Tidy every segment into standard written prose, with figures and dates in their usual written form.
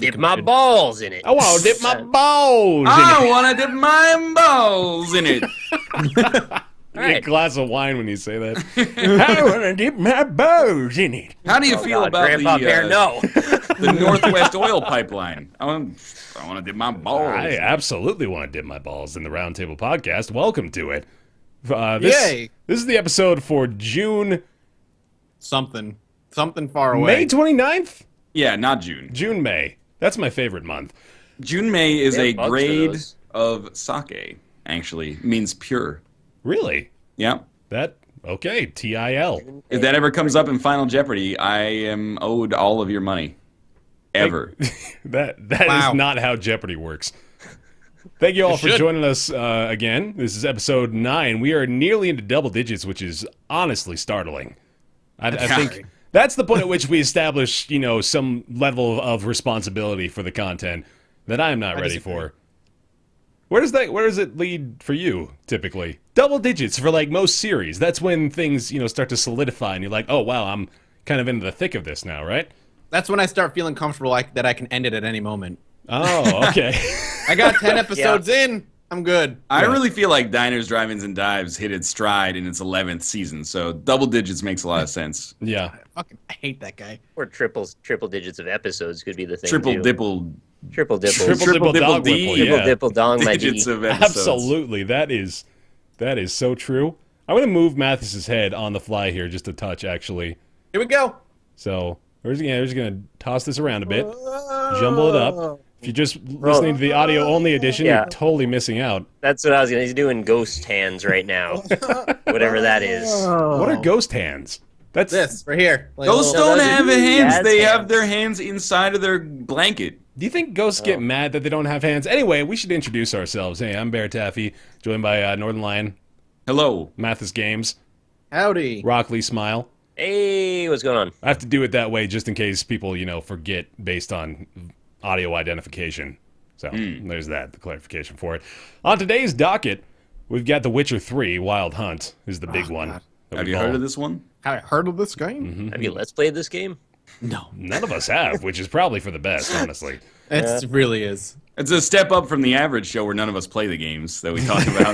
to dip my balls in it. I want to dip my balls in I it. want to dip my balls in it. Get a glass of wine when you say that. I want to dip my balls in it. How do you feel about Grandpa Baer, no. the Northwest Oil Pipeline? I want to dip my balls. I absolutely want to dip my balls in the Roundtable Podcast. Welcome to it. Yay. This is the episode for June... Something far away. May 29th? Yeah, not June. June, May. That's my favorite month. June, May is They a have bugs for grade those. of sake, actually. It means pure. Really? Yeah. Okay, TIL. If that ever comes up in Final Jeopardy, I am owed all of your money. Ever. That Wow. is not how Jeopardy works. Thank you all for should. joining us again. This is episode 9. We are nearly into double digits, which is honestly startling. I think that's the point at which we establish, some level of responsibility for the content that I am not ready for. Where does it lead for you, typically? Double digits for, most series. That's when things, start to solidify, and you're like, oh, wow, I'm kind of into the thick of this now, right? That's when I start feeling comfortable that I can end it at any moment. Oh, okay. I got 10 episodes in. I'm good. I really feel like Diners, Drive-Ins, and Dives hit its stride in its 11th season, so double digits makes a lot of sense. Yeah. I hate that guy. Or triple digits of episodes could be the thing. Triple too. dipple Triple dipple. Triple dog D. whipple, Triple yeah. dipple dong my digits D. of episodes. Absolutely. That is so true. I'm going to move Mathis's head on the fly here just a touch, actually. Here we go. So we're just going to toss this around a bit, jumble it up. If you're just listening to the audio-only edition, Yeah. you're totally missing out. That's what I was gonna. He's doing ghost hands right now. Whatever that is. What are ghost hands? That's This right here. Ghosts No, don't those are have hands. dad's They hands. have their hands inside of their blanket. Do you think ghosts get mad that they don't have hands? Anyway, we should introduce ourselves. Hey, I'm Bear Taffy, joined by Northern Lion, Hello. Mathis Games, Howdy. Rockley Smile. Hey, what's going on? I have to do it that way just in case people, forget based on audio identification. So there's that, the clarification for it. On today's docket, we've got The Witcher 3, Wild Hunt is the big one. God. that Have we you call- heard of this one? Have I heard of this game? Have you let's played this game? No. None of us have, which is probably for the best, honestly. It really is. It's a step up from the average show where none of us play the games that we talk about.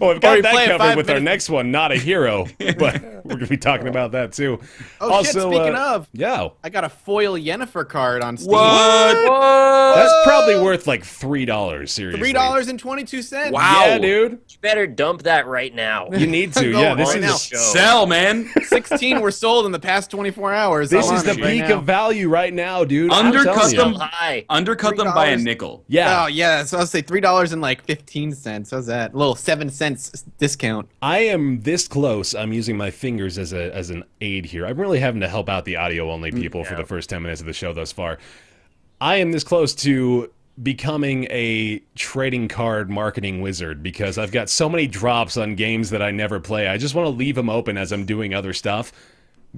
Well, we've Or got we that play it covered 5 with our minutes. next one, Not a Hero, but we're going to be talking about that too. Oh, shit, speaking of. Yeah, I got a foil Yennefer card on Steam. What? that's probably worth like $3, seriously. $3.22. Wow. Yeah, dude. You better dump that right now. You need to. Go Yeah, this right is now. Sell, man. 16 were sold in the past 24 hours. this I'm is on the it right peak now. of value right now, dude. I'm Undercut telling you. them. High. Undercut them by a $3. nickel. Yeah, Oh, yeah. So I'll say $3.15. How's that? A little 7 cents discount. I am this close. I'm using my fingers as an aid here. I'm really having to help out the audio only people for the first 10 minutes of the show thus far. I am this close to becoming a trading card marketing wizard because I've got so many drops on games that I never play. I just want to leave them open as I'm doing other stuff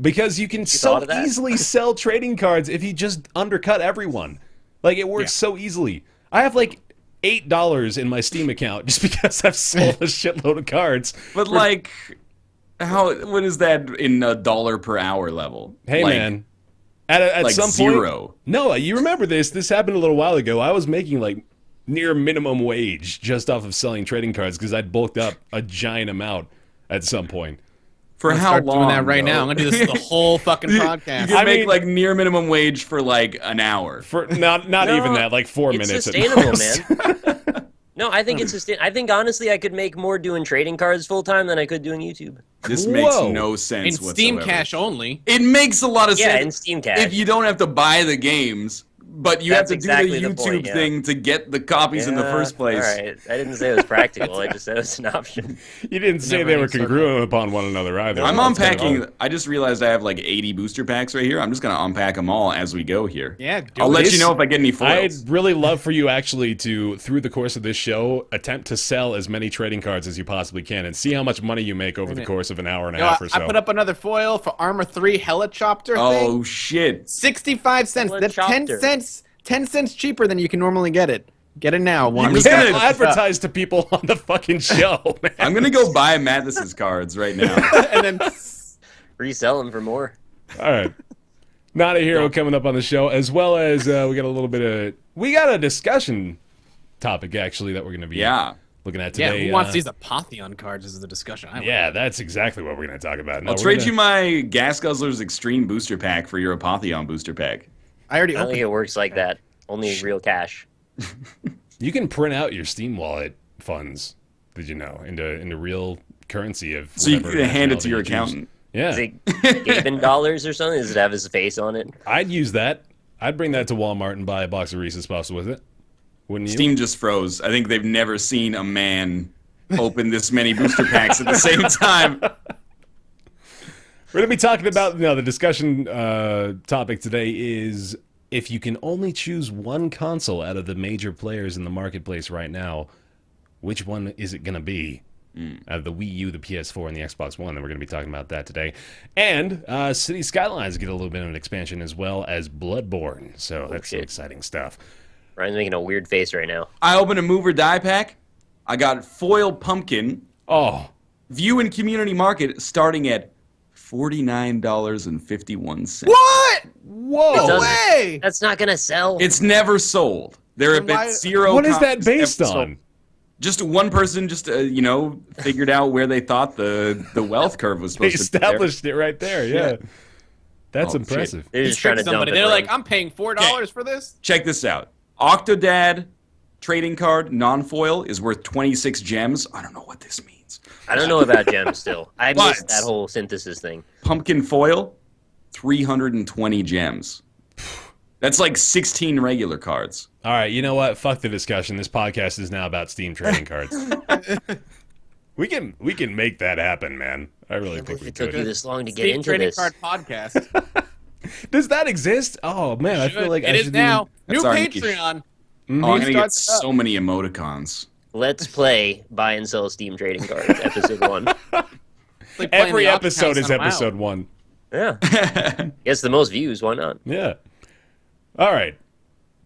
because you can so thought of that? easily sell trading cards if you just undercut everyone. Like, it works so easily. I have like $8 in my Steam account just because I've sold a shitload of cards. But like, what is that in a dollar per hour level? Hey, Like, man. At like some zero. point, no, you remember this. This happened a little while ago. I was making like near minimum wage just off of selling trading cards because I'd bulked up a giant amount at some point. For I'm how start long? doing that right though? now. I'm gonna do this the whole fucking You podcast. can I make mean- like near minimum wage for like an hour. For not No, even that, like 4 It's minutes at sustainable, most. man. No, I think it's sustainable. I think honestly, I could make more doing trading cards full time than I could doing YouTube. This makes Whoa. no In sense Steam whatsoever. Cash only. It makes a lot of Yeah, sense. in Steam Cash. If you don't have to buy the games, but you That's have to exactly do the the YouTube point, yeah. thing to get the copies in the first place. All right, I didn't say it was practical. I just said it was an option. You didn't say Never they were ending circle. congruent upon one another either. I'm That's kind of unpacking. odd. I just realized I have like 80 booster packs right here. I'm just gonna unpack them all as we go here. Yeah, do I'll it. let This- you know if I get any foils. I'd really love for you actually to, through the course of this show, attempt to sell as many trading cards as you possibly can and see how much money you make over the course of an hour and a You know, half or so. I put up another foil for Armor 3 Helicopter thing. Oh shit! 65 cents. That's 10 Helicopter. cents. 10 cents cheaper than you can normally get it. Get it now. You I'm One just can't gonna- advertise to people on the fucking show, man. I'm gonna go buy Mathis's cards right now. and then Resell them for more. All right. Not a Hero coming up on the show, as well as we got a discussion topic actually that we're going to be looking at today. Yeah, who wants these Apotheon cards as a discussion? That's exactly what we're going to talk about. I'll trade you my Gas Guzzlers Extreme Booster Pack for your Apotheon Booster Pack. I don't think it works like that. Only real cash. You can print out your Steam Wallet funds, did you know, into real currency of. So you can hand it to your accountant. Yeah. Is it Gavin dollars or something? Does it have his face on it? I'd use that. I'd bring that to Walmart and buy a box of Reese's Puffs with it. Wouldn't you? Steam just froze. I think they've never seen a man open this many booster packs at the same time. We're going to be talking about, the discussion topic today is if you can only choose one console out of the major players in the marketplace right now, which one is it going to be? Out of the Wii U, the PS4, and the Xbox One, and we're going to be talking about that today. And City Skylines get a little bit of an expansion as well as Bloodborne. So that's some exciting stuff. Ryan's making a weird face right now. I opened a Move or Die pack. I got foil pumpkin. Oh. View and Community Market starting at $49.51. What? Whoa. No way! That's not going to sell. It's never sold. There have been zero. What is that based on? Just one person, figured out where they thought the wealth curve was supposed to be. They established it right there, yeah. That's impressive. Shit. They're just trying to dump it. They're like, I'm paying $4 for this? Check this out. Octodad trading card, non-foil, is worth 26 gems. I don't know what this means. I don't know about gems still. I missed that whole synthesis thing. Pumpkin foil, 320 gems. That's like 16 regular cards. All right, you know what? Fuck the discussion. This podcast is now about Steam trading cards. We can make that happen, man. I really think we it took could. you this long to get Steam into Trading this. Card Podcast. Does that exist? Oh man, I feel like it is now. New our Patreon. I'm gonna get so many emoticons. Let's play buy and sell Steam trading cards, episode 1. Like Every episode is episode 1. Yeah. Gets the most views, why not? Yeah. All right.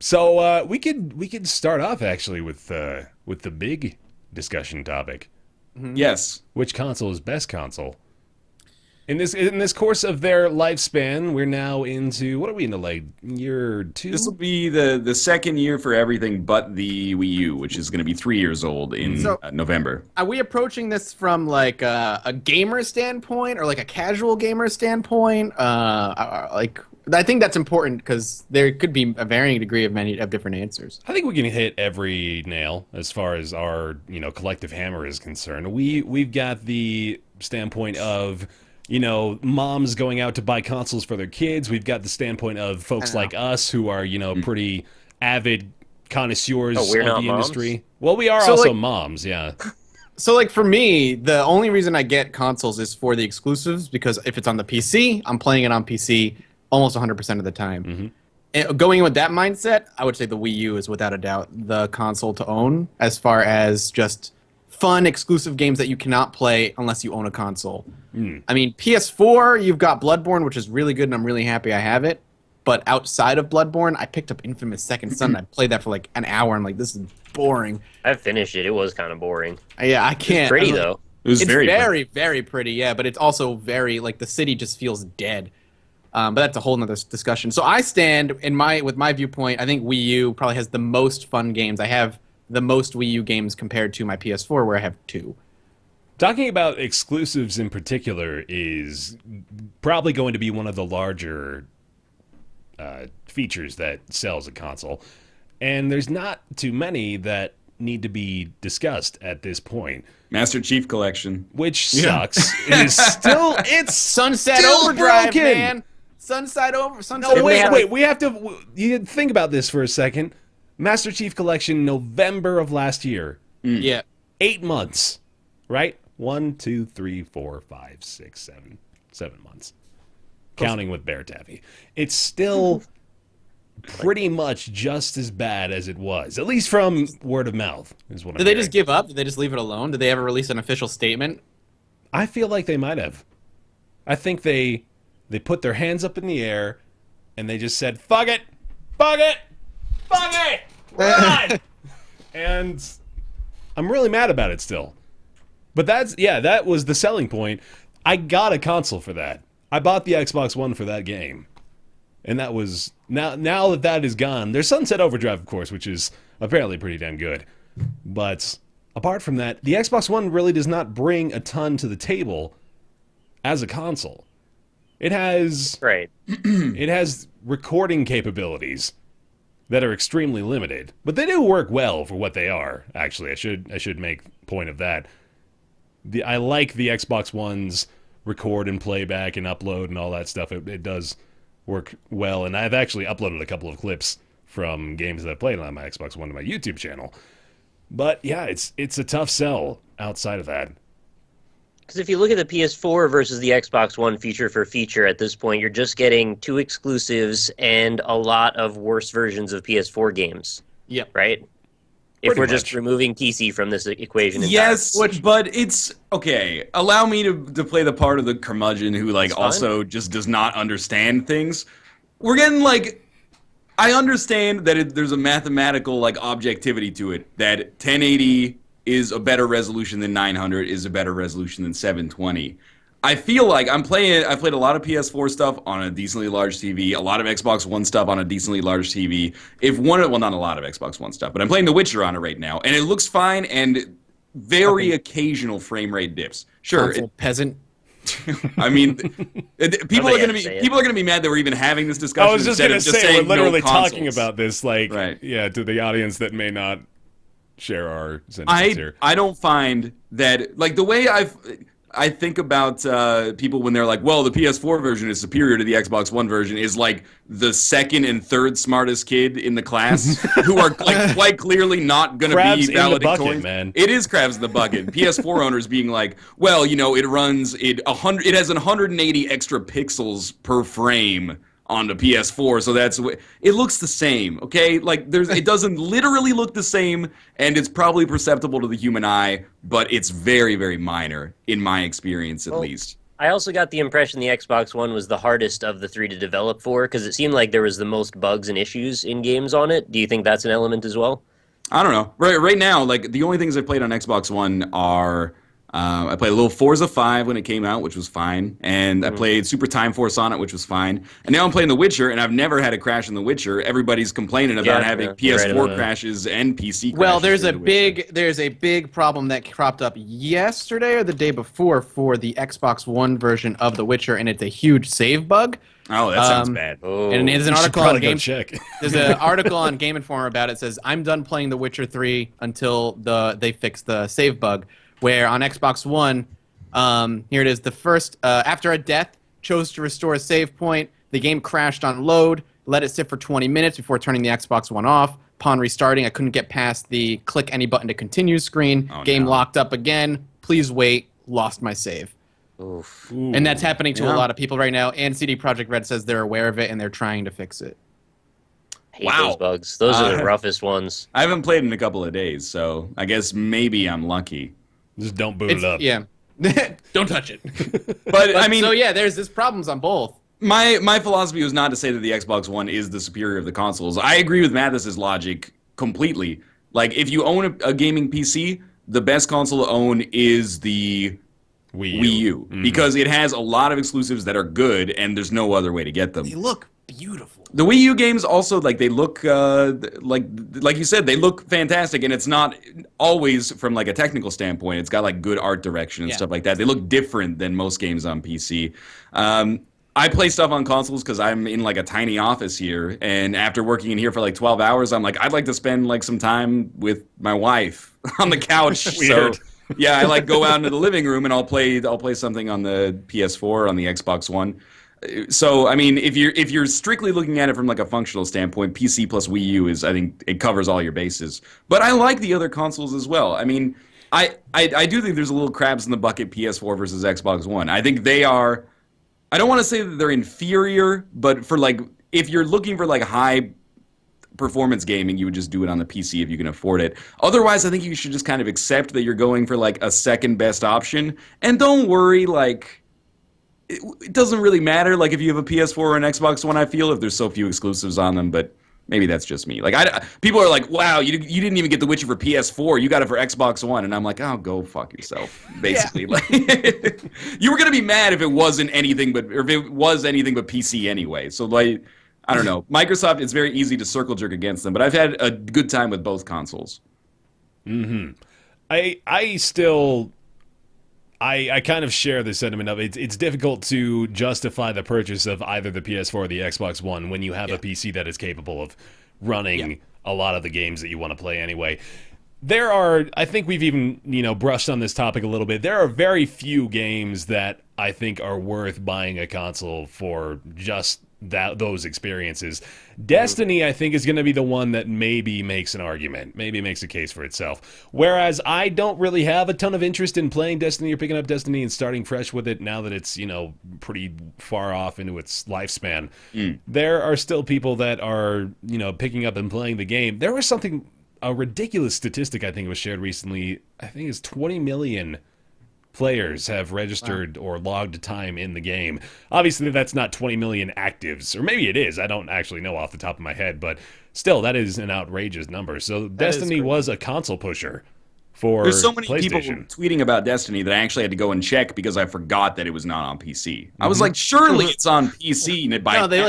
So we could start off actually with the big discussion topic. Mm-hmm. Yes. Which console is best console? In this course of their lifespan, we're now into, what are we into, like year 2? This will be the second year for everything but the Wii U, which is going to be 3 years old in November. Are we approaching this from like a gamer standpoint or like a casual gamer standpoint? I think that's important because there could be a varying degree of different answers. I think we can hit every nail as far as our collective hammer is concerned. We've got the standpoint of moms going out to buy consoles for their kids. We've got the standpoint of folks like us who are pretty avid connoisseurs of the industry. Moms? Well, we are also moms, yeah. So, like, for me, the only reason I get consoles is for the exclusives, because if it's on the PC, I'm playing it on PC almost 100% of the time. Mm-hmm. And going in with that mindset, I would say the Wii U is without a doubt the console to own as far as just fun, exclusive games that you cannot play unless you own a console. I mean, PS4, you've got Bloodborne, which is really good, and I'm really happy I have it. But outside of Bloodborne, I picked up Infamous Second Son. I played that for like an hour. I'm like, this is boring. I finished it. It was kind of boring. Yeah, I can't. It's pretty, though. It's very, very pretty, yeah, but it's also very, like, the city just feels dead. But that's a whole nother discussion. So I stand, with my viewpoint, I think Wii U probably has the most fun games. I have the most Wii U games compared to my PS4, where I have 2. Talking about exclusives in particular is probably going to be one of the larger features that sells a console. And there's not too many that need to be discussed at this point. Master Chief Collection. Which sucks. It's Sunset still Overdrive, broken. man. Sunset No, wait, we have to... You think about this for a second. Master Chief Collection, November of last year. Yeah. 8 months, right? 1, 2, 3, 4, 5, 6, 7. 7 months. Counting with Bear Taffy. It's still pretty much just as bad as it was. At least from word of mouth, is what I'm Did they hearing. just give up? Did they just leave it alone? Did they ever release an official statement? I feel like they might have. I think they put their hands up in the air and they just said, fuck it! Fuck it! Fuck it! Run! And I'm really mad about it still. But that was the selling point. I got a console for that. I bought the Xbox One for that game. And that was now that is gone. There's Sunset Overdrive, of course, which is apparently pretty damn good. But apart from that, the Xbox One really does not bring a ton to the table as a console. It has it has recording capabilities that are extremely limited, but they do work well for what they are. Actually, I should make point of that. I like the Xbox One's record and playback and upload and all that stuff. It does work well, and I've actually uploaded a couple of clips from games that I've played on my Xbox One to my YouTube channel. But yeah, it's a tough sell outside of that. Because if you look at the PS4 versus the Xbox One feature for feature at this point, you're just getting 2 exclusives and a lot of worse versions of PS4 games. Yep. Right? If we're just removing PC from this equation. Yes, but it's okay. Allow me to play the part of the curmudgeon who also just does not understand things. We're getting I understand that there's a mathematical objectivity to it, that 1080 is a better resolution than 900 is a better resolution than 720. I feel like I played a lot of PS4 stuff on a decently large TV, a lot of Xbox One stuff on a decently large TV. Not a lot of Xbox One stuff, but I'm playing The Witcher on it right now, and it looks fine, and very occasional frame rate dips. Sure, peasant. I mean, people are gonna be mad that we're even having this discussion. I was just gonna say we're literally talking consoles. about this, to the audience that may not share our sentiments here. I don't find that the way I think about people when they're like, well, the PS4 version is superior to the Xbox One version is the second and third smartest kid in the class who are quite clearly not going to be valedictorians. Man. It is crabs in the bucket. PS4 owners being like, well, it has 180 extra pixels per frame on the PS4, so it looks the same, okay? It doesn't literally look the same, and it's probably perceptible to the human eye, but it's very, very minor, in my experience at least. I also got the impression the Xbox One was the hardest of the 3 to develop for, because it seemed like there was the most bugs and issues in games on it. Do you think that's an element as well? I don't know. Right now, the only things I've played on Xbox One are... I played a little Forza 5 when it came out, which was fine. And I played Super Time Force on it, which was fine. And now I'm playing The Witcher, and I've never had a crash in The Witcher. Everybody's complaining about having PS4 crashes and PC crashes. Well, there's a big problem that cropped up yesterday or the day before for the Xbox One version of The Witcher, and it's a huge save bug. Oh, that sounds bad. And there's an article on There's an article on Game Informer about it. It says, I'm done playing The Witcher 3 until they fix the save bug. Where on Xbox One, here it is, the first, after a death, chose to restore a save point. The game crashed on load, let it sit for 20 minutes before turning the Xbox One off. Upon restarting, I couldn't get past the click any button to continue screen. Game locked up again. Please wait. Lost my save. Oof. Ooh. And that's happening to a lot of people right now. And CD Projekt Red says they're aware of it and they're trying to fix it. I hate those bugs. Those are the roughest ones. I haven't played in a couple of days, so I guess maybe I'm lucky. Just don't boot it up. Yeah. Don't touch it. But I mean... So yeah, there's problems on both. My philosophy was not to say that the Xbox One is the superior of the consoles. I agree with Mathis's logic completely. If you own a gaming PC, the best console to own is the Wii U. Because it has a lot of exclusives that are good, and there's no other way to get them. They look beautiful. The Wii U games also, they look, like you said, they look fantastic, and it's not always from, a technical standpoint. It's got, good art direction and stuff like that. They look different than most games on PC. I play stuff on consoles because I'm in, a tiny office here, and after working in here for, 12 hours, I'm I'd like to spend, some time with my wife on the couch. So, yeah, I, go out into the living room, and I'll play something on the PS4, on the Xbox One. So, I mean, if you're strictly looking at it from a functional standpoint, PC plus Wii U is, I think, it covers all your bases. But I like the other consoles as well. I mean, I do think there's a little crabs in the bucket PS4 versus Xbox One. I think they are, I don't want to say that they're inferior, but for if you're looking for high performance gaming, you would just do it on the PC if you can afford it. Otherwise, I think you should just kind of accept that you're going for a second best option, and don't worry it doesn't really matter, if you have a PS4 or an Xbox One, I feel, if there's so few exclusives on them, but maybe that's just me. People are like, wow, you didn't even get The Witcher for PS4, you got it for Xbox One, and I'm like, oh, go fuck yourself, basically. You were going to be mad if it wasn't anything but, or if it was anything but PC anyway, so, I don't know. Microsoft, it's very easy to circle jerk against them, but I've had a good time with both consoles. I kind of share the sentiment of it's difficult to justify the purchase of either the PS4 or the Xbox One when you have a PC that is capable of running a lot of the games that you want to play anyway. There are, I think we've even, brushed on this topic a little bit. There are very few games that I think are worth buying a console for just those experiences. Destiny, I think, is going to be the one that maybe makes an argument, maybe makes a case for itself. Whereas I don't really have a ton of interest in playing Destiny or picking up Destiny and starting fresh with it now that it's, pretty far off into its lifespan. There are still people that are, picking up and playing the game. There was a ridiculous statistic I think was shared recently. I think it's 20 million players have registered or logged time in the game. Obviously, that's not 20 million actives, or maybe it is. I don't actually know off the top of my head, but still, that is an outrageous number. So Destiny was a console pusher for There's so many people PlayStation. tweeting about Destiny that I actually had to go and check because I forgot that it was not on PC. I was like, surely it's on PC. No, they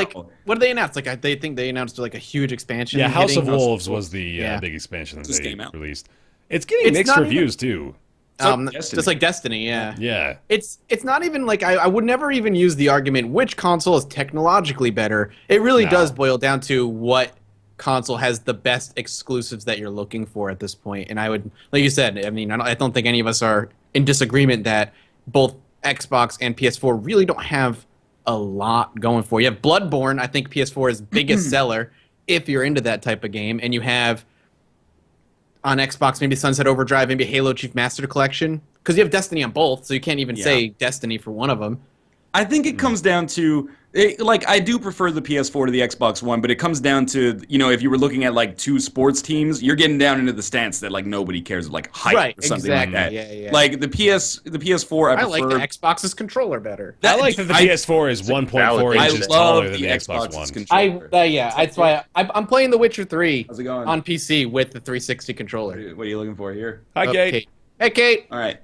what did they announce? They think they announced a huge expansion. Yeah, House of Wolves was the big expansion that they released. It's getting mixed reviews too. Just like Destiny, yeah. Yeah. It's not even I would never even use the argument which console is technologically better. It really does boil down to what console has the best exclusives that you're looking for at this point. And I would, like you said, I don't think any of us are in disagreement that both Xbox and PS4 really don't have a lot going for you. You have Bloodborne, I think PS4 is biggest seller if you're into that type of game, and you have on Xbox, maybe Sunset Overdrive, maybe Halo Chief Master Collection, because you have Destiny on both, so you can't even say Destiny for one of them. I think it comes down to, I do prefer the PS4 to the Xbox One, but it comes down to, if you were looking at two sports teams, you're getting down into the stance that nobody cares, hype or something like that. Yeah. Like the PS4, I like the Xbox's controller better. I like that the PS4 is 1.4 inches taller than the Xbox One. Controller. That's why I'm playing The Witcher 3 How's it going? on PC with the 360 controller. What are you looking for here? Hi, Kate. Hey, Kate. All right.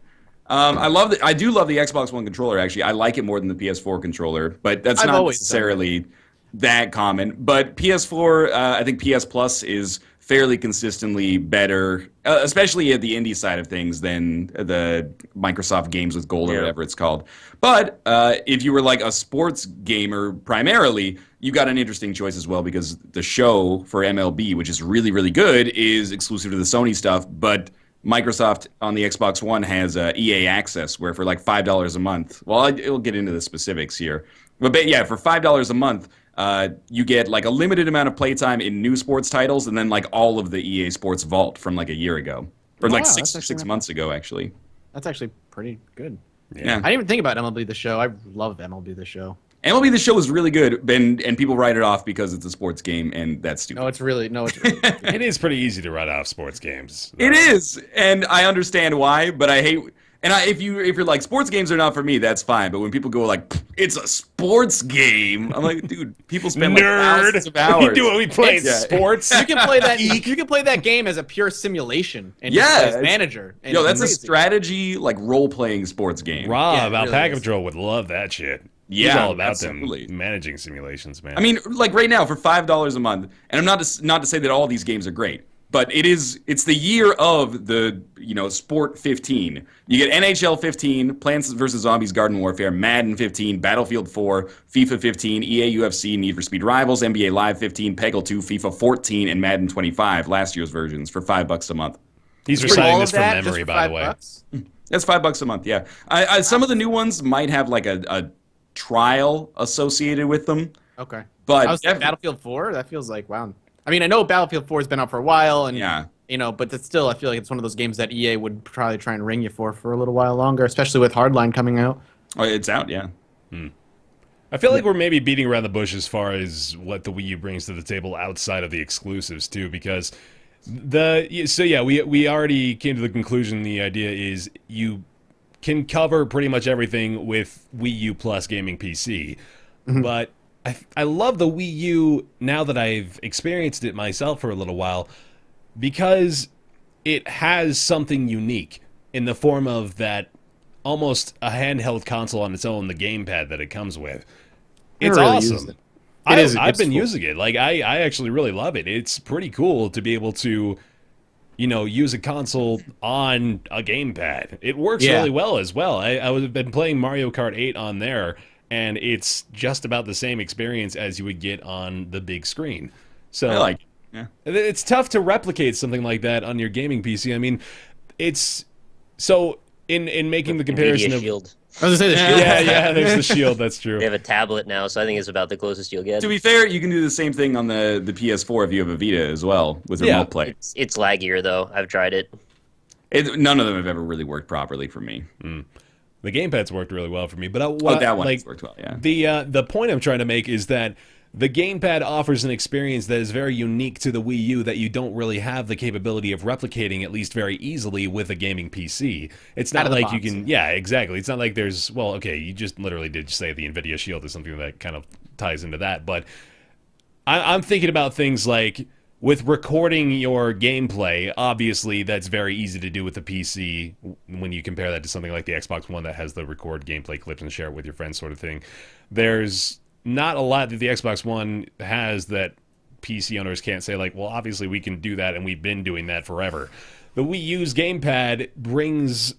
I do love the Xbox One controller, actually. I like it more than the PS4 controller, but that's not necessarily that common. But PS4, I think PS Plus is fairly consistently better, especially at the indie side of things, than the Microsoft Games with Gold or whatever it's called. But if you were a sports gamer primarily, you got an interesting choice as well, because the show for MLB, which is really, really good, is exclusive to the Sony stuff, but Microsoft on the Xbox One has EA Access, where for $5 a month, it'll get into the specifics here, but yeah, for $5 a month, you get a limited amount of playtime in new sports titles, and then all of the EA Sports Vault from a year ago, or six months ago, actually. That's actually pretty good. Yeah. I didn't even think about MLB The Show. I love MLB The Show. MLB The Show is really good, and people write it off because it's a sports game, and that's stupid. No, it's really It is pretty easy to write off sports games. It is, and I understand why, but I hate. And if you're like, sports games are not for me, that's fine. But when people go it's a sports game, I'm like, dude, people spend thousands of hours. We do it. We play sports. You can play that. You can play that game as a pure simulation and just play as manager. Yo, that's a strategy role playing sports game. Rob, Alpaca Patrol would love that shit. Yeah, he's all about absolutely. them managing simulations, man. I mean, right now for $5 a month, and I'm not to say that all these games are great, but it's the year of the Sport 15. You get NHL 15, Plants vs Zombies Garden Warfare, Madden 15, Battlefield 4, FIFA 15, EA UFC, Need for Speed Rivals, NBA Live 15, Peggle 2, FIFA 14, and Madden 25. Last year's versions for $5 a month. He's reciting this from memory, by the way. That's $5 a month. Yeah, some of the new ones might have a trial associated with them. Okay. But Battlefield 4, that feels wow. I mean, I know Battlefield 4 has been out for a while, and but it's still, I feel like it's one of those games that EA would probably try and ring you for a little while longer, especially with Hardline coming out. Oh, it's out, yeah. I feel like we're maybe beating around the bush as far as what the Wii U brings to the table outside of the exclusives too, because we already came to the conclusion. The idea is you can cover pretty much everything with Wii U plus gaming PC. But I love the Wii U now that I've experienced it myself for a little while, because it has something unique in the form of that almost a handheld console on its own, the gamepad that it comes with. It's awesome. I've been using it. Like I actually really love it. It's pretty cool to be able to, use a console on a gamepad. It works really well as well. I've been playing Mario Kart 8 on there, and it's just about the same experience as you would get on the big screen. So I like it. Yeah. It's tough to replicate something like that on your gaming PC. I mean, it's so in making the comparison of Shield. I was gonna say the Shield. yeah, there's the Shield. That's true. They have a tablet now, so I think it's about the closest you'll get. To be fair, you can do the same thing on the PS4 if you have a Vita as well with remote play. It's laggier though. I've tried it. None of them have ever really worked properly for me. The gamepad's worked really well for me, but that one worked well. Yeah. The point I'm trying to make is that the gamepad offers an experience that is very unique to the Wii U that you don't really have the capability of replicating, at least very easily, with a gaming PC. It's not like you can... Yeah, exactly. It's not like there's... Well, okay, you just literally did say the NVIDIA Shield is something that kind of ties into that, but I'm thinking about things like with recording your gameplay. Obviously, that's very easy to do with the PC when you compare that to something like the Xbox One that has the record gameplay clips and share it with your friends sort of thing. There's not a lot that the Xbox One has that PC owners can't say, like, well, obviously we can do that, and we've been doing that forever. The Wii U's gamepad brings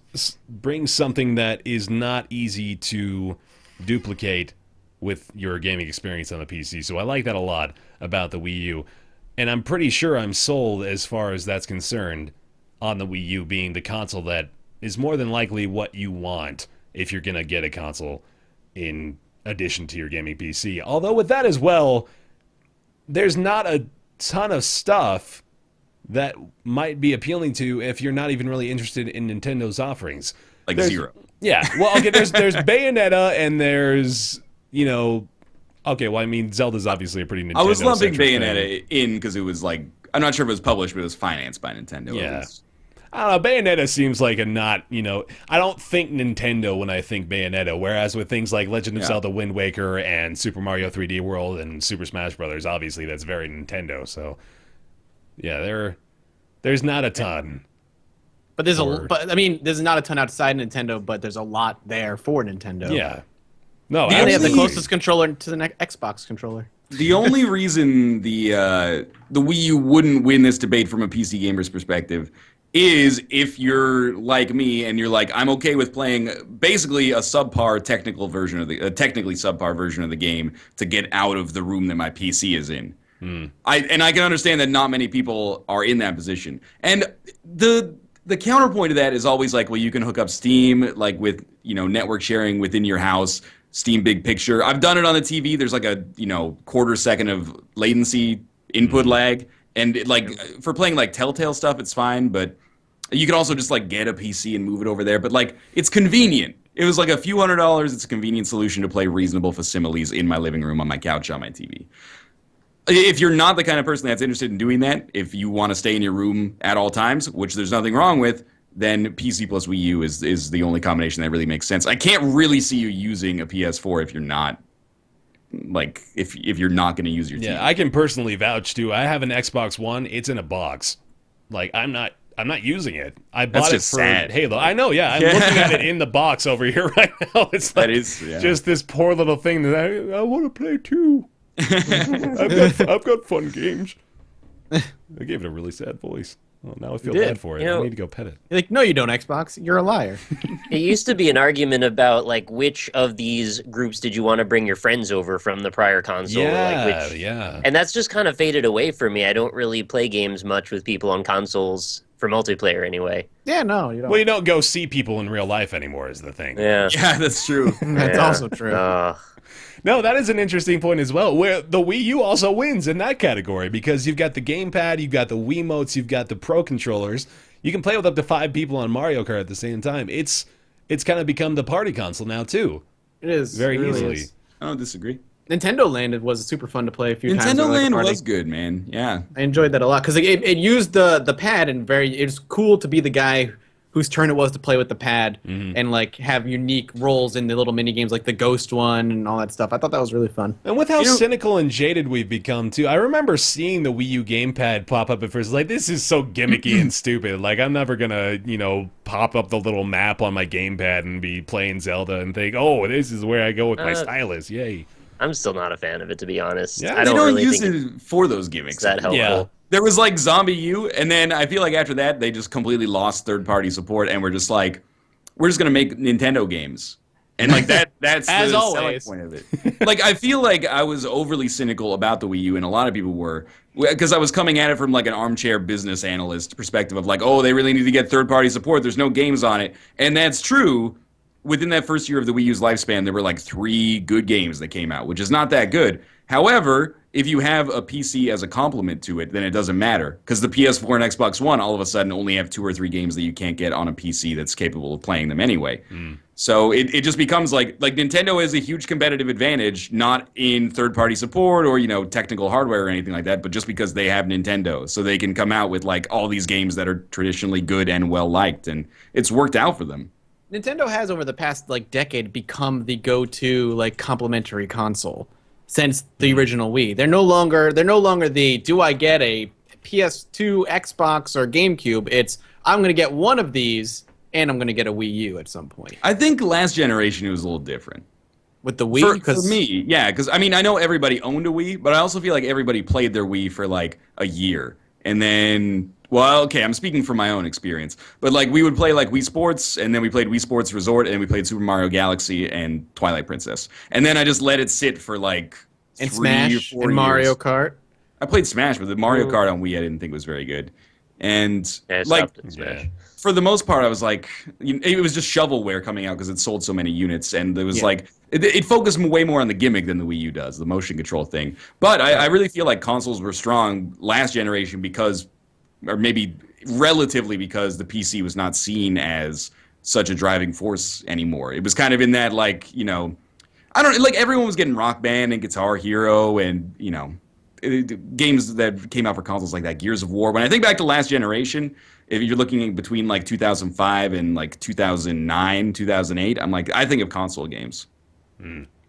something that is not easy to duplicate with your gaming experience on the PC. So I like that a lot about the Wii U. And I'm pretty sure I'm sold as far as that's concerned on the Wii U being the console that is more than likely what you want if you're going to get a console in addition to your gaming PC. Although with that as well, there's not a ton of stuff that might be appealing to if you're not even really interested in Nintendo's offerings. Like zero. Yeah. Well, okay, there's Bayonetta and there's, okay, well, I mean, Zelda's obviously a pretty Nintendo. I was lumping thing. Bayonetta in because it was like, I'm not sure if it was published, but it was financed by Nintendo. Yeah. I don't know, Bayonetta seems like a not, I don't think Nintendo when I think Bayonetta, whereas with things like Legend of Zelda Wind Waker and Super Mario 3D World and Super Smash Brothers, obviously that's very Nintendo, so yeah, there's not a ton. But there's there's not a ton outside Nintendo, but there's a lot there for Nintendo. Yeah. No, and they have the closest controller to the Xbox controller. The only reason the Wii U wouldn't win this debate from a PC gamer's perspective is if you're like me and you're like, I'm okay with playing basically a technically subpar version of the game to get out of the room that my PC is in. I can understand that not many people are in that position. And the counterpoint to that is always like, well, you can hook up Steam, like with, network sharing within your house, Steam Big Picture. I've done it on the TV. There's like a, quarter second of latency input lag. And for playing like Telltale stuff, it's fine, but you can also just like get a PC and move it over there. But like, it's convenient. It was like a few $100s. It's a convenient solution to play reasonable facsimiles in my living room on my couch on my TV. If you're not the kind of person that's interested in doing that, if you want to stay in your room at all times, which there's nothing wrong with, then PC plus Wii U is the only combination that really makes sense. I can't really see you using a PS4 if you're not. Like, if you're not going to use your TV. Yeah, I can personally vouch too. I have an Xbox One. It's in a box. Like, I'm not using it. I bought it for sad. Halo. I know, yeah. I'm looking at it in the box over here right now. It's like just this poor little thing that I want to play too. I've got fun games. I gave it a really sad voice. Well, now I feel bad for it. I need to go pet it. You're like, no, you don't, Xbox. You're a liar. It used to be an argument about, like, which of these groups did you want to bring your friends over from the prior console? Yeah. And that's just kind of faded away for me. I don't really play games much with people on consoles for multiplayer anyway. Yeah, no, you don't. Well, you don't go see people in real life anymore is the thing. Yeah, that's true. That's also true. No, that is an interesting point as well, where the Wii U also wins in that category because you've got the gamepad, you've got the Wiimotes, you've got the Pro controllers. You can play with up to 5 people on Mario Kart at the same time. It's kind of become the party console now, too. It is. Very really easily. Is. I don't disagree. Nintendo Land was super fun to play a few times. Nintendo Land was good, man. Yeah. I enjoyed that a lot because it used the pad and it's cool to be the guy whose turn it was to play with the pad and like have unique roles in the little mini games like the ghost one and all that stuff. I thought that was really fun. And with how cynical and jaded we've become too, I remember seeing the Wii U gamepad pop up at first, like this is so gimmicky and stupid. Like I'm never gonna, pop up the little map on my gamepad and be playing Zelda and think, oh, this is where I go with my stylus. Yay. I'm still not a fan of it, to be honest. Yeah, I They don't don't really use think it for those it's gimmicks. that helpful. Yeah. There was like Zombie U, and then I feel like after that they just completely lost third-party support, and we're just like, we're just gonna make Nintendo games, and like that's As the always. selling point of it. Like I feel like I was overly cynical about the Wii U, and a lot of people were, because I was coming at it from like an armchair business analyst perspective of like, oh, they really need to get third-party support. There's no games on it, and that's true. Within that first year of the Wii U's lifespan, there were like 3 good games that came out, which is not that good. However, if you have a PC as a complement to it, then it doesn't matter. Because the PS4 and Xbox One all of a sudden only have 2 or 3 games that you can't get on a PC that's capable of playing them anyway. So it just becomes like Nintendo has a huge competitive advantage, not in third-party support or, technical hardware or anything like that, but just because they have Nintendo. So they can come out with like all these games that are traditionally good and well-liked. And it's worked out for them. Nintendo has over the past decade become the go-to complementary console since the original Wii. They're no longer the do I get a PS2, Xbox, or GameCube? It's I'm going to get one of these and I'm going to get a Wii U at some point. I think last generation it was a little different. With the Wii? For me, yeah, because I know everybody owned a Wii, but I also feel like everybody played their Wii for like a year. And then, well, okay, I'm speaking from my own experience, but like we would play like Wii Sports, and then we played Wii Sports Resort, and we played Super Mario Galaxy and Twilight Princess. And then I just let it sit for like and 3 Smash or 4 and years. Mario Kart. I played Smash, but the Mario Kart on Wii I didn't think was very good. And Yeah, I like stopped at Smash. for the most part, I was like, it was just shovelware coming out because it sold so many units, and it was like it focused way more on the gimmick than the Wii U does, the motion control thing. But I really feel like consoles were strong last generation because, or maybe relatively because the PC was not seen as such a driving force anymore. It was kind of in that I don't like everyone was getting Rock Band and Guitar Hero and games that came out for consoles like that, Gears of War. When I think back to last generation, if you're looking between like 2005 and like 2009, 2008, I think of console games.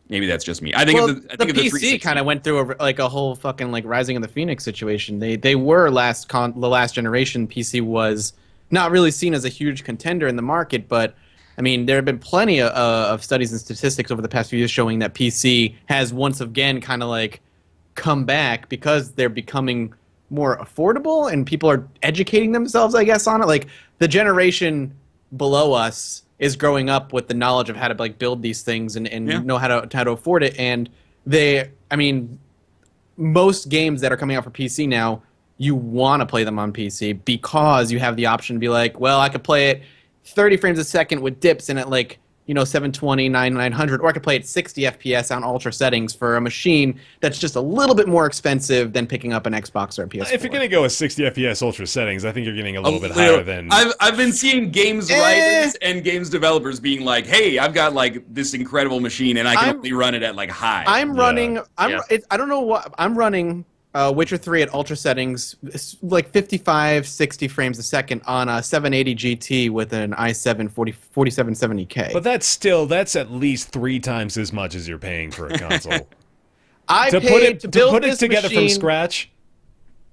Maybe that's just me. I think of the PC kind of went through a whole fucking Rising of the Phoenix situation. They were the last generation. PC was not really seen as a huge contender in the market, but I mean there have been plenty of studies and statistics over the past few years showing that PC has once again kind of come back because they're becoming more affordable and people are educating themselves, I guess, on it. Like the generation below us is growing up with the knowledge of how to build these things and know how to afford it. And most games that are coming out for PC now, you want to play them on PC because you have the option to be like, well, I could play it 30 frames a second with dips in at 720, 900, or I could play at 60 FPS on ultra settings for a machine that's just a little bit more expensive than picking up an Xbox or a PS4. If you're going to go with 60 FPS ultra settings, I think you're getting a little bit higher than... I've been seeing games writers and games developers being like, hey, I've got this incredible machine and I can only run it at high. I'm running... I don't know what... I'm running Witcher 3 at ultra settings, 55, 60 frames a second on a 780 GT with an i7 4770K. But that's at least 3 times as much as you're paying for a console. to put it together from scratch.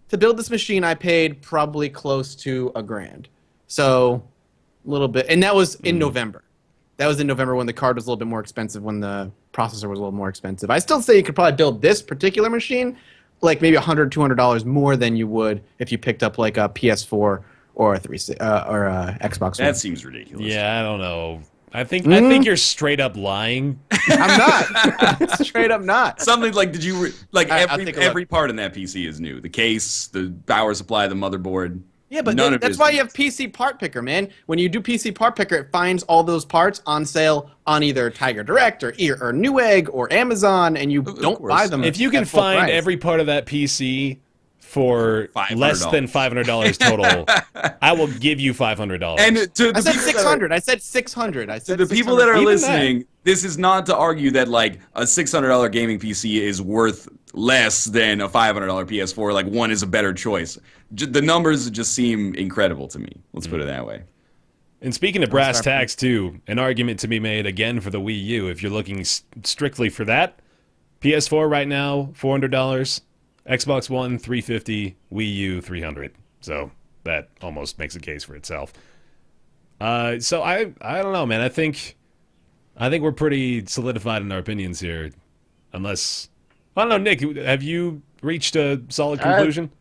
To build this machine, I paid probably close to $1,000. So a little bit, and that was in November. That was in November when the card was a little bit more expensive, when the processor was a little more expensive. I still say you could probably build this particular machine maybe $100, $200 more than you would if you picked up a PS4 or a Xbox One. That seems ridiculous. Yeah, I don't know. I think you're straight up lying. I'm not. Straight up not. Something did you every part in that PC is new. The case, the power supply, the motherboard. Yeah, but that's why you have PC Part Picker, man. When you do PC Part Picker, it finds all those parts on sale on either Tiger Direct or Newegg or Amazon, and you don't buy them. If you can find every part of that PC for less than $500 total, I will give you $500. And I said 600. I said 600. I said to the people that are listening, this is not to argue that a $600 gaming PC is worth less than a $500 PS4. One is a better choice. The numbers just seem incredible to me. Let's put it that way. And speaking of brass tacks, too, an argument to be made again for the Wii U. If you're looking strictly for that, PS4 right now, $400. Xbox One, $350. Wii U, $300. So that almost makes a case for itself. So I don't know, man. I think we're pretty solidified in our opinions here Unless, I don't know, Nick, have you reached a solid conclusion?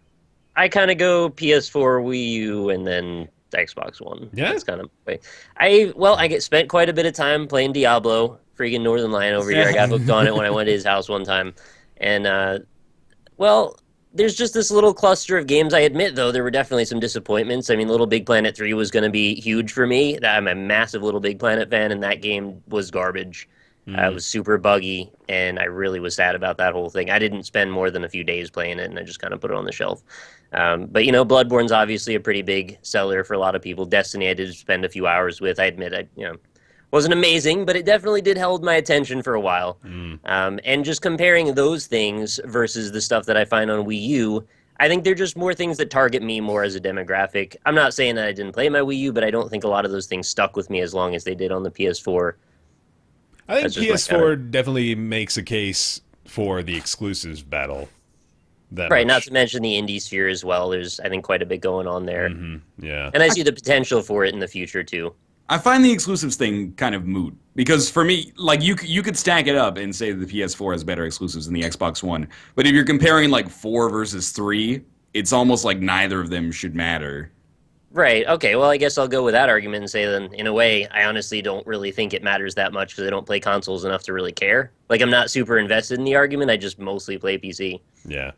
I kind of go PS4, Wii U, and then Xbox One. Yeah? That's kind of I get spent quite a bit of time playing Diablo, freaking Northern Lion over here. I got hooked on it when I went to his house one time. And, there's just this little cluster of games. I admit, though, there were definitely some disappointments. I mean, Little Big Planet 3 was going to be huge for me. I'm a massive Little Big Planet fan, and that game was garbage. It was super buggy, and I really was sad about that whole thing. I didn't spend more than a few days playing it, and I just kind of put it on the shelf. But, Bloodborne's obviously a pretty big seller for a lot of people. Destiny I did spend a few hours with. I admit, wasn't amazing, but it definitely did hold my attention for a while. And just comparing those things versus the stuff that I find on Wii U, I think they're just more things that target me more as a demographic. I'm not saying that I didn't play my Wii U, but I don't think a lot of those things stuck with me as long as they did on the PS4. I think PS4 definitely makes a case for the exclusives battle. Right, not to mention the indie sphere as well. There's, I think, quite a bit going on there. Yeah. And I see the potential for it in the future, too. I find the exclusives thing kind of moot because for me, like you could stack it up and say the PS4 has better exclusives than the Xbox One. But if you're comparing like 4 versus 3, it's almost like neither of them should matter. Right. Okay. Well, I guess I'll go with that argument and say then, in a way, I honestly don't really think it matters that much because I don't play consoles enough to really care. Like, I'm not super invested in the argument. I just mostly play PC. Yeah.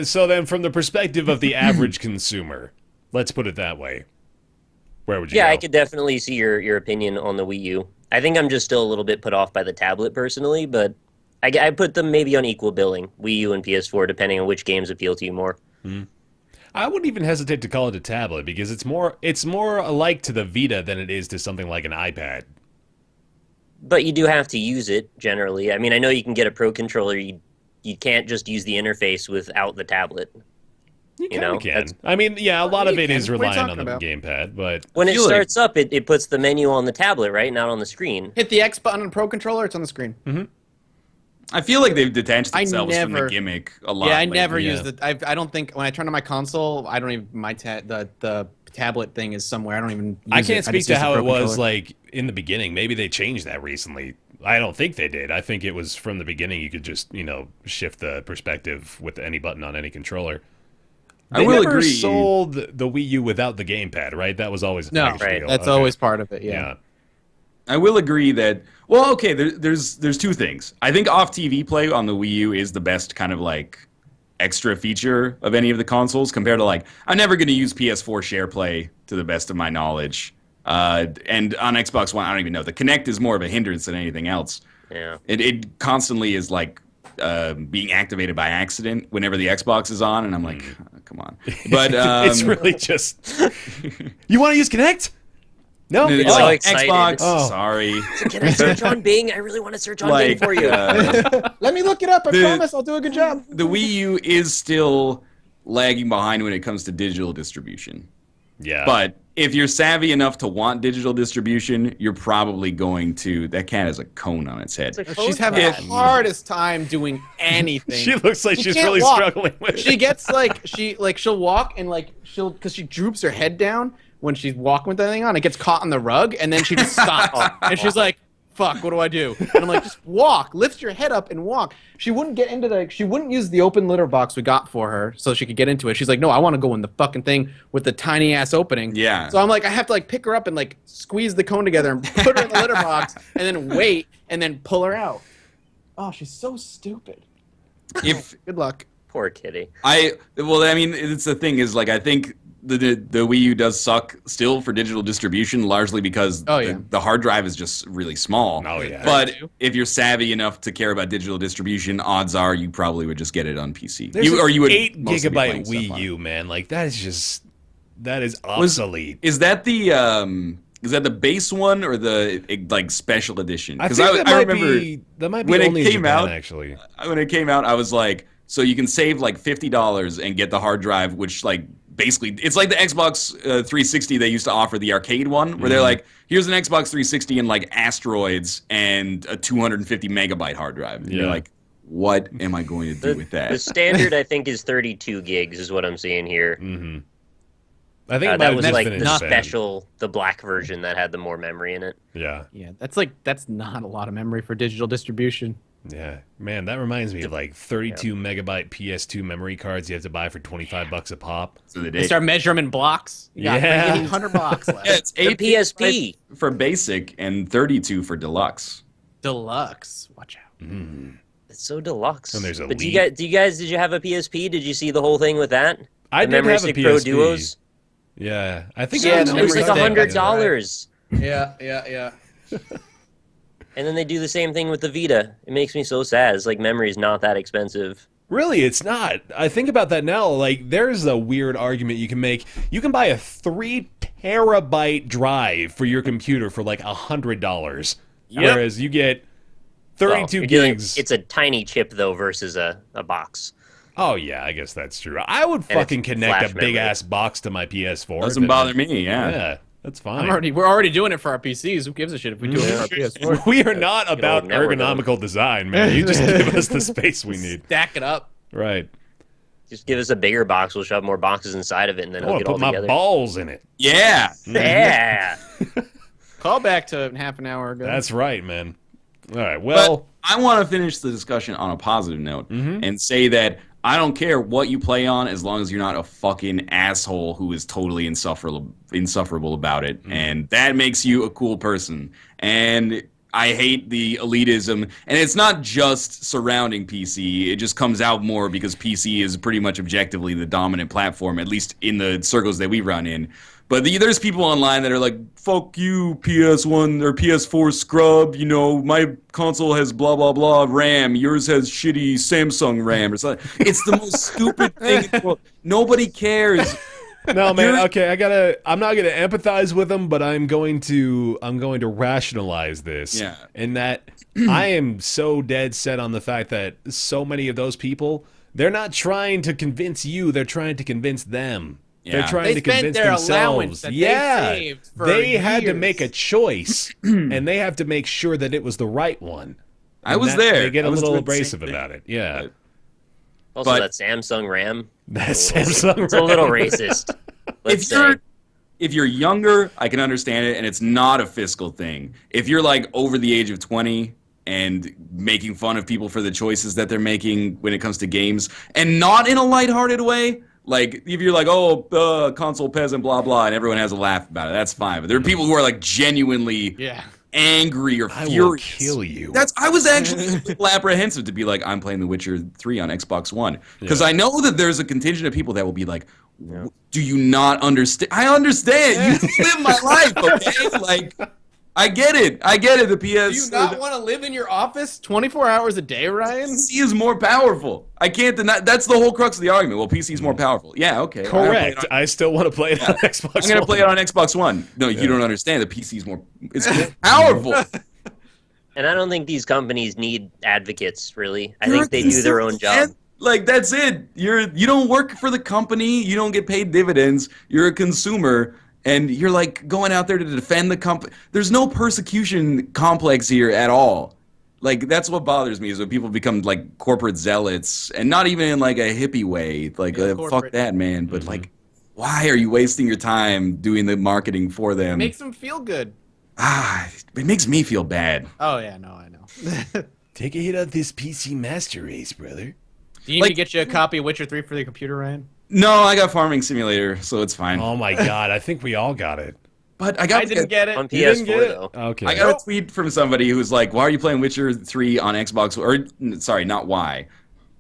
So then, from the perspective of the average consumer, let's put it that way. Where would you go? I could definitely see your opinion on the Wii U. I think I'm just still a little bit put off by the tablet personally, but I put them maybe on equal billing, Wii U and PS4, depending on which games appeal to you more. I wouldn't even hesitate to call it a tablet because it's more alike to the Vita than it is to something like an iPad. But you do have to use it generally. I mean, I know you can get a Pro controller. You can't just use the interface without the tablet. You can. I mean, yeah, a lot of it is reliant on the gamepad, but when it starts up, it puts the menu on the tablet, right? Not on the screen. Hit the X button on Pro Controller, it's on the screen. I feel like they've detached themselves from the gimmick a lot. Yeah, I never use the. I don't think when I turn on my console, I don't even the tablet thing is somewhere. I don't even. I can't speak to how it was like in the beginning. Maybe they changed that recently. I don't think they did. I think it was from the beginning. You could just shift the perspective with any button on any controller. They never sold the Wii U without the gamepad, right? That was always a package deal. That's always part of it. Yeah. I will agree that. Well, okay. There's two things. I think off TV play on the Wii U is the best kind of like extra feature of any of the consoles compared to like I'm never going to use PS4 share play to the best of my knowledge. And on Xbox One, I don't even know. The Kinect is more of a hindrance than anything else. Yeah. It constantly is like being activated by accident whenever the Xbox is on, and I'm like, come on. But it's really just you want to use Kinect? No, it's so like excited. Xbox. Sorry. So can I search on Bing? I really want to search on Bing for you. Let me look it up. I promise I'll do a good job. The Wii U is still lagging behind when it comes to digital distribution. Yeah. But if you're savvy enough to want digital distribution, you're probably going to. That cat has a cone on its head. She's having the hardest time doing anything. She looks like she's really struggling with it. She gets she'll walk and because she droops her head down when she's walking with that thing on. It gets caught on the rug and then she just stops and she's like, "Fuck, what do I do?" And I'm like, "Just walk. Lift your head up and walk." She wouldn't get into she wouldn't use the open litter box we got for her so she could get into it. She's like, "No, I want to go in the fucking thing with the tiny ass opening." Yeah. So I'm like, I have to pick her up and squeeze the cone together and put her in the litter box and then wait and then pull her out. Oh, she's so stupid. Good luck. Poor kitty. It's the thing is I think the Wii U does suck still for digital distribution, largely because the hard drive is just really small. Oh yeah. But if you're savvy enough to care about digital distribution, odds are you probably would just get it on PC. You would 8 mostly be gigabyte playing Wii U, man. That is obsolete. Is that the base one or the special edition? Because I remember that might be when only it came in Japan, out. Actually, when it came out, I was like, so you can save $50 and get the hard drive, which basically it's like the Xbox 360 they used to offer, the arcade one, where they're like, here's an Xbox 360 and asteroids and a 250 megabyte hard drive. And you're like, what am I going to do with that? The standard I think is 32 gigs is what I'm seeing here. Mm-hmm. I think that was the special, the black version that had the more memory in it. Yeah. Yeah, that's not a lot of memory for digital distribution. Yeah, man, that reminds me of like 32 megabyte PS2 memory cards you have to buy for $25 a pop. So They start measuring in blocks. You got Yeah. 100 blocks left. Yeah, it's The 8 PSP. for basic and 32 for deluxe. Deluxe. Watch out. It's so deluxe. And there's But Elite. did you have a PSP? Did you see the whole thing with that? I The did Memory have a Stick Pro PSP. Duos? Yeah, I think Yeah, I It the was Memory like Stick, $100. Yeah. And then they do the same thing with the Vita. It makes me so sad. It's like memory is not that expensive. Really, it's not. I think about that now. Like, there's a weird argument you can make. You can buy a 3 terabyte drive for your computer for like $100, whereas you get 32 Well, you're dealing- gigs. It's a tiny chip though versus a box. Oh yeah, I guess that's true. I would And fucking it's connect flash a memory. big ass box to my PS4. Doesn't bother me, Yeah, that's fine. We're already doing it for our PCs. Who gives a shit if we do it for our PS4? We are not about network ergonomical design, man. You just give us the space we need. Stack it up. Right. Just give us a bigger box. We'll shove more boxes inside of it, and then I hook want it to all put my together. balls in it. Yeah. Yeah. Call back to half an hour ago. That's right, man. All right. Well, But I want to finish the discussion on a positive note and say that I don't care what you play on as long as you're not a fucking asshole who is totally insufferable about it. And that makes you a cool person. And I hate the elitism. And it's not just surrounding PC. It just comes out more because PC is pretty much objectively the dominant platform, at least in the circles that we run in. But there's people online that are like, fuck you, PS1 or PS4 scrub. You know, my console has blah, blah, blah RAM. Yours has shitty Samsung RAM or something. It's the most stupid thing in the world. Nobody cares. no, man. Okay, I'm not gonna empathize with them, but I'm going to rationalize this. Yeah. In that I am so dead set on the fact that so many of those people, they're not trying to convince you. They're trying to convince them. Yeah. They're trying They to spent convince their allowance themselves. that they Yeah, saved for they had to years. make a choice, and they have to make sure that it was the right one. I was And there. They get I a was little doing the same abrasive thing. about it. Yeah, Also, But- that Samsung RAM. that's Samsung. It's a little racist. Let's say. If you're younger, I can understand it, and it's not a fiscal thing. If you're like over the age of 20 and making fun of people for the choices that they're making when it comes to games, and not in a lighthearted way, like if you're like, oh, console peasant, blah blah, and everyone has a laugh about it, that's fine. But there are people who are like genuinely angry or I furious. will kill you. I was actually a little apprehensive to be like, I'm playing The Witcher 3 on Xbox One. Because I know that there's a contingent of people that will be like, do you not understand? I understand. You live my life, okay? Like, I get it. The PS. Do you not want to live in your office 24 hours a day, Ryan? PC is more powerful. I can't deny. That's the whole crux of the argument. Well, PC is more powerful. Yeah, okay. Correct. I still want to play it on Xbox. I'm going to play it on Xbox One. No, you don't understand. The PC is more. It's more powerful. And I don't think these companies need advocates, really. I You're think they do their own job. Like, that's it. You don't work for the company. You don't get paid dividends. You're a consumer, and you're like going out there to defend the company. There's no persecution complex here at all. Like, that's what bothers me is when people become like corporate zealots, and not even in like a hippie way. Like, fuck that, man. But like, why are you wasting your time doing the marketing for them? Makes them feel good. It makes me feel bad. Oh, yeah, no, I know. Take a hit of this PC Master Race, brother. Do you need me to get you a copy of Witcher 3 for the computer, Ryan? No, I got Farming Simulator, so it's fine. Oh my god, I think we all got it. But I didn't get it. On You didn't PS4, get it? though. Okay. I got a tweet from somebody who's like, why are you playing Witcher 3 on Xbox? Or, sorry, not why.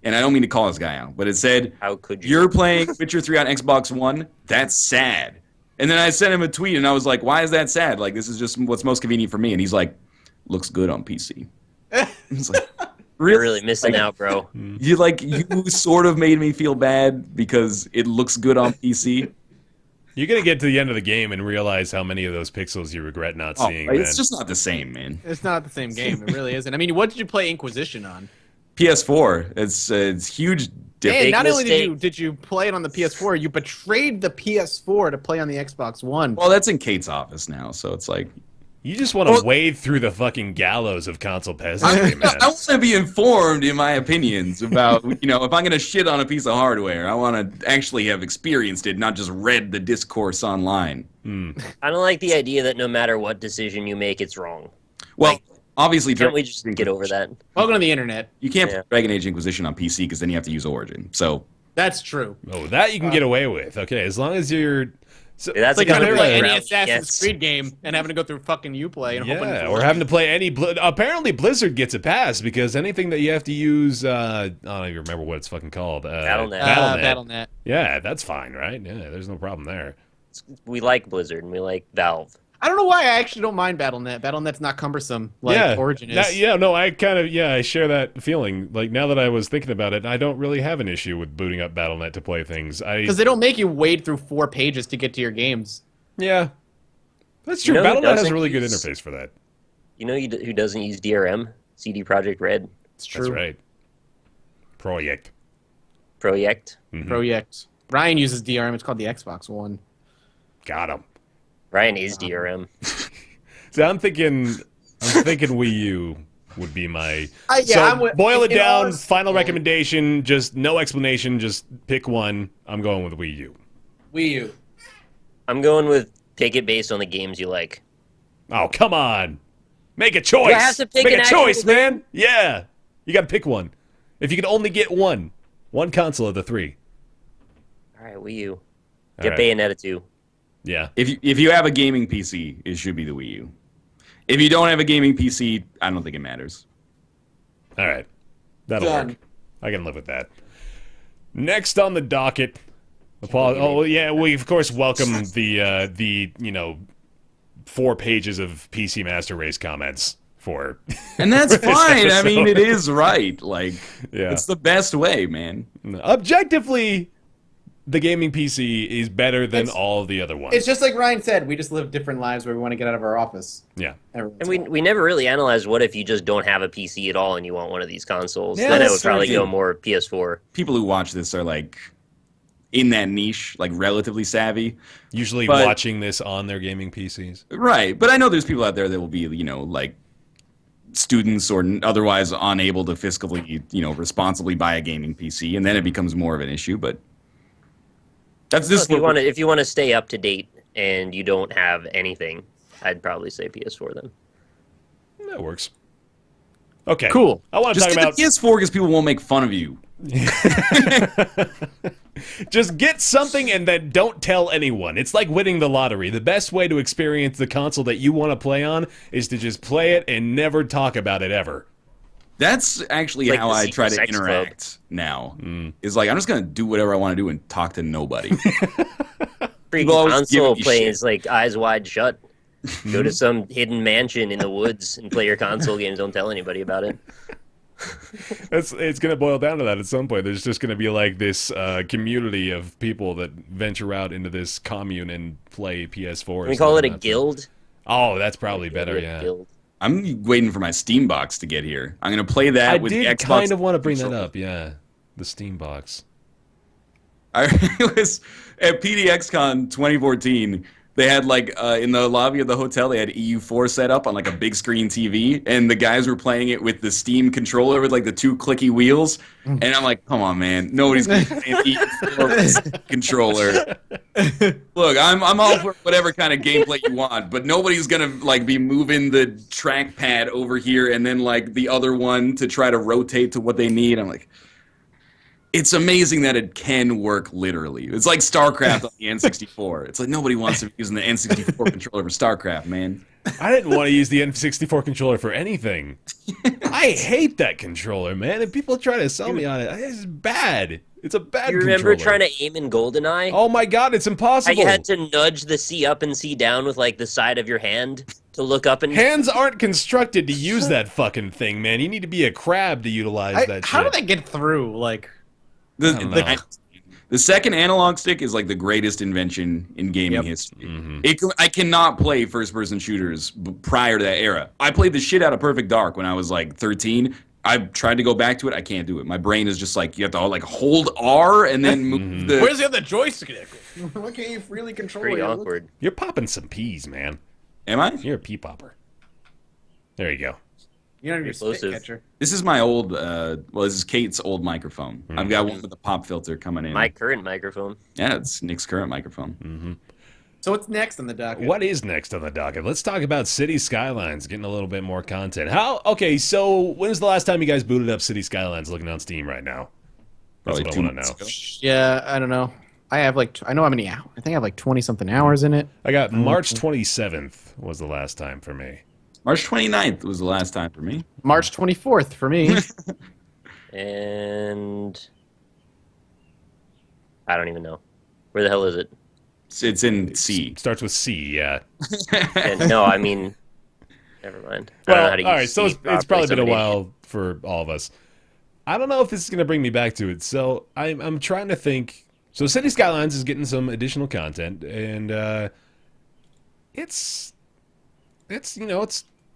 And I don't mean to call this guy out, but it said, How could you? you're playing Witcher 3 on Xbox One? That's sad. And then I sent him a tweet, and I was like, why is that sad? Like, this is just what's most convenient for me. And he's like, looks good on PC. It's like, You're really missing out, bro. You sort of made me feel bad because it looks good on PC. You're gonna get to the end of the game and realize how many of those pixels you regret not seeing. It's man. just not the same, man. It's not the same game. It really isn't. I mean, what did you play Inquisition on? PS4. It's huge difference. And not only mistake. did you play it on the PS4, you betrayed the PS4 to play on the Xbox One. Well, that's in Kate's office now, so it's like. You just want to wade through the fucking gallows of console peasantry, man. I want to be informed in my opinions about, if I'm going to shit on a piece of hardware, I want to actually have experienced it, not just read the discourse online. I don't like the idea that no matter what decision you make, it's wrong. Well, Obviously, Can't we just get over that? Welcome to the internet. You can't play Dragon Age Inquisition on PC because then you have to use Origin. So That's true. Oh, that you can get away with. Okay, as long as you're. So, that's like like having to play any around, Assassin's Creed game and having to go through fucking Uplay and hoping Yeah, or having to play any. Apparently, Blizzard gets a pass because anything that you have to use. I don't even remember what it's fucking called. Battle.net. Battle.net. Yeah, that's fine, right? Yeah, there's no problem there. We like Blizzard and we like Valve. I don't know why I actually don't mind Battle.net. Battle.net's not cumbersome like Origin is. I share that feeling. Like, now that I was thinking about it, I don't really have an issue with booting up Battle.net to play things. Because they don't make you wade through 4 pages to get to your games. Yeah. That's true. Battle.net has a really good interface for that. You know who doesn't use DRM? CD Projekt Red. It's true. That's right. Project. Mm-hmm. Project. Ryan uses DRM. It's called the Xbox One. Got him. Ryan is DRM. So I'm thinking Wii U would be my. Boil it down. Final recommendation. Just no explanation. Just pick one. I'm going with Wii U. Wii U. I'm going with pick it based on the games you like. Oh, come on. Make a choice. You have to pick Make an a choice, actual man. Yeah. You got to pick one. If you could only get one console of the 3. All right, Wii U. Get Bayonetta 2. Yeah. if you have a gaming PC, it should be the Wii U. If you don't have a gaming PC, I don't think it matters. All right. That'll work. I can live with that. Next on the docket. We of course welcome the 4 pages of PC Master Race comments for. And that's fine. I mean, it is right. Like, yeah. It's the best way, man. Objectively, the gaming PC is better than all of the other ones. It's just like Ryan said. We just live different lives where we want to get out of our office. Yeah. And we never really analyzed what if you just don't have a PC at all and you want one of these consoles. Yeah, then it that's would probably true. go more PS4. People who watch this are like in that niche, like relatively savvy. Usually watching this on their gaming PCs. Right. But I know there's people out there that will be, like students or otherwise unable to fiscally, responsibly buy a gaming PC, and then it becomes more of an issue, but that's this. If you want to stay up to date and you don't have anything, I'd probably say PS4 then. That works. Okay. Cool. I want to Just talk get about the PS4 because people won't make fun of you. Just get something and then don't tell anyone. It's like winning the lottery. The best way to experience the console that you want to play on is to just play it and never talk about it ever. That's actually like how the I try to Sex Club. interact now. Is like, I'm just going to do whatever I want to do and talk to nobody. Freaking always console giving you play shit. is like eyes wide shut. Go to some hidden mansion in the woods and play your console games. Don't tell anybody about it. It's going to boil down to that at some point. There's just going to be like this community of people that venture out into this commune and play PS4. Can we call it a guild? Oh, that's probably better, yeah. Guild. I'm waiting for my Steam box to get here. I'm going to play that with the Xbox. I did kind of want to bring that up, yeah. The Steam box. I was at PDXCon 2014. They had in the lobby of the hotel, they had EU4 set up on like a big screen TV, and the guys were playing it with the Steam controller with like the 2 clicky wheels. And I'm like, come on, man, nobody's gonna play an EU4 with a controller. Look, I'm all for whatever kind of gameplay you want, but nobody's gonna like be moving the trackpad over here and then like the other one to try to rotate to what they need. I'm like, it's amazing that it can work literally. It's like StarCraft on the N64. It's like nobody wants to be using the N64 controller for StarCraft, man. I didn't want to use the N64 controller for anything. I hate that controller, man. And people try to sell me on it. It's bad. It's a bad controller. You remember trying to aim in GoldenEye? Oh my god, it's impossible. How you had to nudge the C up and C down with like the side of your hand to look up and... Hands aren't constructed to use that fucking thing, man. You need to be a crab to utilize that shit. How did that get through? Like... The second analog stick is like the greatest invention in gaming history. Mm-hmm. I cannot play first-person shooters prior to that era. I played the shit out of Perfect Dark when I was like 13. I've tried to go back to it. I can't do it. My brain is just like, you have to like hold R and then move the... Where's the other joystick? Why can't you freely control Pretty it? awkward. You're popping some peas, man. Am I? You're a pea popper. There you go. You don't have your spit Explosive. catcher. This is my old, this is Kate's old microphone. I've got one with a pop filter coming in. My current microphone. Yeah, it's Nick's current microphone. So what's next on the docket? What is next on the docket? Let's talk about City Skylines, getting a little bit more content. Okay, so when was the last time you guys booted up City Skylines looking on Steam right now? That's Probably what I 2 want months to know. ago. Yeah, I don't know. I have I know how many hours. I think I have 20-something hours in it. I got March 27th was the last time for me. March 29th was the last time for me. March 24th for me. And I don't even know. Where the hell is it? It's in C. Starts with C, yeah. And, no, I mean, never mind. I don't know Well, how to use all right, so C it's probably been a properly, while for all of us. I don't know if this is going to bring me back to it, so I'm trying to think. So City Skylines is getting some additional content, and it's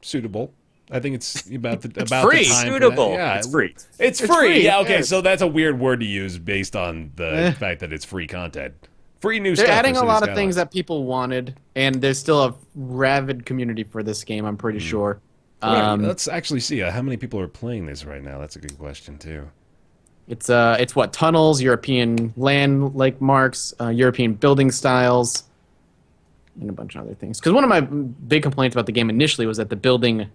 suitable. I think it's about the free. the time. Suitable. Yeah, It's free. It's free. Yeah, okay. yes. So that's a weird word to use based on the fact that it's free content. Free new They're stuff. adding for a City lot of Skylines. things that people wanted, and there's still a rabid community for this game, I'm pretty sure. Let's actually see how many people are playing this right now. That's a good question too. It's what tunnels, European land like marks, European building styles, and a bunch of other things. Because one of my big complaints about the game initially was that the building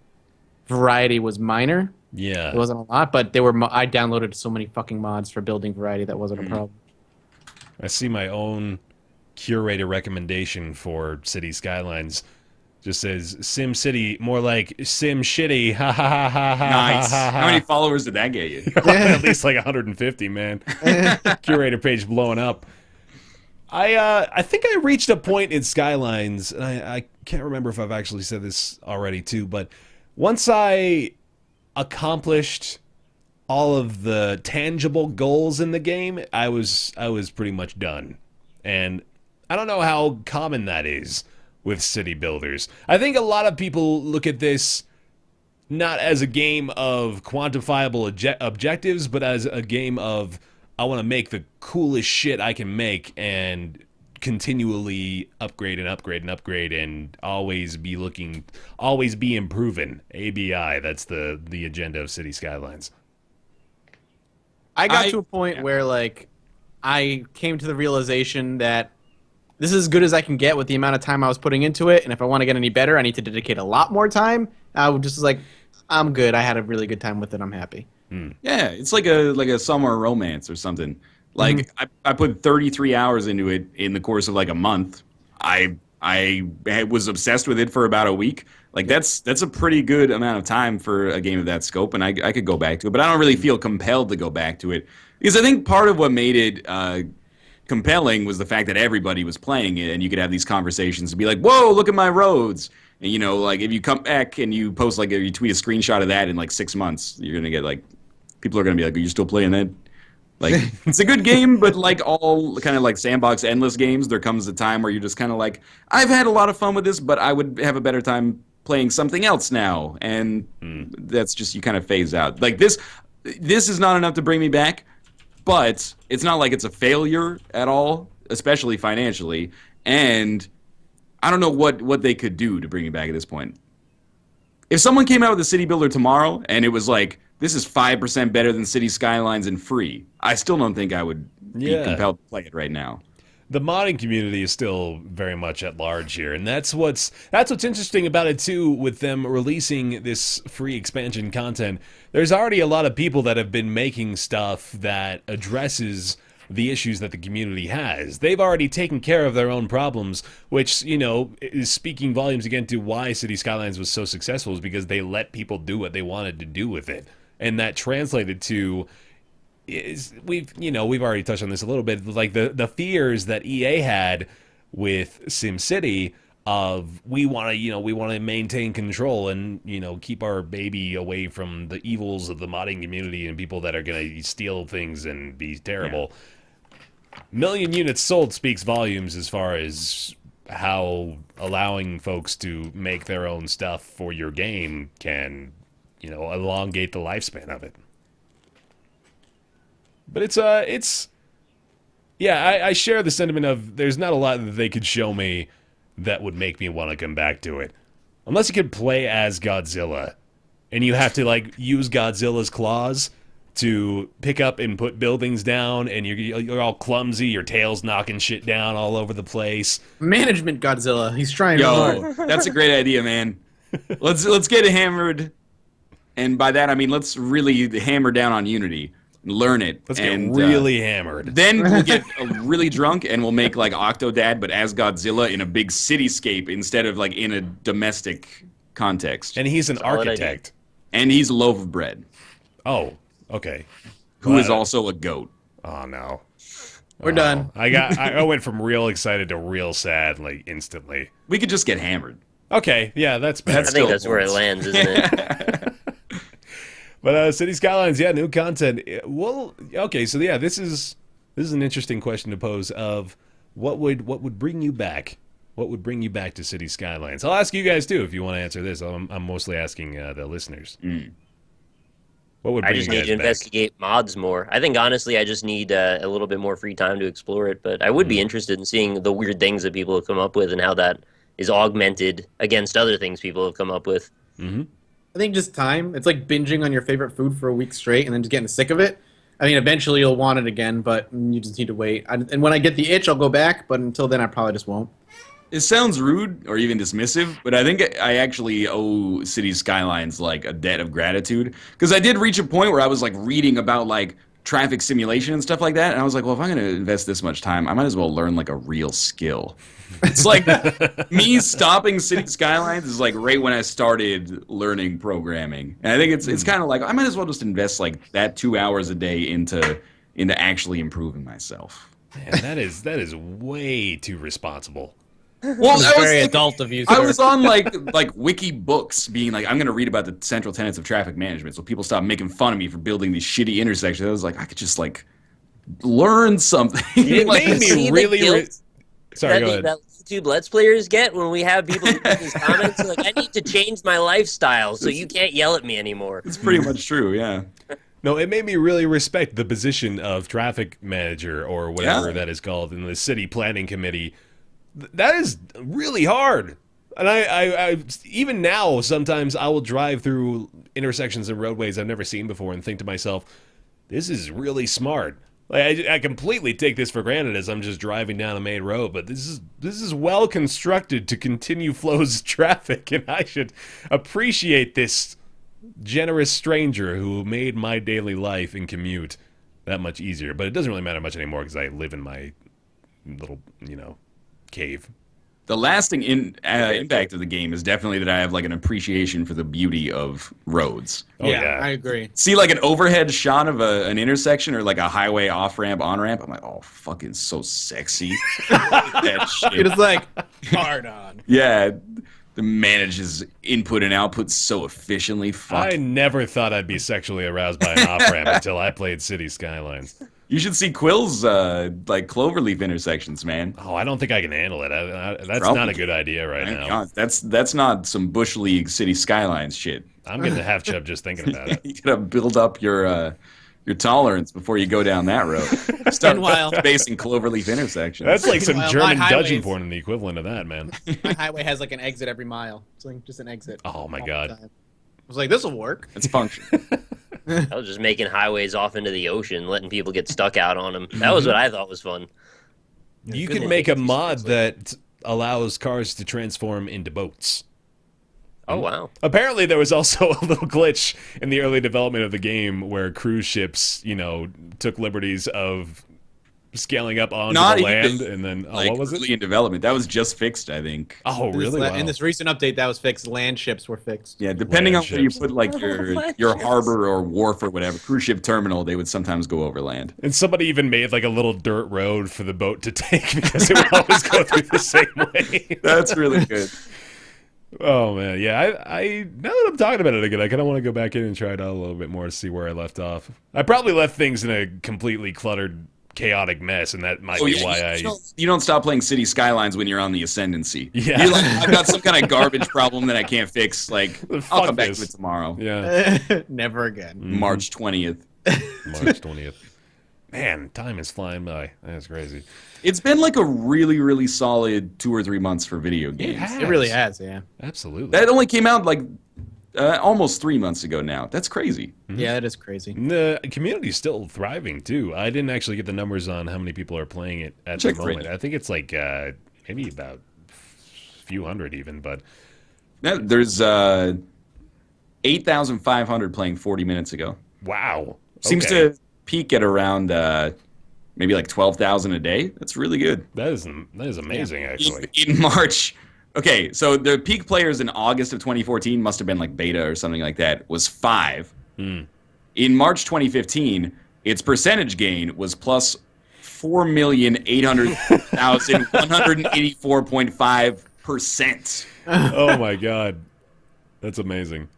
variety was minor. Yeah. It wasn't a lot, but I downloaded so many fucking mods for building variety that wasn't a problem. I see my own curator recommendation for City Skylines. Just says Sim City, more like Sim Shitty. Ha ha ha ha ha. Nice. ha, ha, How many followers did that get you? At least like 150, man. Curator page blowing up. I think I reached a point in Skylines, and I can't remember if I've actually said this already too, but once I accomplished all of the tangible goals in the game, I was pretty much done. And I don't know how common that is with city builders. I think a lot of people look at this not as a game of quantifiable objectives, but as a game of I want to make the coolest shit I can make and continually upgrade and upgrade and upgrade and always be improving. ABI, that's the agenda of City Skylines. I got to a point where I came to the realization that this is as good as I can get with the amount of time I was putting into it, and if I want to get any better, I need to dedicate a lot more time. I was just like, I'm good. I had a really good time with it. I'm happy. Yeah, it's like a summer romance or something. Like I put 33 hours into it in the course of like a month. I was obsessed with it for about a week. Like that's a pretty good amount of time for a game of that scope, and I could go back to it, but I don't really feel compelled to go back to it because I think part of what made it compelling was the fact that everybody was playing it, and you could have these conversations and be like, "Whoa, look at my roads!" And like if you come back and you post you tweet a screenshot of that in like 6 months, you're gonna get people are gonna be like, "Are you still playing that?" Like it's a good game, but like all kind of like sandbox endless games, there comes a time where you're just kind of like, I've had a lot of fun with this, but I would have a better time playing something else now, and that's just you kind of phase out. Like this is not enough to bring me back, but it's not like it's a failure at all, especially financially. And I don't know what they could do to bring me back at this point. If someone came out with a city builder tomorrow and it was like, this is 5% better than City Skylines and free, I still don't think I would be compelled to play it right now. The modding community is still very much at large here, and that's what's interesting about it too. With them releasing this free expansion content, there's already a lot of people that have been making stuff that addresses the issues that the community has. They've already taken care of their own problems, which, is speaking volumes again to why City Skylines was so successful, is because they let people do what they wanted to do with it. And that translated to we've already touched on this a little bit, like the fears that EA had with SimCity of we want to maintain control and keep our baby away from the evils of the modding community and people that are going to steal things and be terrible. Million units sold speaks volumes as far as how allowing folks to make their own stuff for your game can elongate the lifespan of it. But I share the sentiment of there's not a lot that they could show me that would make me want to come back to it. Unless you could play as Godzilla and you have to use Godzilla's claws to pick up and put buildings down, and you're all clumsy, your tail's knocking shit down all over the place. Management Godzilla. He's trying hard. That's a great idea, man. Let's get hammered, and by that I mean let's really hammer down on Unity. Learn it. Let's get really hammered. Then we'll get really drunk and we'll make like Octodad, but as Godzilla in a big cityscape instead of like in a domestic context. And he's an architect. And he's a loaf of bread. Oh, okay. Who is also a goat. Oh no. We're done. I went from real excited to real sad like instantly. We could just get hammered. Okay, yeah, that's better. I think that's where it lands, isn't it? But City Skylines, yeah, new content. Well, okay, so yeah, this is an interesting question to pose. Of what would bring you back? What would bring you back to City Skylines? I'll ask you guys too if you want to answer this. I'm mostly asking the listeners. What would bring I just you need guys to back? investigate mods more. I think honestly, I just need a little bit more free time to explore it. But I would be interested in seeing the weird things that people have come up with and how that is augmented against other things people have come up with. Mm-hmm. I think just time. It's like binging on your favorite food for a week straight and then just getting sick of it. I mean, eventually you'll want it again, but you just need to wait. And when I get the itch, I'll go back, but until then, I probably just won't. It sounds rude or even dismissive, but I think I actually owe City Skylines like a debt of gratitude. Because I did reach a point where I was like reading about like traffic simulation and stuff like that, and I was like, well, if I'm going to invest this much time, I might as well learn like a real skill. It's like me stopping City Skylines is like right when I started learning programming. And I think it's kind of like I might as well just invest like that 2 hours a day into actually improving myself. Man, that is way too responsible. Well, It's very adult of you, I sir. was on like wiki books being like, I'm going to read about the central tenets of traffic management. So people stop making fun of me for building these shitty intersections. I was like, I could just like learn something. It Like, made See me the really. guilt Sorry, go that ahead. that YouTube Let's Players get when we have people in these comments like, I need to change my lifestyle, so you can't yell at me anymore. it's pretty much true, yeah. No, it made me really respect the position of traffic manager or whatever Yeah. that is called in the city planning committee. That is really hard. And I even now, sometimes I will drive through intersections and roadways I've never seen before and think to myself, this is really smart. Like, I completely take this for granted as I'm just driving down a main road, but this is well constructed to continue flows of traffic, and I should appreciate this generous stranger who made my daily life and commute that much easier. But it doesn't really matter much anymore because I live in my little, cave. The lasting impact of the game is definitely that I have like an appreciation for the beauty of roads. Oh, yeah. I agree. See like an overhead shot of an intersection or like a highway off-ramp, on-ramp, I'm like, oh, fucking so sexy. That shit. It's like hard on. Yeah, the manages input and output so efficiently. Fuck. I never thought I'd be sexually aroused by an off-ramp until I played City Skylines. You should see Quill's like cloverleaf intersections, man. Oh, I don't think I can handle it. That's Probably. not a good idea right now. God, that's not some Bush League City Skylines shit. I'm getting a half chub just thinking about it. You gotta build up your tolerance before you go down that road. Start Meanwhile- spacing cloverleaf intersections. That's like some Well, my German highways- dungeon porn, the equivalent of that, man. My highway has like an exit every mile. It's like just an exit. Oh my all God. the time. I was like, this will work. It's function. I was just making highways off into the ocean, letting people get stuck out on them. That was what I thought was fun. You Good could make a thing. mod that allows cars to transform into boats. Oh, wow. Apparently, there was also a little glitch in the early development of the game where cruise ships, took liberties of scaling up onto Not the even, land, and then like, what was early it? in development. That was just fixed, I think. Oh, really? Wow. In this recent update, that was fixed. Land ships were fixed. Yeah, depending on Land where you ships. put like Land your ships. harbor or wharf or whatever, cruise ship terminal, they would sometimes go over land. And somebody even made like a little dirt road for the boat to take because it would always go through the same way. That's really good. Oh man, yeah. I now that I'm talking about it again, I kind of want to go back in and try it out a little bit more to see where I left off. I probably left things in a completely cluttered, chaotic mess, and that might be why you don't stop playing City Skylines when you're on the ascendancy. Yeah. You're like, I've got some kind of garbage problem that I can't fix. Like, Fuck I'll come back this. to it tomorrow. Yeah, Never again. March 20th. March 20th. Man, time is flying by. That's crazy. It's been like a really, really solid 2 or 3 months for video games. has. It really has, yeah. Absolutely. That only came out like almost 3 months ago now. That's crazy. Yeah, that is crazy. The community's still thriving too. I didn't actually get the numbers on how many people are playing it at Check the moment. rate. I think it's like maybe about a few hundred even, but There's 8,500 playing 40 minutes ago. wow. Seems Okay. to peak at around maybe like 12,000 a day. That's really good. That is amazing actually. In March. Okay, so the peak players in August of 2014 must have been like beta or something like that, was 5. In March 2015, its percentage gain was plus 4,800,184.5%. Oh my god. That's amazing.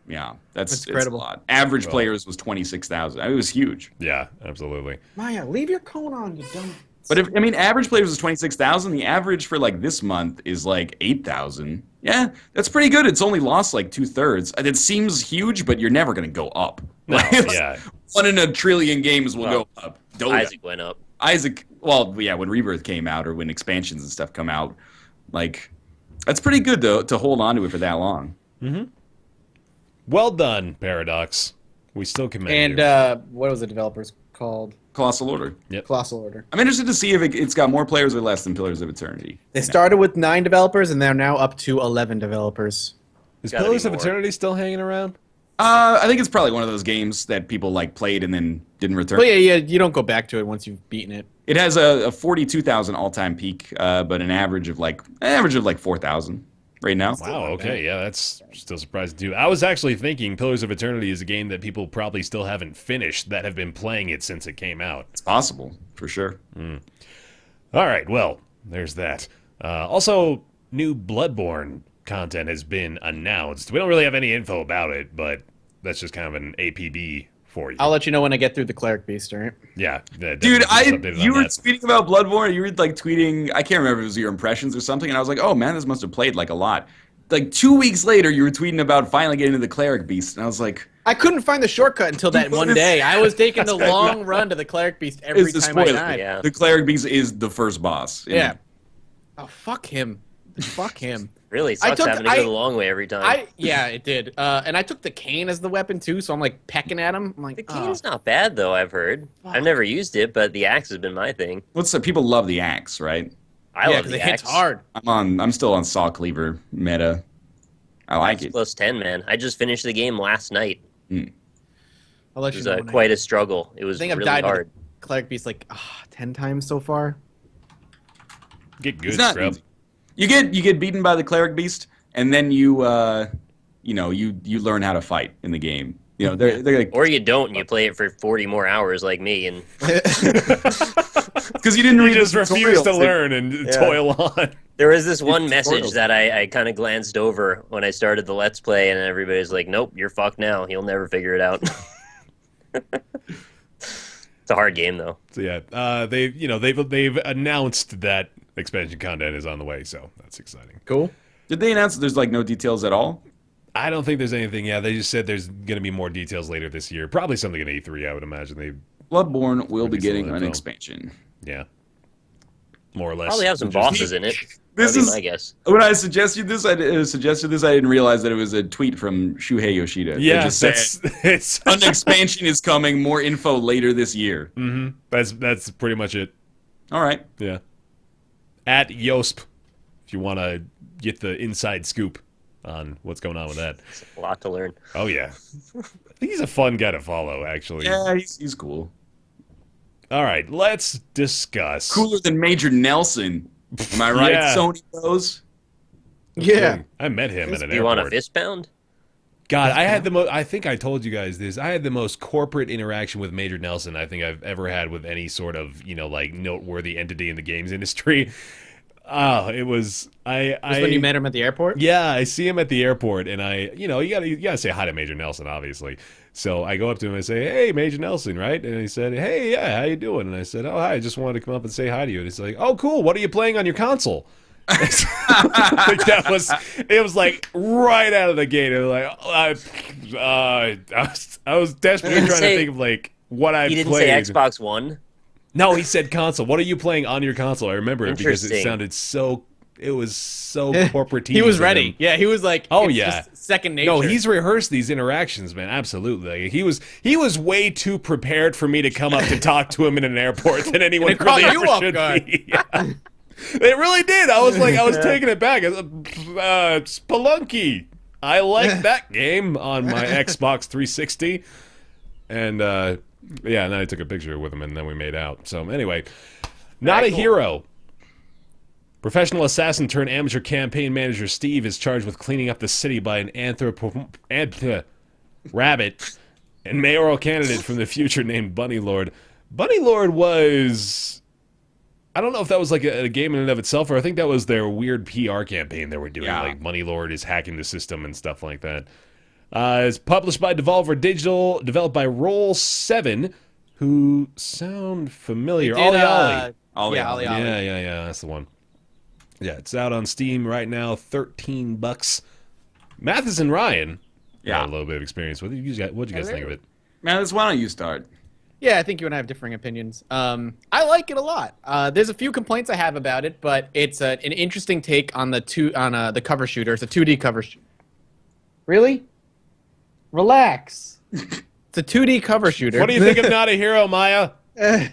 Yeah, That's it's a incredible. lot. Average players was 26,000. I mean, it was huge. Yeah, absolutely. Maya, leave your cone on, you dumb. But average players was 26,000. The average for like this month is like 8,000. Yeah, that's pretty good. It's only lost like 2/3. It seems huge, but you're never going to go up. No, Like, yeah. 1 in a trillion games will go up. Dota. Isaac went up. Well, yeah, when Rebirth came out or when expansions and stuff come out, like that's pretty good though to hold on to it for that long. Well done, Paradox. We still commend And you. what was the developers called? Colossal Order. Colossal Order. I'm interested to see if it's got more players or less than Pillars of Eternity. They started with 9 developers, and they're now up to 11 developers. Is gotta be Pillars of more. Eternity still hanging around? I think it's probably one of those games that people like played and then didn't return. But yeah, you don't go back to it once you've beaten it. It has a 42,000 all-time peak, but an average of like 4,000 right now. Wow, okay, yeah, that's still surprising too. I was actually thinking Pillars of Eternity is a game that people probably still haven't finished that have been playing it since it came out. It's possible for sure. All right, well, there's that. Also, new Bloodborne content has been announced. We don't really have any info about it, but that's just kind of an APB for you. I'll let you know when I get through the Cleric Beast, all right? Yeah, Dude, you were that. tweeting about Bloodborne. You were like tweeting. I can't remember if it was your impressions or something. And I was like, oh man, this must have played like a lot. Like 2 weeks later, you were tweeting about finally getting to the Cleric Beast, and I was like, I couldn't find the shortcut until that one day. I was taking the long run to the Cleric Beast every it's the time I spoiler. died. Yeah. The Cleric Beast is the first boss. Yeah. Oh, fuck him. Fuck him. Really sucks took- having to go the long way every time. Yeah, it did. And I took the cane as the weapon too, so I'm like pecking at him. I'm like, the cane's not bad though. I've heard. I've never used it, but the axe has been my thing. People love the axe, right? I yeah, love because the it axe. hits hard. I'm still on Saw Cleaver meta. I like it. Plus 10, man. I just finished the game last night. I'll let It you was know. when I- quite a struggle. It was I think I've really died hard. to the Cleric Beast like 10 times so far. Get good, It's not scrub. easy. You get beaten by the Cleric Beast, and then you learn how to fight in the game. You know, they're like, Or you don't, and you play it for 40 more hours like me. And because you didn't You read just the refuse to tutorials. learn and toil on. there was this one Tutorials. message that I kind of glanced over when I started the Let's Play, and everybody's like, nope, you're fucked now. You'll never figure it out. It's a hard game, though. So yeah, they've announced that expansion content is on the way, so that's exciting. Cool. Did they announce that there's like no details at all? I don't think there's anything. Yeah, they just said there's going to be more details later this year. Probably something in E3, I would imagine. Bloodborne will be Release some getting an info. expansion. Yeah, more or less. Probably have some Just- bosses in it. This That'd be is- my guess. When I suggested this, I didn't realize that it was a tweet from Shuhei Yoshida. It Yeah, just said, it's an expansion is coming. More info later this year. that's pretty much it. All right. Yeah. At Yosp, if you want to get the inside scoop on what's going on with that. A lot to learn. Oh yeah, I think he's a fun guy to follow. Actually. Yeah, he's cool. All right, let's discuss. Cooler than Major Nelson. Am I right, Yeah. Sony Bros? Yeah. I met him at an Do you want a airport. fist pound? God, I had the most. I think I told you guys this. I had the most corporate interaction with Major Nelson I think I've ever had with any sort of like noteworthy entity in the games industry. It was Just when you met him at the airport? Yeah, I see him at the airport, and you gotta say hi to Major Nelson, obviously. So I go up to him and say, "Hey, Major Nelson, right?" And he said, "Hey, yeah, how you doing?" And I said, "Oh, hi, I just wanted to come up and say hi to you." And he's like, "Oh, cool. What are you playing on your console?" Like it was like right out of the gate. It was like I was desperately He didn't trying to say- think of like what I He didn't played. say Xbox One. No, he said console. What are you playing on your console? I remember it because it Interesting. sounded so It was so corporate. He was ready. Yeah, he was like, oh it's yeah, just second nature. No, he's rehearsed these interactions, man. Absolutely. He was way too prepared for me to come up to talk to him in an airport than anyone really ever should be. Yeah. It really did. I was taking it back. Spelunky. I like that game on my Xbox 360. And then I took a picture with him and then we made out. So anyway, not a hero. Professional assassin turned amateur campaign manager Steve is charged with cleaning up the city by an rabbit and mayoral candidate from the future named Bunny Lord. Bunny Lord was... I don't know if that was like a game in and of itself, or I think that was their weird PR campaign they were doing. Yeah. Like Bunny Lord is hacking the system and stuff like that. It's published by Devolver Digital, developed by Roll7, who sound familiar. Ollie. Yeah, that's the one. Yeah, it's out on Steam right now, $13. Mathis and Ryan got a little bit of experience with it. What'd you guys think of it? Mathis, why don't you start? Yeah, I think you and I have differing opinions. I like it a lot. There's a few complaints I have about it, but it's an interesting take on the cover shooter. It's a 2D cover shooter. Really? Relax. It's a 2D cover shooter. What do you think of Not a Hero, Maya?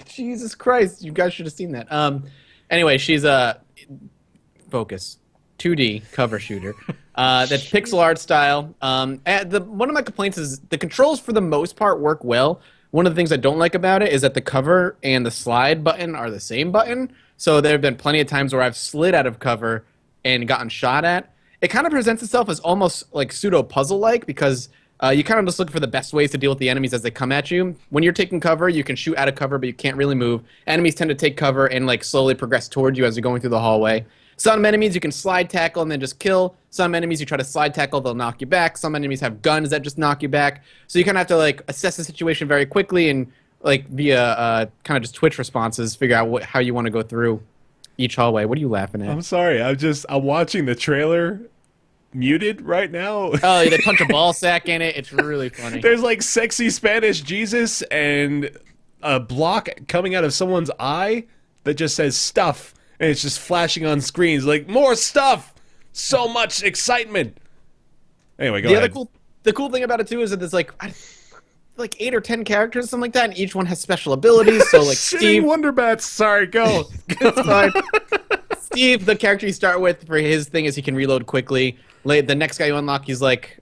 Jesus Christ, you guys should have seen that. Anyway, she's a focus 2D cover shooter. That's pixel art style. One of my complaints is the controls for the most part work well. One of the things I don't like about it is that the cover and the slide button are the same button. So there have been plenty of times where I've slid out of cover and gotten shot at. It kind of presents itself as almost like pseudo-puzzle-like because you kind of just look for the best ways to deal with the enemies as they come at you. When you're taking cover, you can shoot out of cover, but you can't really move. Enemies tend to take cover and like slowly progress towards you as you're going through the hallway. Some enemies you can slide tackle and then just kill. Some enemies you try to slide tackle, they'll knock you back. Some enemies have guns that just knock you back. So you kind of have to like assess the situation very quickly and like via kind of just Twitch responses, figure out how you want to go through each hallway. What are you laughing at? I'm sorry. I'm watching the trailer muted right now. Oh, they punch a ball sack in it. It's really funny. There's like sexy Spanish Jesus and a block coming out of someone's eye that just says stuff. And it's just flashing on screens like, more stuff! So much excitement! Anyway, go ahead. The cool thing about it, too, is that there's like 8 or 10 characters, something like that, and each one has special abilities. So, like, Steve... Wonder Bats! Sorry, go! It's fine. Steve, the character you start with, for his thing is he can reload quickly. The next guy you unlock, he's like...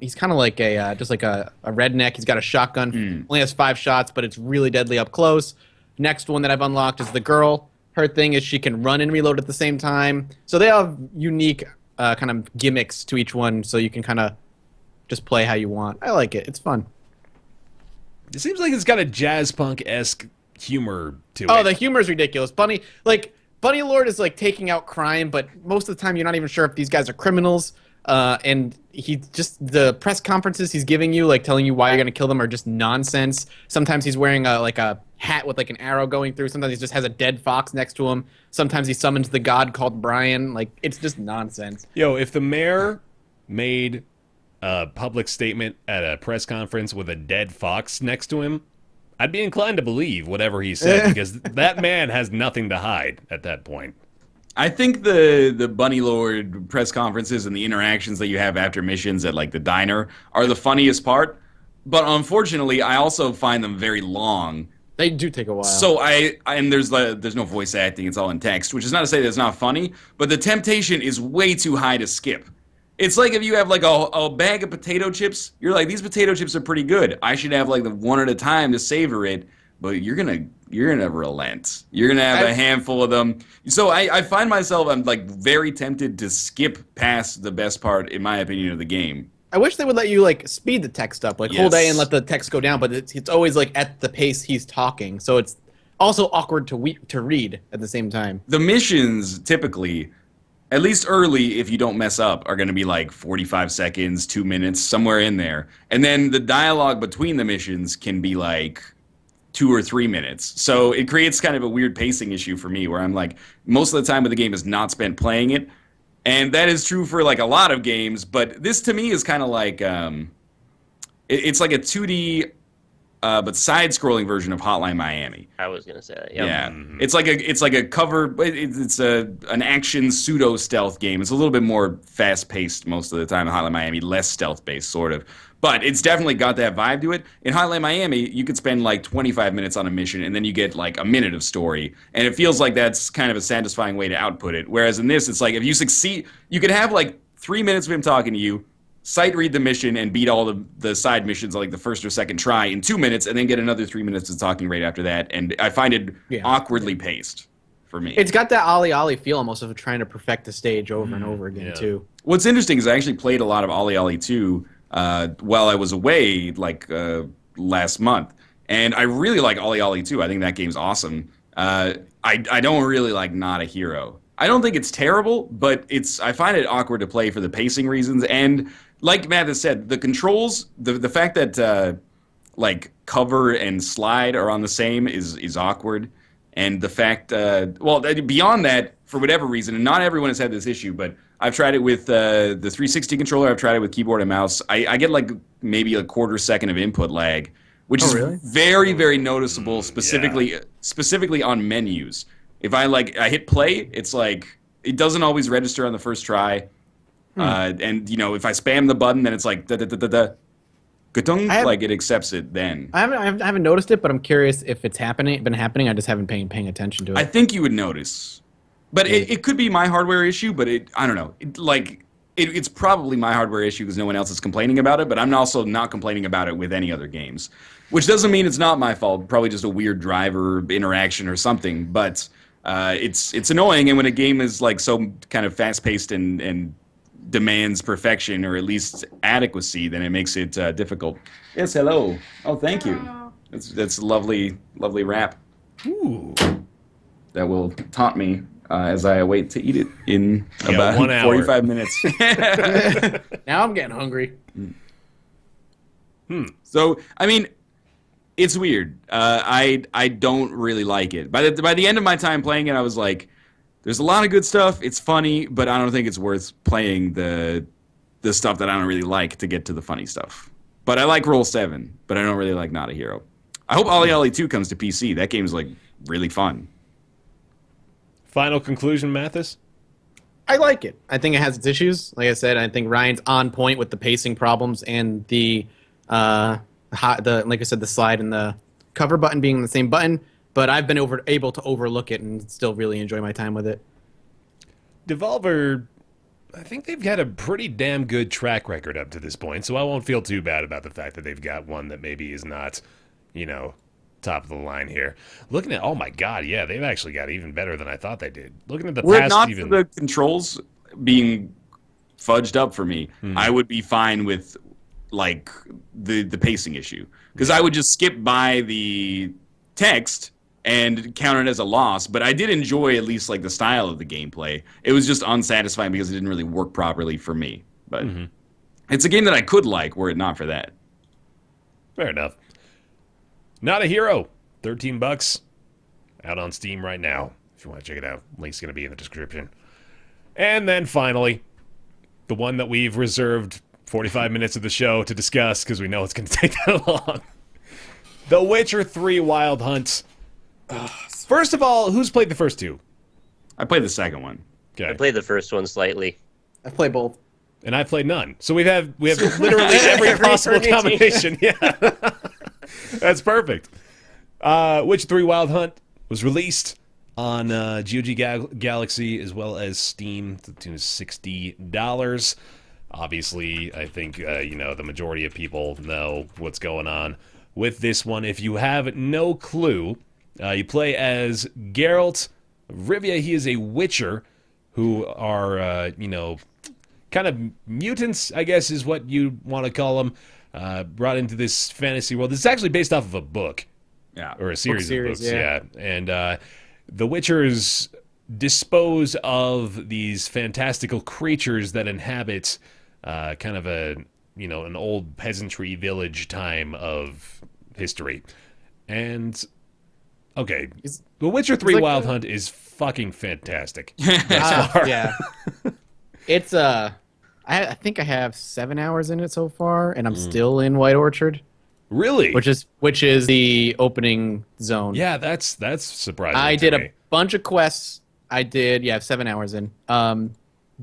he's kind of like just like a redneck. He's got a shotgun. Only has 5 shots, but it's really deadly up close. Next one that I've unlocked is the girl. Her thing is she can run and reload at the same time. So they have unique kind of gimmicks to each one, so you can kind of just play how you want. I like it. It's fun. It seems like it's got a jazz punk-esque humor to it. Oh, the humor is ridiculous. Bunny Lord is like taking out crime, but most of the time you're not even sure if these guys are criminals. And the press conferences he's giving you, like telling you why you're going to kill them, are just nonsense. Sometimes he's wearing a hat with like an arrow going through. Sometimes he just has a dead fox next to him. Sometimes he summons the god called Brian. Like, it's just nonsense. Yo, if the mayor made a public statement at a press conference with a dead fox next to him, I'd be inclined to believe whatever he said because that man has nothing to hide at that point. I think the Bunny Lord press conferences and the interactions that you have after missions at like the diner are the funniest part. But unfortunately, I also find them very long. They do take a while. So and there's no voice acting; it's all in text, which is not to say that it's not funny, but the temptation is way too high to skip. It's like if you have like a bag of potato chips, you're like, these potato chips are pretty good. I should have like the one at a time to savor it, but you're gonna relent. You're gonna have a handful of them. So I find myself, I'm like very tempted to skip past the best part, in my opinion, of the game. I wish they would let you like speed the text up, like hold A and let the text go down, but it's always like at the pace he's talking, so it's also awkward to read at the same time. The missions typically, at least early, if you don't mess up, are going to be like 45 seconds, 2 minutes, somewhere in there, and then the dialogue between the missions can be like 2 or 3 minutes. So it creates kind of a weird pacing issue for me, where I'm like, most of the time of the game is not spent playing it. And that is true for like a lot of games, but this to me is kind of like it's like a 2D but side-scrolling version of Hotline Miami. I was gonna say that. Yep. Yeah, it's like a cover. It's an action pseudo stealth game. It's a little bit more fast-paced most of the time. Hotline Miami, less stealth-based, sort of. But it's definitely got that vibe to it. In Hotline Miami, you could spend like 25 minutes on a mission, and then you get like a minute of story. And it feels like that's kind of a satisfying way to output it. Whereas in this, it's like if you succeed, you could have like 3 minutes of him talking to you, sight read the mission, and beat all the side missions like the first or second try in 2 minutes, and then get another 3 minutes of talking right after that. And I find it awkwardly paced for me. It's got that Ollie Ollie feel almost of trying to perfect the stage over and over again, too. What's interesting is I actually played a lot of Ollie Ollie 2 while I was away last month. And I really like Ollie Ollie 2. I think that game's awesome. I don't really like Not a Hero. I don't think it's terrible, but I find it awkward to play for the pacing reasons. And like Matt has said, the controls, the fact that like cover and slide are on the same is awkward. And the fact, beyond that, for whatever reason, and not everyone has had this issue, but I've tried it with the 360 controller. I've tried it with keyboard and mouse. I get like maybe a quarter second of input lag, which is very, very noticeable, specifically on menus. If I hit play, it's like it doesn't always register on the first try. And if I spam the button, then it's like like it accepts it then. I haven't noticed it, but I'm curious if it's been happening. I just haven't been paying attention to it. I think you would notice. But it could be my hardware issue, but I don't know. It's probably my hardware issue because no one else is complaining about it, but I'm also not complaining about it with any other games. Which doesn't mean it's not my fault. Probably just a weird driver interaction or something. But it's annoying, and when a game is like so kind of fast-paced and demands perfection or at least adequacy, then it makes it difficult. Yes, hello. Oh, thank you. That's lovely, lovely rap. Ooh. That will taunt me as I await to eat it in about 1 hour. 45 minutes. Now I'm getting hungry. So, I mean, it's weird. I don't really like it. By the end of my time playing it, I was like, there's a lot of good stuff. It's funny, but I don't think it's worth playing the stuff that I don't really like to get to the funny stuff. But I like Roll 7, but I don't really like Not a Hero. I hope Ollie Ollie 2 comes to PC. That game's like really fun. Final conclusion, Mathis? I like it. I think it has its issues. Like I said, I think Ryan's on point with the pacing problems and the like I said, the slide and the cover button being the same button. But I've been able to overlook it and still really enjoy my time with it. Devolver, I think they've got a pretty damn good track record up to this point, so I won't feel too bad about the fact that they've got one that maybe is not, top of the line here. Looking at, oh my god, yeah, they've actually got even better than I thought they did. Looking at the Were past, it not even for the controls being fudged up for me, I would be fine with like the pacing issue because I would just skip by the text and count it as a loss. But I did enjoy at least like the style of the gameplay. It was just unsatisfying because it didn't really work properly for me. But it's a game that I could like were it not for that. Fair enough. Not a Hero, $13, out on Steam right now. If you want to check it out, link's going to be in the description. And then finally, the one that we've reserved 45 minutes of the show to discuss because we know it's going to take that long. The Witcher 3 Wild Hunt. First of all, who's played the first two? I played the second one. Okay. I played the first one slightly. I've played both. And I played none. So we have literally every possible combination. Yeah. That's perfect. Witcher 3 Wild Hunt was released on GOG Galaxy as well as Steam to the tune of $60. Obviously, I think the majority of people know what's going on with this one. If you have no clue, you play as Geralt of Rivia. He is a witcher who are kind of mutants, I guess is what you want to call them. Brought into this fantasy world. It's actually based off of a book. Yeah. Or a series of books. Yeah. And the Witchers dispose of these fantastical creatures that inhabit kind of an old peasantry village time of history. And okay, The Witcher 3 like Wild Hunt is fucking fantastic. Thus far. Yeah. It's I think I have 7 hours in it so far, and I'm still in White Orchard. Really? Which is the opening zone. Yeah, that's surprising. I to did me. a bunch of quests. I did 7 hours in.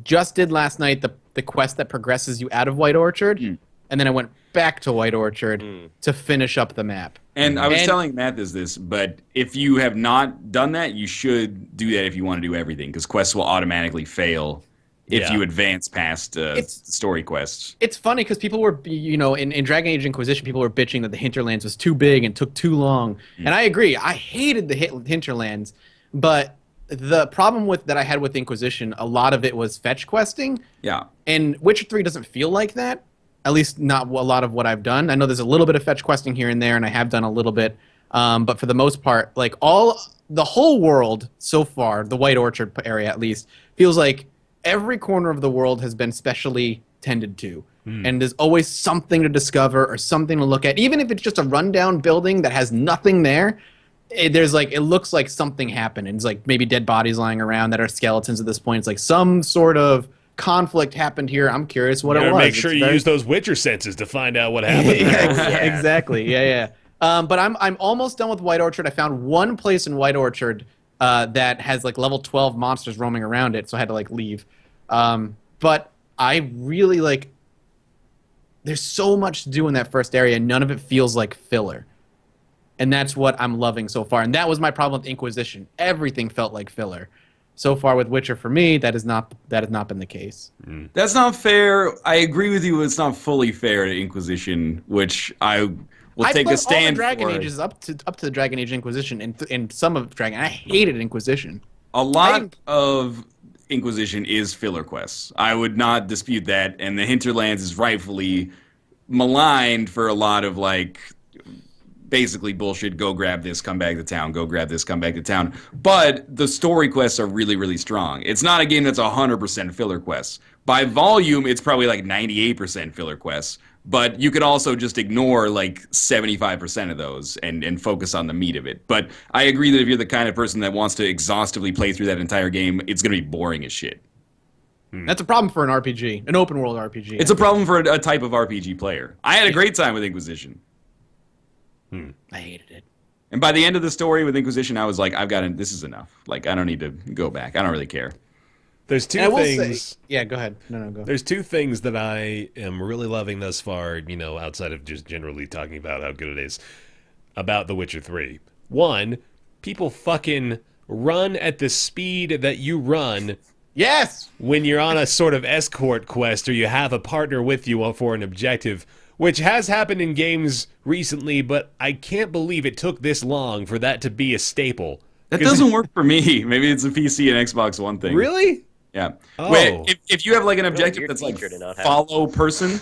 Just did last night the quest that progresses you out of White Orchard, and then I went back to White Orchard to finish up the map. And I was telling Matt this, but if you have not done that, you should do that if you want to do everything, because quests will automatically fail if you advance past story quests. It's funny because people were, in Dragon Age Inquisition, people were bitching that the Hinterlands was too big and took too long. And I agree. I hated the Hinterlands, but the problem that I had with Inquisition, a lot of it was fetch questing. Yeah. And Witcher 3 doesn't feel like that. At least not a lot of what I've done. I know there's a little bit of fetch questing here and there, and I have done a little bit. But for the most part, like the whole world so far, the White Orchard area at least, feels like every corner of the world has been specially tended to. And there's always something to discover or something to look at. Even if it's just a rundown building that has nothing there, it looks like something happened. And it's like maybe dead bodies lying around that are skeletons at this point. It's like some sort of conflict happened here. I'm curious what it was. Make sure you use those Witcher senses to find out what happened. Exactly. Yeah. But I'm almost done with White Orchard. I found one place in White Orchard that has like level 12 monsters roaming around it, so I had to like leave. But I really there's so much to do in that first area, and none of it feels like filler. And that's what I'm loving so far. And that was my problem with Inquisition. Everything felt like filler. So far with Witcher, for me, that has not been the case. That's not fair. I agree with you. It's not fully fair to Inquisition, which I will take a stand for. I put all the Dragon Ages up to the Dragon Age Inquisition, and some of Dragon. I hated Inquisition. A lot of Inquisition is filler quests. I would not dispute that, and the Hinterlands is rightfully maligned for a lot of basically bullshit, go grab this, come back to town, go grab this, come back to town. But the story quests are really, really strong. It's not a game that's 100% filler quests. By volume, it's probably 98% filler quests. But you could also just ignore 75% of those and focus on the meat of it. But I agree that if you're the kind of person that wants to exhaustively play through that entire game, it's going to be boring as shit. That's a problem for an RPG, an open world RPG. It's a problem for a type of RPG player. I had a great time with Inquisition. I hated it. And by the end of the story with Inquisition, I was like, this is enough. I don't need to go back. I don't really care. There's two things. Yeah, go ahead. No, go. There's two things that I am really loving thus far, outside of just generally talking about how good it is, about The Witcher 3. One, people fucking run at the speed that you run. Yes! When you're on a sort of escort quest or you have a partner with you for an objective, which has happened in games recently, but I can't believe it took this long for that to be a staple. That doesn't work for me. Maybe it's a PC and Xbox One thing. Really? Yeah. Oh. Wait, if you have an objective that's follow person,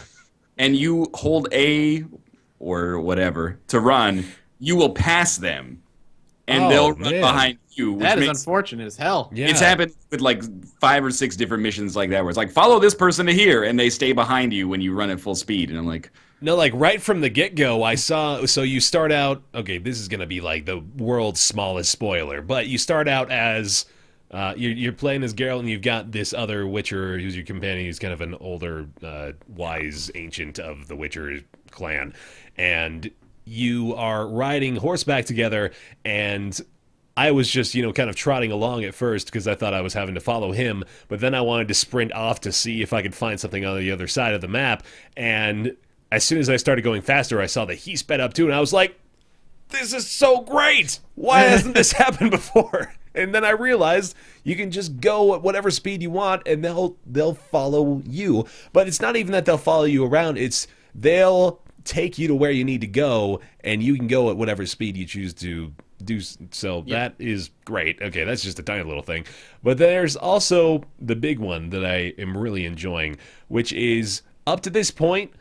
and you hold A or whatever to run, you will pass them, and they'll run behind you. That is unfortunate as hell. Yeah. It's happened with 5 or 6 different missions like that, where it's follow this person to here, and they stay behind you when you run at full speed, and I'm like... No, right from the get-go, I saw... So you start out... Okay, this is going to be the world's smallest spoiler, but you start out as... You're playing as Geralt, and you've got this other Witcher who's your companion, who's kind of an older, wise ancient of the Witcher clan. And you are riding horseback together, and... I was just, kind of trotting along at first because I thought I was having to follow him, but then I wanted to sprint off to see if I could find something on the other side of the map, and as soon as I started going faster, I saw that he sped up too, and I was like, this is so great! Why hasn't this happened before? And then I realized you can just go at whatever speed you want, and they'll follow you. But it's not even that they'll follow you around, it's they'll take you to where you need to go, and you can go at whatever speed you choose to do. So that is great. Okay, that's just a tiny little thing. But there's also the big one that I am really enjoying, which is, up to this point,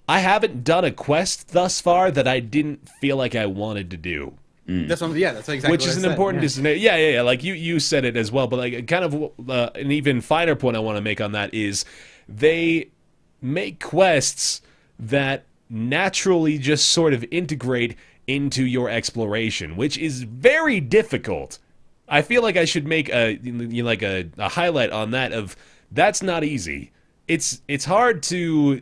I haven't done a quest thus far that I didn't feel like I wanted to do. That's exactly which is an important distinction. Yeah. Like you said it as well, but kind of an even finer point I want to make on that is they make quests that naturally just sort of integrate into your exploration, which is very difficult. I feel like I should make a highlight on that of that's not easy. It's hard to,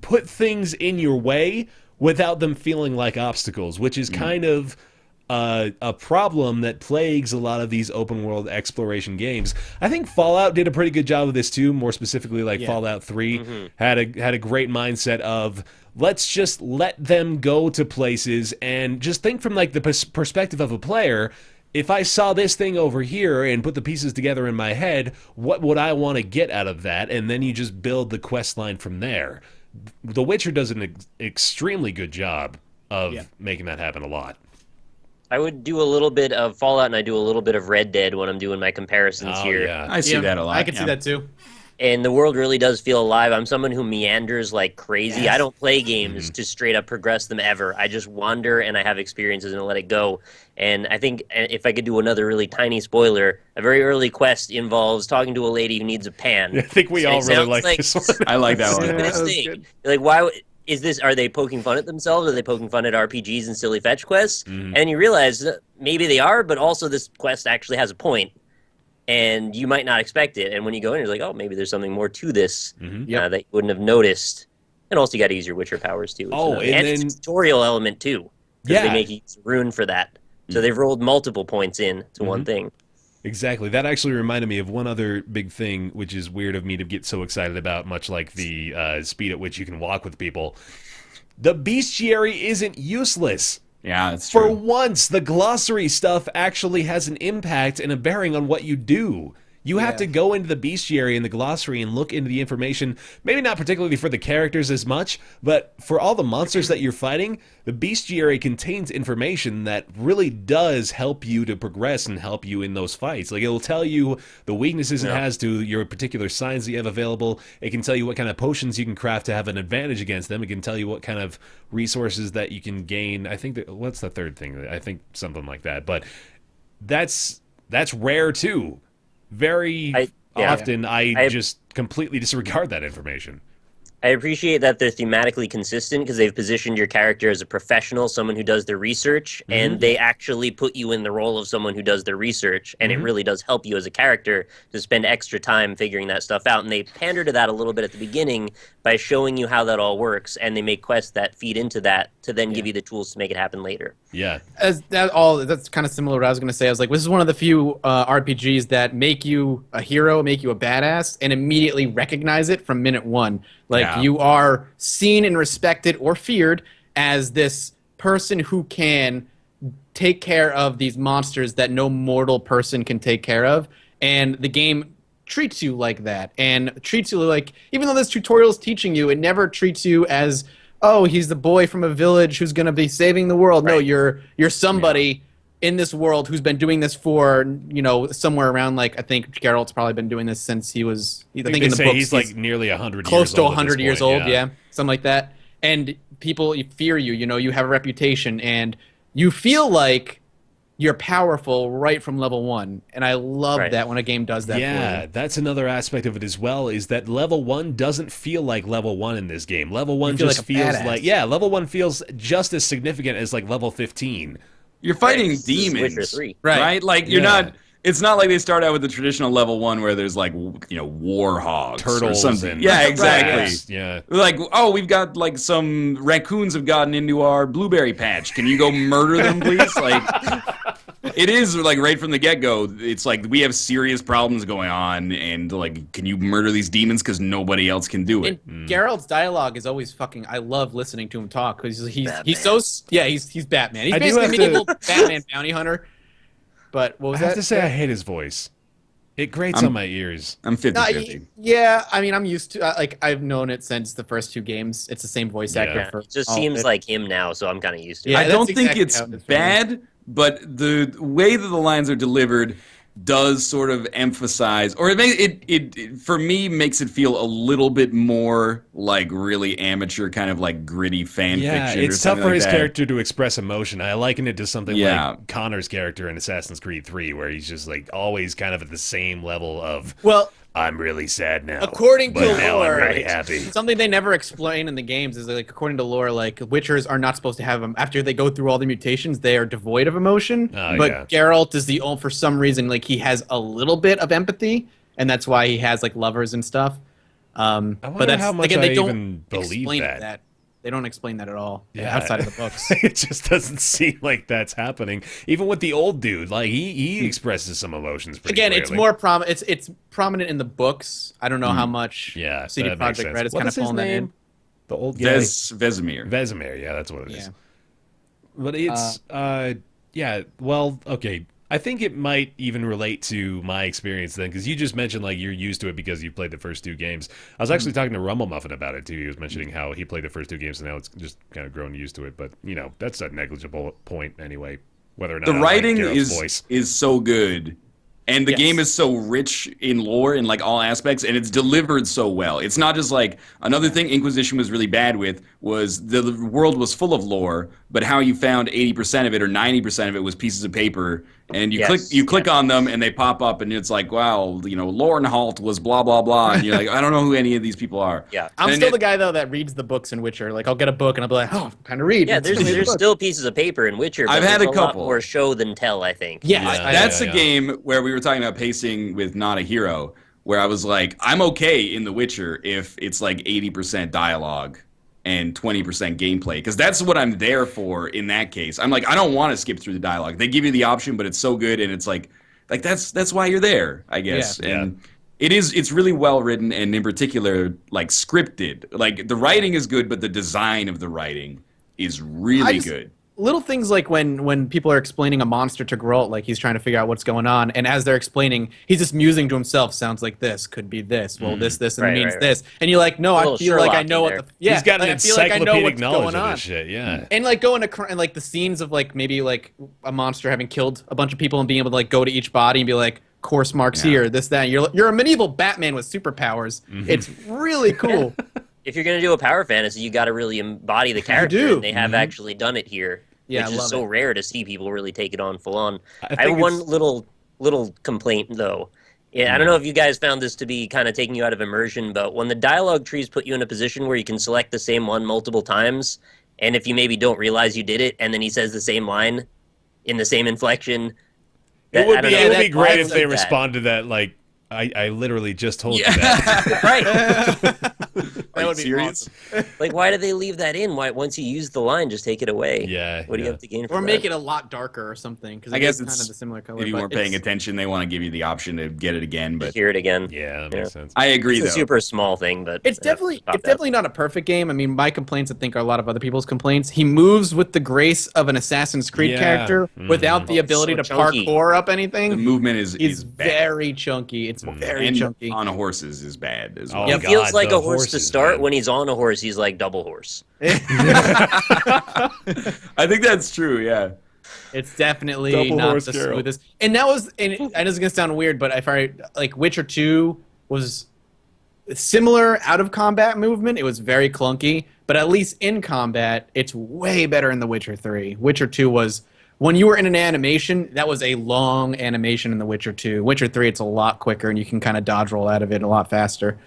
put things in your way without them feeling like obstacles, which is kind of a problem that plagues a lot of these open world exploration games. I think Fallout did a pretty good job of this too. More specifically, like Fallout 3 had a great mindset of let's just let them go to places and just think from like the perspective of a player. If I saw this thing over here and put the pieces together in my head, what would I want to get out of that? And then you just build the quest line from there. The Witcher does an extremely good job of making that happen a lot. I would do a little bit of Fallout and I do a little bit of Red Dead when I'm doing my comparisons here. Yeah. I see that a lot. I can see that too. And the world really does feel alive. I'm someone who meanders like crazy. I don't play games to straight up progress them ever. I just wander and I have experiences and I let it go. And I think if I could do another really tiny spoiler, a very early quest involves talking to a lady who needs a pan. I think we all really like this one. I like that one. Thing. Like, why is this? Are they poking fun at themselves? Are they poking fun at RPGs and silly fetch quests? And you realize maybe they are, but also this quest actually has a point. And you might not expect it. And when you go in, you're like, oh, maybe there's something more to this that you wouldn't have noticed. And also, you got to use your Witcher powers, too. Oh, and it's a tutorial element, too. Because they make you use rune for that. So they've rolled multiple points in to one thing. Exactly. That actually reminded me of one other big thing, which is weird of me to get so excited about, much like the speed at which you can walk with people. The bestiary isn't useless. Yeah, that's true. For once, the glossary stuff actually has an impact and a bearing on what you do. You have to go into the bestiary in the glossary and look into the information, maybe not particularly for the characters as much, but for all the monsters that you're fighting, the bestiary contains information that really does help you to progress and help you in those fights. Like, it'll tell you the weaknesses it has to your particular signs that you have available. It can tell you what kind of potions you can craft to have an advantage against them. It can tell you what kind of resources that you can gain. I think what's the third thing? I think something like that. But that's rare too. Very often, I just completely disregard that information. I appreciate that they're thematically consistent because they've positioned your character as a professional, someone who does the research, and they actually put you in the role of someone who does the research, and it really does help you as a character to spend extra time figuring that stuff out. And they pander to that a little bit at the beginning by showing you how that all works, and they make quests that feed into that to then give you the tools to make it happen later. Yeah. That's kind of similar to what I was going to say. I was like, this is one of the few RPGs that make you a hero, make you a badass, and immediately recognize it from minute one. Like, you are seen and respected or feared as this person who can take care of these monsters that no mortal person can take care of. And the game treats you like that. And treats you like, even though this tutorial is teaching you, it never treats you as, oh, he's the boy from a village who's going to be saving the world. Right. No, you're somebody in this world who's been doing this for, somewhere around, like, I think Geralt's probably been doing this since he was, I think in the books, he's like nearly 100 close years to old. 100 years old, something like that. And people fear you, you have a reputation, and you feel like you're powerful right from level 1. And I love that when a game does that for you. That's another aspect of it as well, is that level 1 doesn't feel like level 1 in this game. Level 1 just feels like, level 1 feels just as significant as like level 15. You're fighting demons, right? Like, you're not. It's not like they start out with the traditional level 1 where there's like, war hogs, turtles, or something. And Exactly. Yeah. Like, oh, we've got like some raccoons have gotten into our blueberry patch. Can you go murder them, please? Like, it is like right from the get-go. It's like we have serious problems going on, and like, can you murder these demons because nobody else can do it? And Geralt's dialogue is always fucking. I love listening to him talk because he's Batman. He's basically a medieval Batman bounty hunter. But what was that? I have to say, I hate his voice. It grates on my ears. I'm 50-50. Yeah, I mean, I'm used to. I've known it since the first 2 games. It's the same voice actor. It just seems like him now, so I'm kind of used to it. I don't think it's bad, but the way that the lines are delivered does sort of emphasize, or it for me makes it feel a little bit more like really amateur, kind of like gritty fan fiction. It's tough for his character to express emotion. I liken it to something like Connor's character in Assassin's Creed 3, where he's just like always kind of at the same level of, I'm really sad now. According to lore, I'm really happy. Something they never explain in the games is, like, according to lore, like, Witchers are not supposed to have them. After they go through all the mutations, they are devoid of emotion. But Geralt is for some reason, like, he has a little bit of empathy, and that's why he has, like, lovers and stuff. I wonder how much I even believe that. They don't explain that at all. Yeah. Outside of the books. It just doesn't seem like that's happening. Even with the old dude, like he expresses some emotions pretty Again, clearly. it's more it's prominent in the books. I don't know how much CD that makes Projekt sense. Red is What kind is of his pulling that name? in. The old guy. Vesemir. Vesemir, yeah, that's what it is. Yeah. But it's well, okay. I think it might even relate to my experience then, because you just mentioned like you're used to it because you played the first 2 games. I was actually talking to Rumble Muffin about it too. He was mentioning how he played the first 2 games and now it's just kind of grown used to it. But that's a negligible point anyway. Whether or not The writing voice. is so good. And the game is so rich in lore in like all aspects, and it's delivered so well. It's not just like another thing Inquisition was really bad with was the world was full of lore, but how you found 80% of it or 90% of it was pieces of paper, and you click on them and they pop up, and it's like, wow, Lorenhalt was blah blah blah, and you're like, I don't know who any of these people are. Yeah, I'm still the guy though that reads the books in Witcher. Like I'll get a book and I'll be like, oh, time to read. Yeah, there's still pieces of paper in Witcher. But I've had there's a couple lot more show than tell, I think. Yes, that's a game where we were talking about pacing with Not a Hero, where I was like, I'm okay in The Witcher if it's like 80% dialogue and 20% gameplay, because that's what I'm there for in that case. I'm like, I don't want to skip through the dialogue. They give you the option, but it's so good, and it's like that's why you're there, I guess. Yeah. And it's really well written, and in particular, like scripted. Like the writing is good, but the design of the writing is really good. Little things like when people are explaining a monster to Geralt, like he's trying to figure out what's going on, and as they're explaining, he's just musing to himself, sounds like this, could be this, well, this, and it means this. And you're like, no, I feel like I know what the... Yeah, he's got an I feel like I know encyclopedic what's knowledge going of on. this shit, yeah. And like going to and like the scenes of like maybe like a monster having killed a bunch of people and being able to like go to each body and be like, course marks here, this, that. You're a medieval Batman with superpowers. It's really cool. If you're going to do a power fantasy, you got to really embody the character, and they have actually done it here. Yeah, which is so rare to see people really take it on full on. I have one little complaint though. Yeah, I don't know if you guys found this to be kind of taking you out of immersion, but when the dialogue trees put you in a position where you can select the same one multiple times, and if you maybe don't realize you did it, and then he says the same line in the same inflection, it would be great if they responded to that like, I literally just told you that. Right. That would be serious? awesome. Like, why do they leave that in? Why, once you use the line, just take it away? Yeah. What do you have to gain from Or that? make it a lot darker or something. Because I guess it's it's kind of a similar color. If you but weren't paying attention, they want to give you the option to get it again. But hear it again. Yeah, that makes sense. I agree, It's a though. super small thing, but It's definitely not a perfect game. I mean, my complaints, I think, are a lot of other people's complaints. He moves with the grace of an Assassin's Creed character without the ability to chunky. parkour up anything. The movement is He's bad. very chunky. It's very And chunky. on horses is bad as well. Oh, it God, feels like the a horse to horses, start. man. When he's on a horse, he's like double horse. I think that's true, yeah. It's definitely Double not horse the Geralt. smoothest. And that was, and I know it's gonna sound weird, but if I like Witcher 2 was similar out of combat movement. It was very clunky, but at least in combat, it's way better in The Witcher 3. Witcher 2 was, when you were in an animation, that was a long animation in The Witcher 2. Witcher 3, it's a lot quicker, and you can kind of dodge roll out of it a lot faster.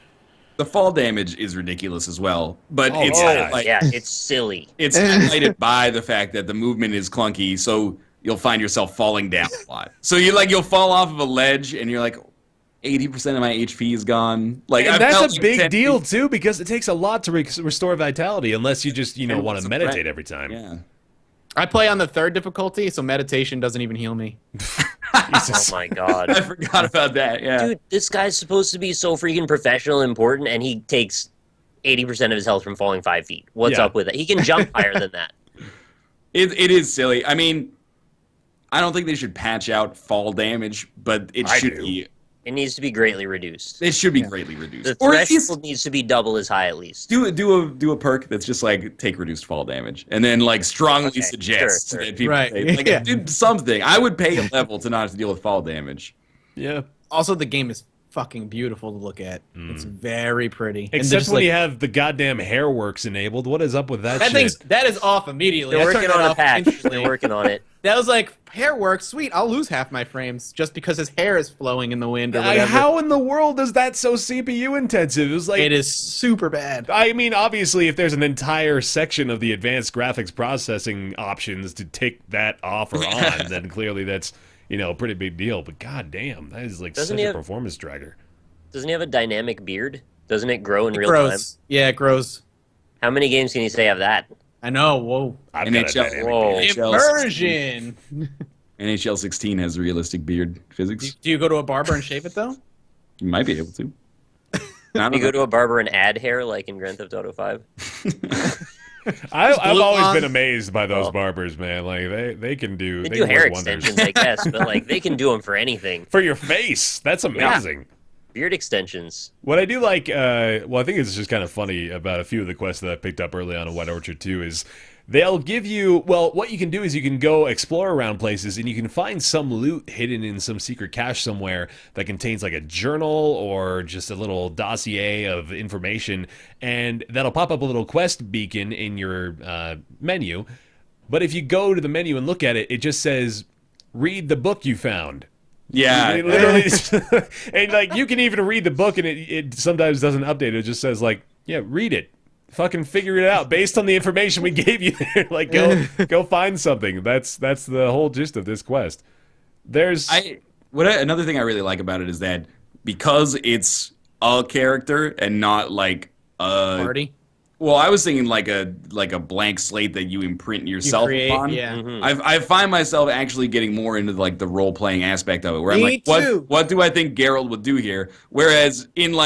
The fall damage is ridiculous as well, but It's silly. It's highlighted by the fact that the movement is clunky, so you'll find yourself falling down a lot. So you'll fall off of a ledge, and you're like, 80% of my HP is gone. Like, and that's a big deal too, because it takes a lot to restore vitality, unless you just want to meditate every time. Yeah. I play on the 3rd difficulty, so meditation doesn't even heal me. Oh my god. I forgot about that. Yeah. Dude, this guy's supposed to be so freaking professional and important, and he takes 80% of his health from falling 5 feet. What's up with it? He can jump higher than that. It is silly. I mean, I don't think they should patch out fall damage, but it should be. It needs to be greatly reduced. It should be greatly reduced. The Or at least threshold needs to be double as high at least. do a perk that's just like take reduced fall damage, and then like strongly suggest sure. that people Right. say, like, do something. I would pay a level to not have to deal with fall damage. Yeah. Also, the game is fucking beautiful to look at. It's very pretty. And Except just, when like, you have the goddamn hairworks enabled. What is up with that shit? that is off immediately. They're I turned working it on a off patch. instantly. They're working on it. That was like, hair work, sweet, I'll lose half my frames just because his hair is flowing in the wind or whatever. How in the world is that so CPU intensive? It was like, It is super bad. I mean, obviously, if there's an entire section of the advanced graphics processing options to take that off or on, then clearly that's, a pretty big deal. But goddamn, that is like such a performance dragger. Doesn't he have a dynamic beard? Doesn't it grow in real grows. time? Yeah, it grows. How many games can you say have that? I know. Whoa. I've got a dynamic Whoa. beard. Immersion. NHL 16 has realistic beard physics. Do you go to a barber and shave it though? You might be able to. You go to a barber and add hair like in Grand Theft Auto 5? I've always on. been amazed by those barbers, man. Like they can do They they do can hair work wonders. extensions, I guess, but like they can do them for anything. For your face. That's amazing. Beard extensions. What I do like, well, I think it's just kind of funny about a few of the quests that I picked up early on in White Orchard 2 is they'll give you, well, what you can do is you can go explore around places and you can find some loot hidden in some secret cache somewhere that contains like a journal or just a little dossier of information, and that'll pop up a little quest beacon in your menu. But if you go to the menu and look at it, it just says, read the book you found. Yeah. It literally, and like you can even read the book and it sometimes doesn't update. It just says like, yeah, read it. Fucking figure it out based on the information we gave you there. Like go find something. That's the whole gist of this quest. There's another thing I really like about it is that because it's a character and not like a Party. Well, I was thinking like a blank slate that you imprint yourself upon. Yeah. Mm-hmm. I find myself actually getting more into like the role playing aspect of it, where I'm Me like, too. what do I think Geralt would do here? Whereas in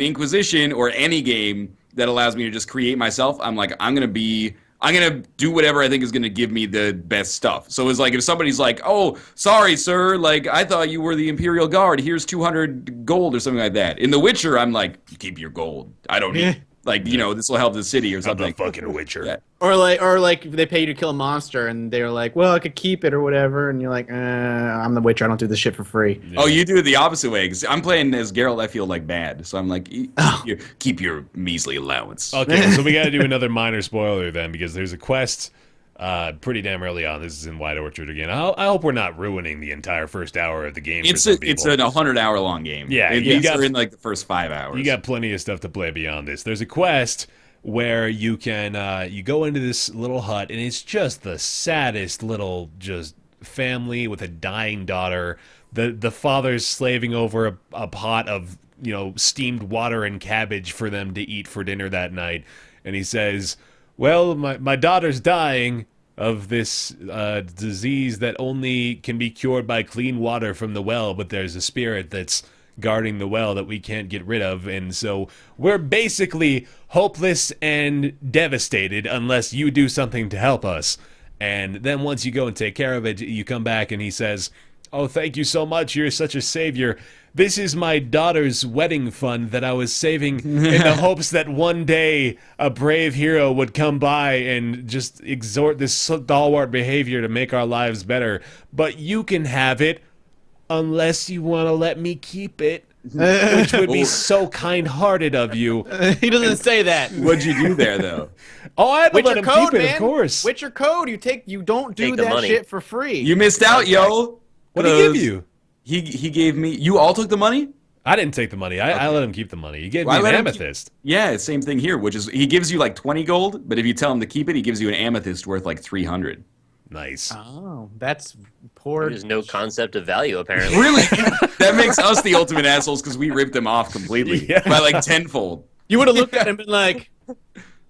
Inquisition or any game that allows me to just create myself, I'm like, I'm gonna do whatever I think is gonna give me the best stuff. So it's like if somebody's like, oh, sorry, sir, like I thought you were the Imperial Guard. Here's 200 gold or something like that. In The Witcher, I'm like, you keep your gold. I don't need. Like, this will help the city or I'm something. the fucking Witcher. Yeah. Or like they pay you to kill a monster and they're like, well, I could keep it or whatever, and you're like, I'm the Witcher. I don't do this shit for free. Oh, you do it the opposite way. 'Cause I'm playing as Geralt. I feel like bad, so I'm like, keep your measly allowance. Okay, so we got to do another minor spoiler then, because there's a quest pretty damn early on. This is in White Orchard again. I hope we're not ruining the entire first hour of the game. It's for a some people. it's an 100-hour-long game. Yeah, you're in like the first 5 hours. You got plenty of stuff to play beyond this. There's a quest where you can you go into this little hut, and it's just the saddest little just family with a dying daughter. The father's slaving over a pot of steamed water and cabbage for them to eat for dinner that night, and he says, well, my daughter's dying of this disease that only can be cured by clean water from the well, but there's a spirit that's guarding the well that we can't get rid of, and so we're basically hopeless and devastated unless you do something to help us. And then once you go and take care of it, you come back and he says, oh, thank you so much, you're such a savior. This is my daughter's wedding fund that I was saving in the hopes that one day a brave hero would come by and just exhort this stalwart behavior to make our lives better. But you can have it unless you want to let me keep it, which would be so kind-hearted of you. He doesn't say that. What'd you do there, though? Oh, I had to Witcher let him code, keep it, man. of course. Witcher code. You don't do Take the that money. shit for free. You missed out, yo. What did he give you? He gave me. You all took the money? I didn't take the money. I let him keep the money. He gave me an amethyst. Yeah, same thing here, which is he gives you like 20 gold, but if you tell him to keep it, he gives you an amethyst worth like 300. Nice. Oh, that's poor. There's no concept of value, apparently. Really? That makes us the ultimate assholes because we ripped them off completely by like tenfold. You would have looked at him and been like,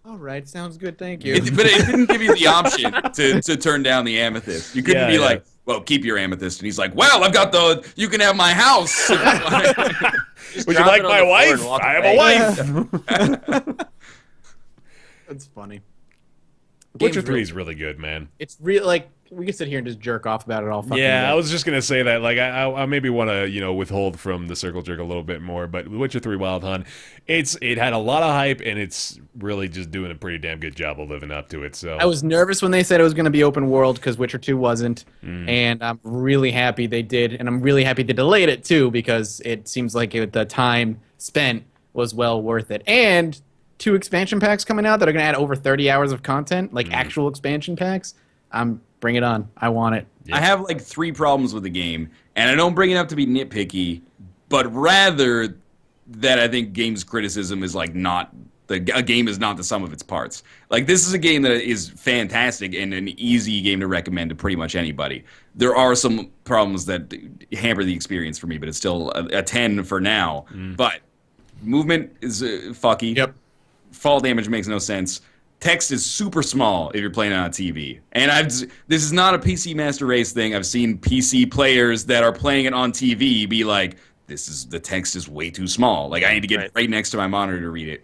all right, sounds good, thank you. But it didn't give you the option to turn down the amethyst. You couldn't be like, well, keep your amethyst. And he's like, well, I've got you can have my house. Would you like my wife? I have a wife. That's funny. Witcher 3 is really good, man. It's real. Like we could sit here and just jerk off about it all. Fucking Yeah, day. I was just gonna say that. Like, I maybe want to withhold from the circle jerk a little bit more, but Witcher 3 Wild Hunt, it had a lot of hype, and it's really just doing a pretty damn good job of living up to it. So I was nervous when they said it was going to be open world because Witcher 2 wasn't, and I'm really happy they did, and I'm really happy they delayed it too because it seems like the time spent was well worth it. And 2 expansion packs coming out that are going to add over 30 hours of content, like actual expansion packs. Bring it on. I want it. I have like 3 problems with the game, and I don't bring it up to be nitpicky, but rather that I think games criticism is like a game is not the sum of its parts. Like, this is a game that is fantastic and an easy game to recommend to pretty much anybody. There are some problems that hamper the experience for me, but it's still a 10 for now. But movement is fucky. Yep. fall damage makes no sense. Text is super small if you're playing on a TV. And this is not a PC Master Race thing. I've seen PC players that are playing it on TV be like, the text is way too small. Like, I need to get right next to my monitor to read it.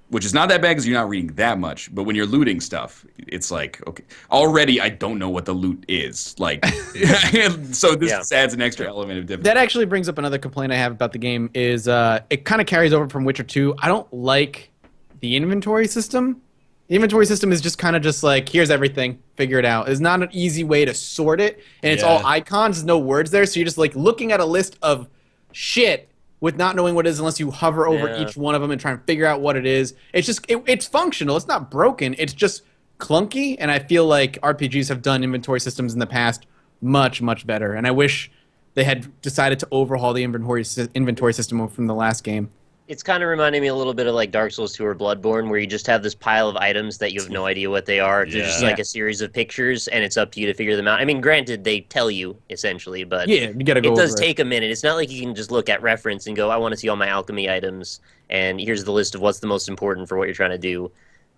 Which is not that bad because you're not reading that much. But when you're looting stuff, it's like, okay. Already, I don't know what the loot is. Like, so this just adds an extra element of difficulty. That actually brings up another complaint I have about the game is it kind of carries over from Witcher 2. I don't like the inventory system. The inventory system is just kind of just like, here's everything, figure it out. It's not an easy way to sort it, and it's all icons, there's no words there, so you're just like looking at a list of shit with not knowing what it is unless you hover over each one of them and try and figure out what it is. It's just, it's functional, it's not broken, it's just clunky, and I feel like RPGs have done inventory systems in the past much, much better, and I wish they had decided to overhaul the inventory system from the last game. It's kind of reminding me a little bit of like Dark Souls 2 or Bloodborne, where you just have this pile of items that you have no idea what they are. They're just like a series of pictures, and it's up to you to figure them out. I mean, granted, they tell you, essentially, but you gotta go it does take a minute. It's not like you can just look at reference and go, I want to see all my alchemy items, and here's the list of what's the most important for what you're trying to do.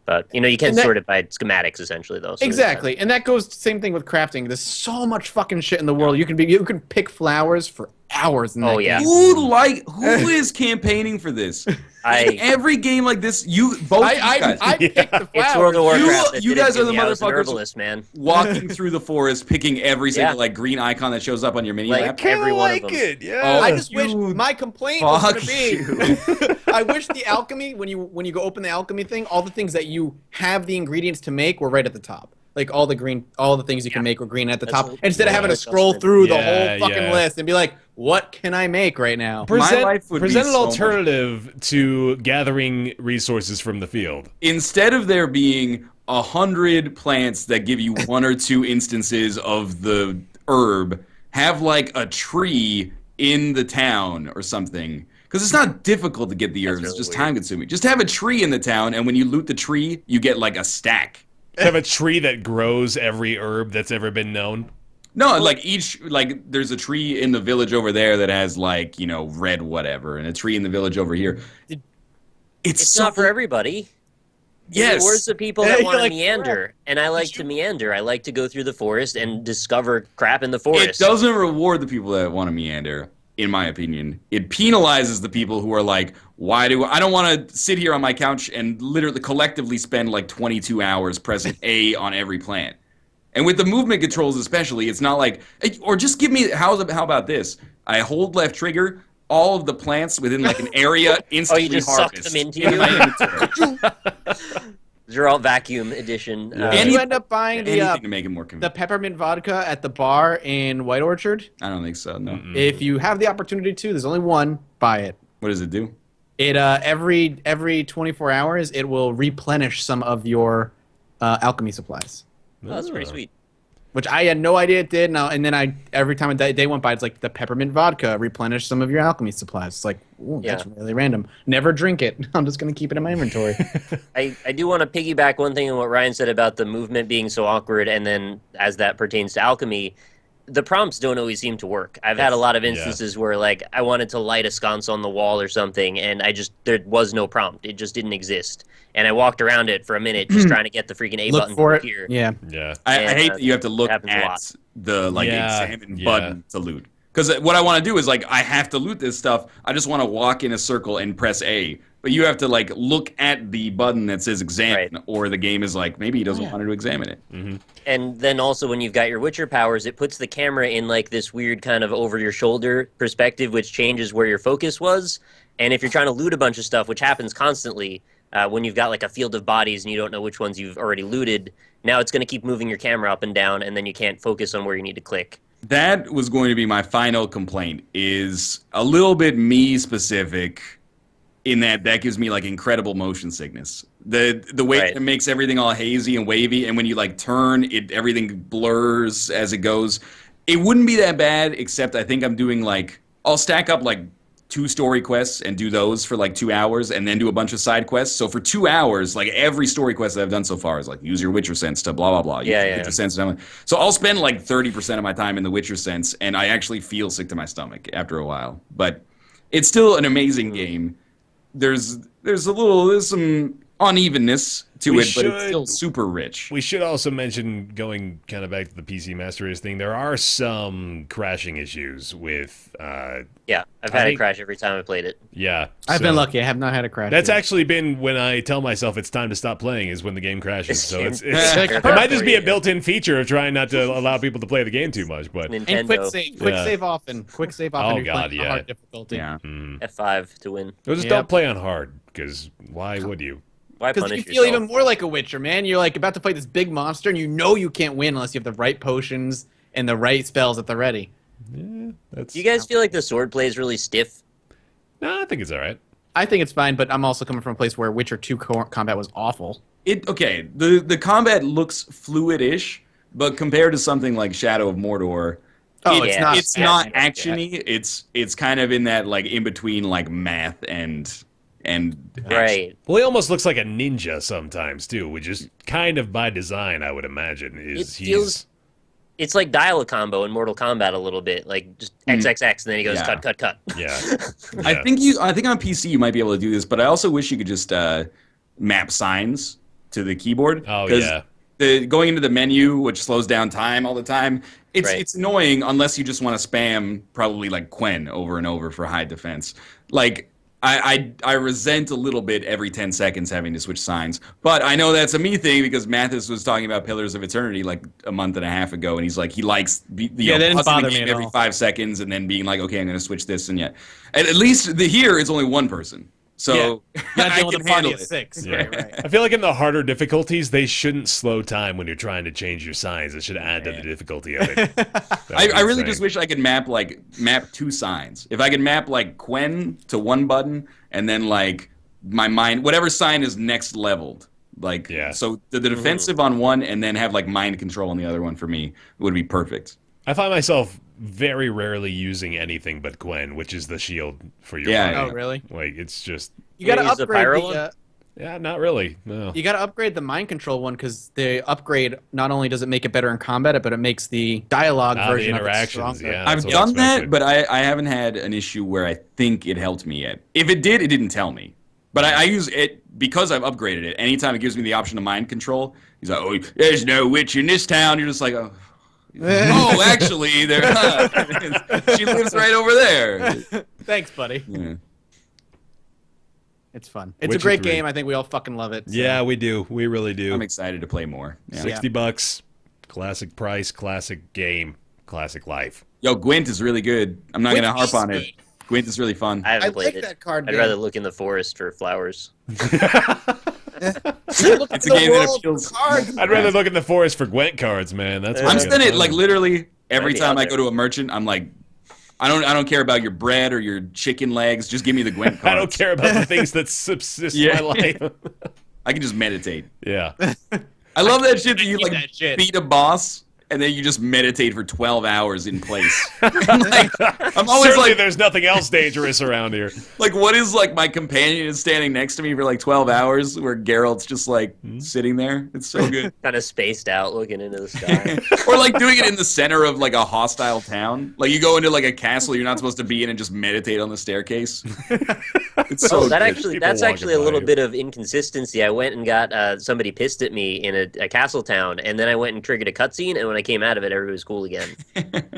But, you can sort it by schematics, essentially, though. So exactly, and that goes same thing with crafting. There's so much fucking shit in the world. You can pick flowers for hours in that game. Who is campaigning for this? Every game like this, I picked the flowers. It's World of Warcraft. You guys are the motherfuckers herbalist, man. walking through the forest, picking every single like green icon that shows up on your mini map. Every one of them. I just wish my complaint was going to be. I wish the alchemy, when you go open the alchemy thing, all the things that you have the ingredients to make were right at the top. Like all the things you can make were green at the top. Instead of having to scroll through the whole fucking list and be like, what can I make right now? Present an alternative to gathering resources from the field. Instead of there being 100 plants that give you one or two instances of the herb, have like a tree in the town or something. Because it's not difficult to get the herbs, it's just time consuming. Just have a tree in the town, and when you loot the tree, you get like a stack. Have a tree that grows every herb that's ever been known? No, there's a tree in the village over there that has red whatever, and a tree in the village over here. It's not for everybody. Yes. Where's the people that want to meander? And I like to meander. I like to go through the forest and discover crap in the forest. It doesn't reward the people that want to meander, in my opinion. It penalizes the people who are like, I don't want to sit here on my couch and literally collectively spend like 22 hours pressing A on every plant. And with the movement controls especially, it's not like, or just give me, how about this? I hold left trigger, all of the plants within like an area instantly you just harvest suck them into you? Geralt Vacuum Edition. Did you end up buying anything to make it more convenient. The peppermint vodka at the bar in White Orchard? I don't think so, no. Mm-mm. If you have the opportunity to, there's only one, buy it. What does it do? It every 24 hours, it will replenish some of your alchemy supplies. Oh, that's pretty sweet. Which I had no idea it did. And then every time a day went by, it's like the peppermint vodka replenish some of your alchemy supplies. It's like, ooh, that's really random. Never drink it. I'm just going to keep it in my inventory. I do want to piggyback one thing on what Ryan said about the movement being so awkward, and then as that pertains to alchemy, the prompts don't always seem to work. I've had a lot of instances where like I wanted to light a sconce on the wall or something, and there was no prompt. It just didn't exist. And I walked around it for a minute just trying to get the freaking A button to appear. Yeah. I hate that you have to look at the examine button to loot. Because what I want to do is like I have to loot this stuff. I just want to walk in a circle and press A. But you have to like look at the button that says examine, or the game is like maybe he doesn't want to examine it. Mm-hmm. And then also when you've got your Witcher powers, it puts the camera in like this weird kind of over your shoulder perspective, which changes where your focus was. And if you're trying to loot a bunch of stuff, which happens constantly, when you've got like a field of bodies and you don't know which ones you've already looted, now it's going to keep moving your camera up and down, and then you can't focus on where you need to click. That was going to be my final complaint, is a little bit me specific in that gives me like incredible motion sickness. The way it makes everything all hazy and wavy, and when you like turn, everything blurs as it goes. It wouldn't be that bad, except I think I'm doing like, I'll stack up like 2 story quests and do those for like 2 hours and then do a bunch of side quests. So for 2 hours, like every story quest that I've done so far is like use your Witcher sense to blah, blah, blah. Witcher sense. So I'll spend like 30% of my time in the Witcher sense, and I actually feel sick to my stomach after a while. But it's still an amazing game. There's some unevenness to We it, but it's should- still super rich. We should also mention, going kind of back to the PC Master Race thing, there are some crashing issues with, Yeah, I've I had think- it crash every time I played it. yeah. I've so- been lucky. I have not had a crash. That's yet. actually been when I tell myself it's time to stop playing is when the game crashes. So it's Like, it might just be a built-in feature of trying not to allow people to play the game too much, but Nintendo. And quick save. Quick Yeah. save often. Quick save often. Oh, if you're God, playing on yeah. hard difficulty. Yeah. F5 to win. just Yep. don't play on hard, because why would you? Why Because punish you feel yourself? even more like a Witcher, man. You're like about to fight this big monster, and you know you can't win unless you have the right potions and the right spells at the ready. That's Do you guys feel like the sword play is really stiff? No, I think it's all right. I think it's fine, but I'm also coming from a place where Witcher 2 combat was awful. The combat looks fluid-ish, but compared to something like Shadow of Mordor, Oh, it's not. it's yeah, not yeah. actiony. It's kind of in that like in between like math and Right. Well, he almost looks like a ninja sometimes too, which is kind of by design, I would imagine. Is It feels- It's like dial-a-combo in Mortal Kombat a little bit, like just XXX, and then he goes Yeah. cut. yeah. I think on PC you might be able to do this, but I also wish you could just map signs to the keyboard. Oh, 'cause yeah. going into the menu, which slows down time all the time, Right. it's annoying unless you just want to spam probably like Quen over and over for high defense. Like I resent a little bit every 10 seconds having to switch signs, but I know that's a me thing because Mathis was talking about Pillars of Eternity like a month and a half ago, and he's like he likes that didn't pausing bother the me game at every all. 5 seconds and then being like, okay, I'm going to switch this and yet. And at least here it's only one person, so You're not I dealing with can a party handle of it. 6. Yeah. Right. I feel like in the harder difficulties, they shouldn't slow time when you're trying to change your signs. It should add to the difficulty of it. I really just wish I could map two signs. If I could map like Quen to one button and then like my mind, whatever sign is next leveled. Like Yeah. so the defensive on one and then have like mind control on the other one for me would be perfect. I find myself very rarely using anything but Gwen, which is the shield for your Yeah, body. Oh, really? Like it's just You gotta You use the upgrade pyro the. one? yeah, not really. No. You gotta upgrade the mind control one because the upgrade not only does it make it better in combat, but it makes the dialogue The version interactions, of it stronger. yeah. I've That's what done it's that, meant but I haven't had an issue where I think it helped me yet. If it did, it didn't tell me. But I use it because I've upgraded it. Anytime it gives me the option of mind control, he's like, "Oh, there's no witch in this town." You're just like, "Oh, oh actually, there. She lives right over there." Thanks, buddy. Yeah. It's fun. It's Witcher a great 3. game. I think we all fucking love it. so. Yeah, we do. We really do. I'm excited to play more. Yeah. $60, classic price, classic game, classic life. Yo, Gwent is really good. I'm not Gwent gonna harp is on good. it. Gwent is really fun. I haven't I played like it. that card I'd game. rather look in the forest for flowers. It's a game that appeals. I'd rather look in the forest for Gwent cards, man. That's what I'm gonna spending find. like literally every Maybe time out I there. go to a merchant, I'm like, I don't care about your bread or your chicken legs. Just give me the Gwent cards. I don't care about the things that subsist Yeah. my life. I can just meditate. Yeah. I love that shit that you keep like that shit. beat a boss and then you just meditate for 12 hours in place. I'm always Certainly like, there's nothing else dangerous around here. what is like my companion is standing next to me for like 12 hours where Geralt's just like sitting there. It's so good. Kind of spaced out, looking into the sky. Or like doing it in the center of like a hostile town. Like you go into like a castle you're not supposed to be in and just meditate on the staircase. It's so That good. actually, People that's walking actually a by little you. bit of inconsistency. I went and got somebody pissed at me in a castle town, and then I went and triggered a cutscene, and when I came out of it, everybody was cool again.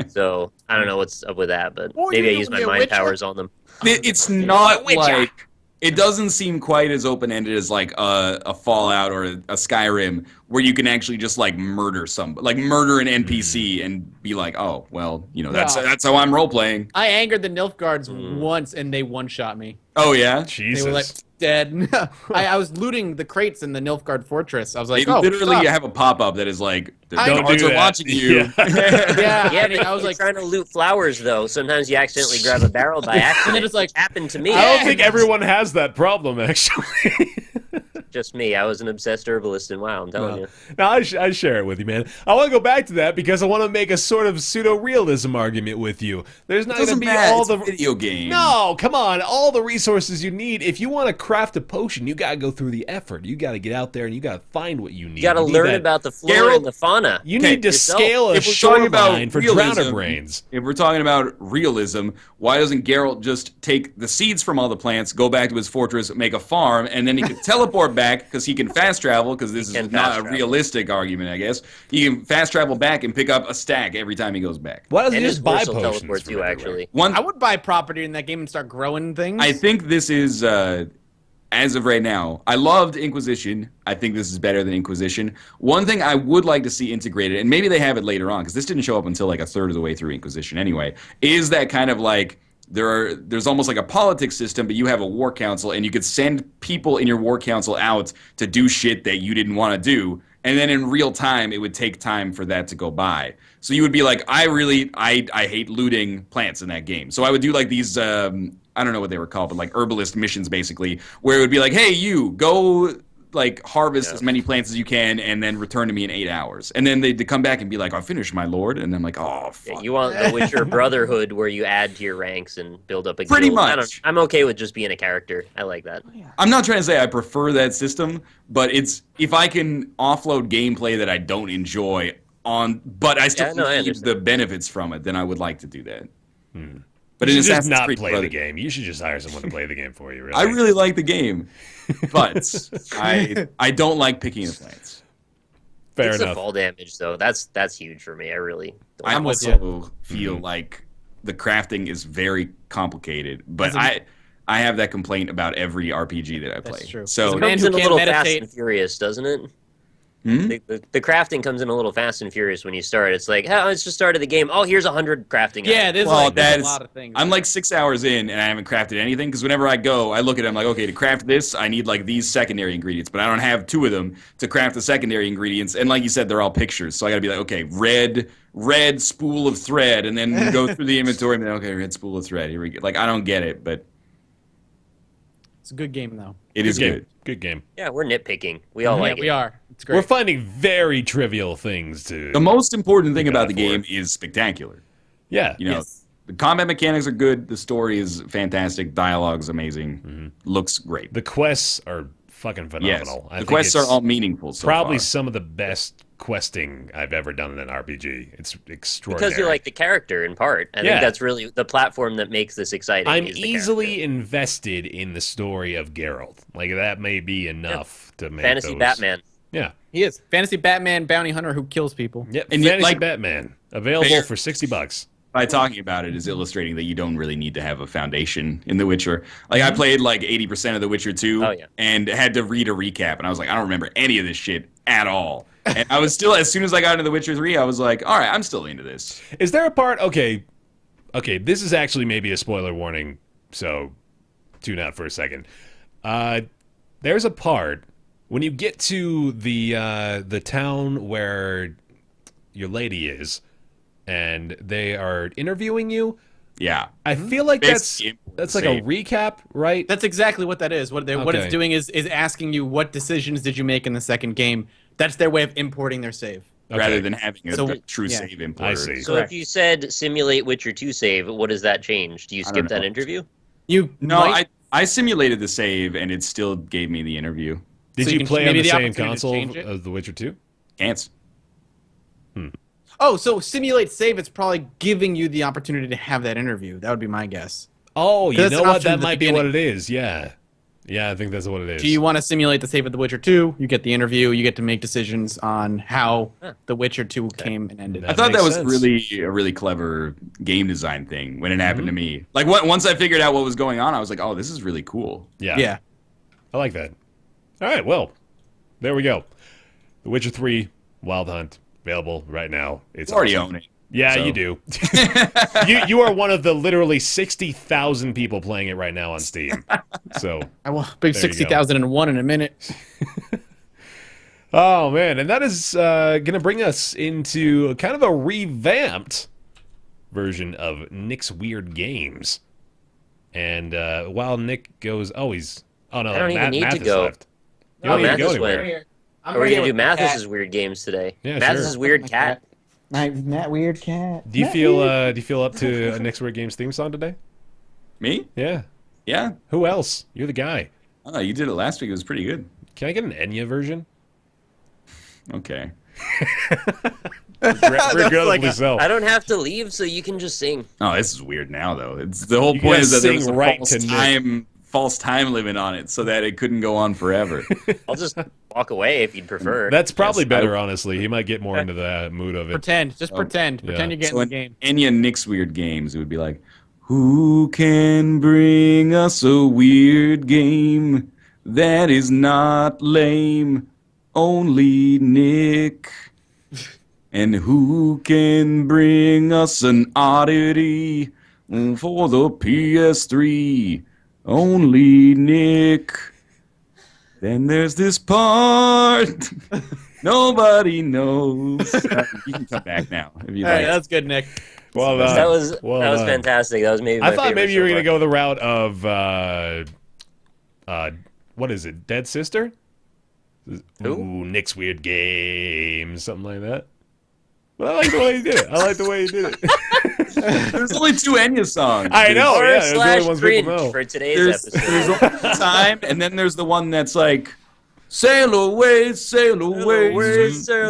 So I don't know what's up with that, but Oh, maybe I you're used my gonna be a mind witcher? powers on them. It's not Witcher. like it doesn't seem quite as open-ended as like a Fallout or a Skyrim where you can actually just like murder murder an NPC and be like, oh well, that's No. how I'm role playing. I angered the Nilfgaards once, and they one-shot me. Oh yeah, They Jesus. were like dead. I was looting the crates in the Nilfgaard fortress. I was like, they oh, literally fuck. have a pop-up that is like the I- guards do are that. watching you. Yeah. yeah, Yeah, and but I was you're like, trying to loot flowers, though. Sometimes you accidentally grab a barrel by accident. And then it's like- It happened to me. I don't think everyone has that problem, actually. Just me. I was an obsessed herbalist in WoW, I'm telling you. No, I share it with you, man. I want to go back to that because I want to make a sort of pseudo-realism argument with you. There's not going to Doesn't be matter. all It's the a video game. No, come on, all the resources you need. If you want to craft a potion, you got to go through the effort. You got to get out there and you got to find what you need. You got to need learn that- about the flora Geralt- and the fauna. You Okay, need to yourself. scale a If we're talking about shoreline for realism, drowner brains. If we're talking about realism, why doesn't Geralt just take the seeds from all the plants, go back to his fortress, make a farm, and then he could teleport back because he can fast travel, because this is not a realistic argument, I guess. He can fast travel back and pick up a stack every time he goes back. Why doesn't he just buy potions teleport too, actually? I would buy property in that game and start growing things. I think this is, as of right now, I loved Inquisition. I think this is better than Inquisition. One thing I would like to see integrated, and maybe they have it later on, because this didn't show up until like a third of the way through Inquisition anyway, is that kind of like, there's almost like a politics system, but you have a war council, and you could send people in your war council out to do shit that you didn't want to do, and then in real time, it would take time for that to go by. So you would be like, I hate looting plants in that game. So I would do like these, I don't know what they were called, but like herbalist missions basically, where it would be like, hey, you go like harvest as many plants as you can and then return to me in 8 hours. And then they'd come back and be like, I finished, my lord. And I'm like, oh, fuck. Yeah, you want the Witcher Brotherhood where you add to your ranks and build up a guild. Pretty much. I'm okay with just being a character. I like that. I'm not trying to say I prefer that system, but it's if I can offload gameplay that I don't enjoy but I still need the benefits from it, then I would like to do that. But you should just not play the game. You should just hire someone to play the game for you. Really. I really like the game, but I don't like picking the plants. Fair it's enough. The fall damage, though. That's huge for me. I really. I also feel like the crafting is very complicated, but I have that complaint about every RPG that I play. That's true. So it comes in a little fast and furious, doesn't it? The crafting comes in a little fast and furious when you start. It's like, oh, it's just started the game. Oh, here's 100 crafting. Yeah, there's a lot of things. I'm like 6 hours in and I haven't crafted anything, because whenever I go, I look at it, I'm like, okay, to craft this, I need like these secondary ingredients, but I don't have 2 of them to craft the secondary ingredients. And like you said, they're all pictures, so I gotta be like, okay, red spool of thread, and then go through the inventory and then, okay, red spool of thread. Here we go. Like, I don't get it, but it's a good game though. It is good. Good game. Yeah, we're nitpicking. We all like it. We are. It's great. We're finding very trivial things to. The most important thing about the game is spectacular. Yeah. You know, the combat mechanics are good. The story is fantastic. Dialogue's amazing. Looks great. The quests are fucking phenomenal. Yes. The quests are all meaningful. Probably far. Some of the best questing I've ever done in an RPG. It's extraordinary. Because you like the character in part. I think that's really the platform that makes this exciting. I'm easily invested in the story of Geralt. Like, that may be enough to make Fantasy Batman. Yeah. He is. Fantasy Batman bounty hunter who kills people. Yep. And Fantasy like, Batman. Available for $60. By talking about it is illustrating that you don't really need to have a foundation in The Witcher. Like, I played like 80% of The Witcher 2 and had to read a recap, and I was like, I don't remember any of this shit at all. And I was still, as soon as I got into The Witcher 3, I was like, all right, I'm still into this. Is there a part, okay, this is actually maybe a spoiler warning, so tune out for a second. There's a part, when you get to the town where your lady is, and they are interviewing you. Yeah. I feel like that's like a recap, right? That's exactly what that is. What it's doing is asking you what decisions did you make in the second game. That's their way of importing their save. Rather than having a true save importer. I see. So if you said simulate Witcher 2 save, what does that change? Do you skip that interview? I simulated the save, and it still gave me the interview. Did you play on the same console as The Witcher 2? Can't. Oh, so simulate save, it's probably giving you the opportunity to have that interview. That would be my guess. Oh, you know what? That might be what it is. Yeah. Yeah, I think that's what it is. Do you want to simulate the save of The Witcher 2? You get the interview. You get to make decisions on how The Witcher 2 came and ended. I thought that was a really clever game design thing when it happened to me. Like, once I figured out what was going on, I was like, oh, this is really cool. Yeah. I like that. All right, well, there we go. The Witcher 3 Wild Hunt. Available right now. It's already own it. Yeah, so. You do. you are one of the literally 60,000 people playing it right now on Steam. So I will be 60,001 in a minute. Oh man, and that is going to bring us into kind of a revamped version of Nick's Weird Games. And while Nick goes, I don't even need to go. Left. You don't need to go anywhere. Are we going to do Mathis's Weird Games today? Yeah, Mathis's Weird Cat. Matt Weird Cat. Do you feel up to a Nick's Weird Games theme song today? Me? Yeah. Yeah. Who else? You're the guy. Oh, you did it last week. It was pretty good. Can I get an Enya version? Okay. Regrettably so. I don't have to leave, so you can just sing. Oh, this is weird now, though. It's the whole point is that there's a false false time limit on it so that it couldn't go on forever. I'll just walk away if you'd prefer. That's probably better, honestly. He might get more into the mood of it. Pretend. Just pretend. Pretend you're getting the game. Enya Nick's weird games, it would be like, who can bring us a weird game that is not lame? Only Nick. And who can bring us an oddity for the PS3? Only Nick. Then there's this part nobody knows. You can come back now if you like. That's good, Nick. Well done. That was Well fantastic. That was maybe my I thought favorite maybe you were so going to far. go the route of, what is it, Dead Sister? Who? Ooh, Nick's Weird Games, something like that. But I like the way he did it. There's only 2 Enya songs. I know, Or yeah. There's the only slash ones people cringe know. for today's There's episode. only time, and then there's the one that's like, sail away, sail away.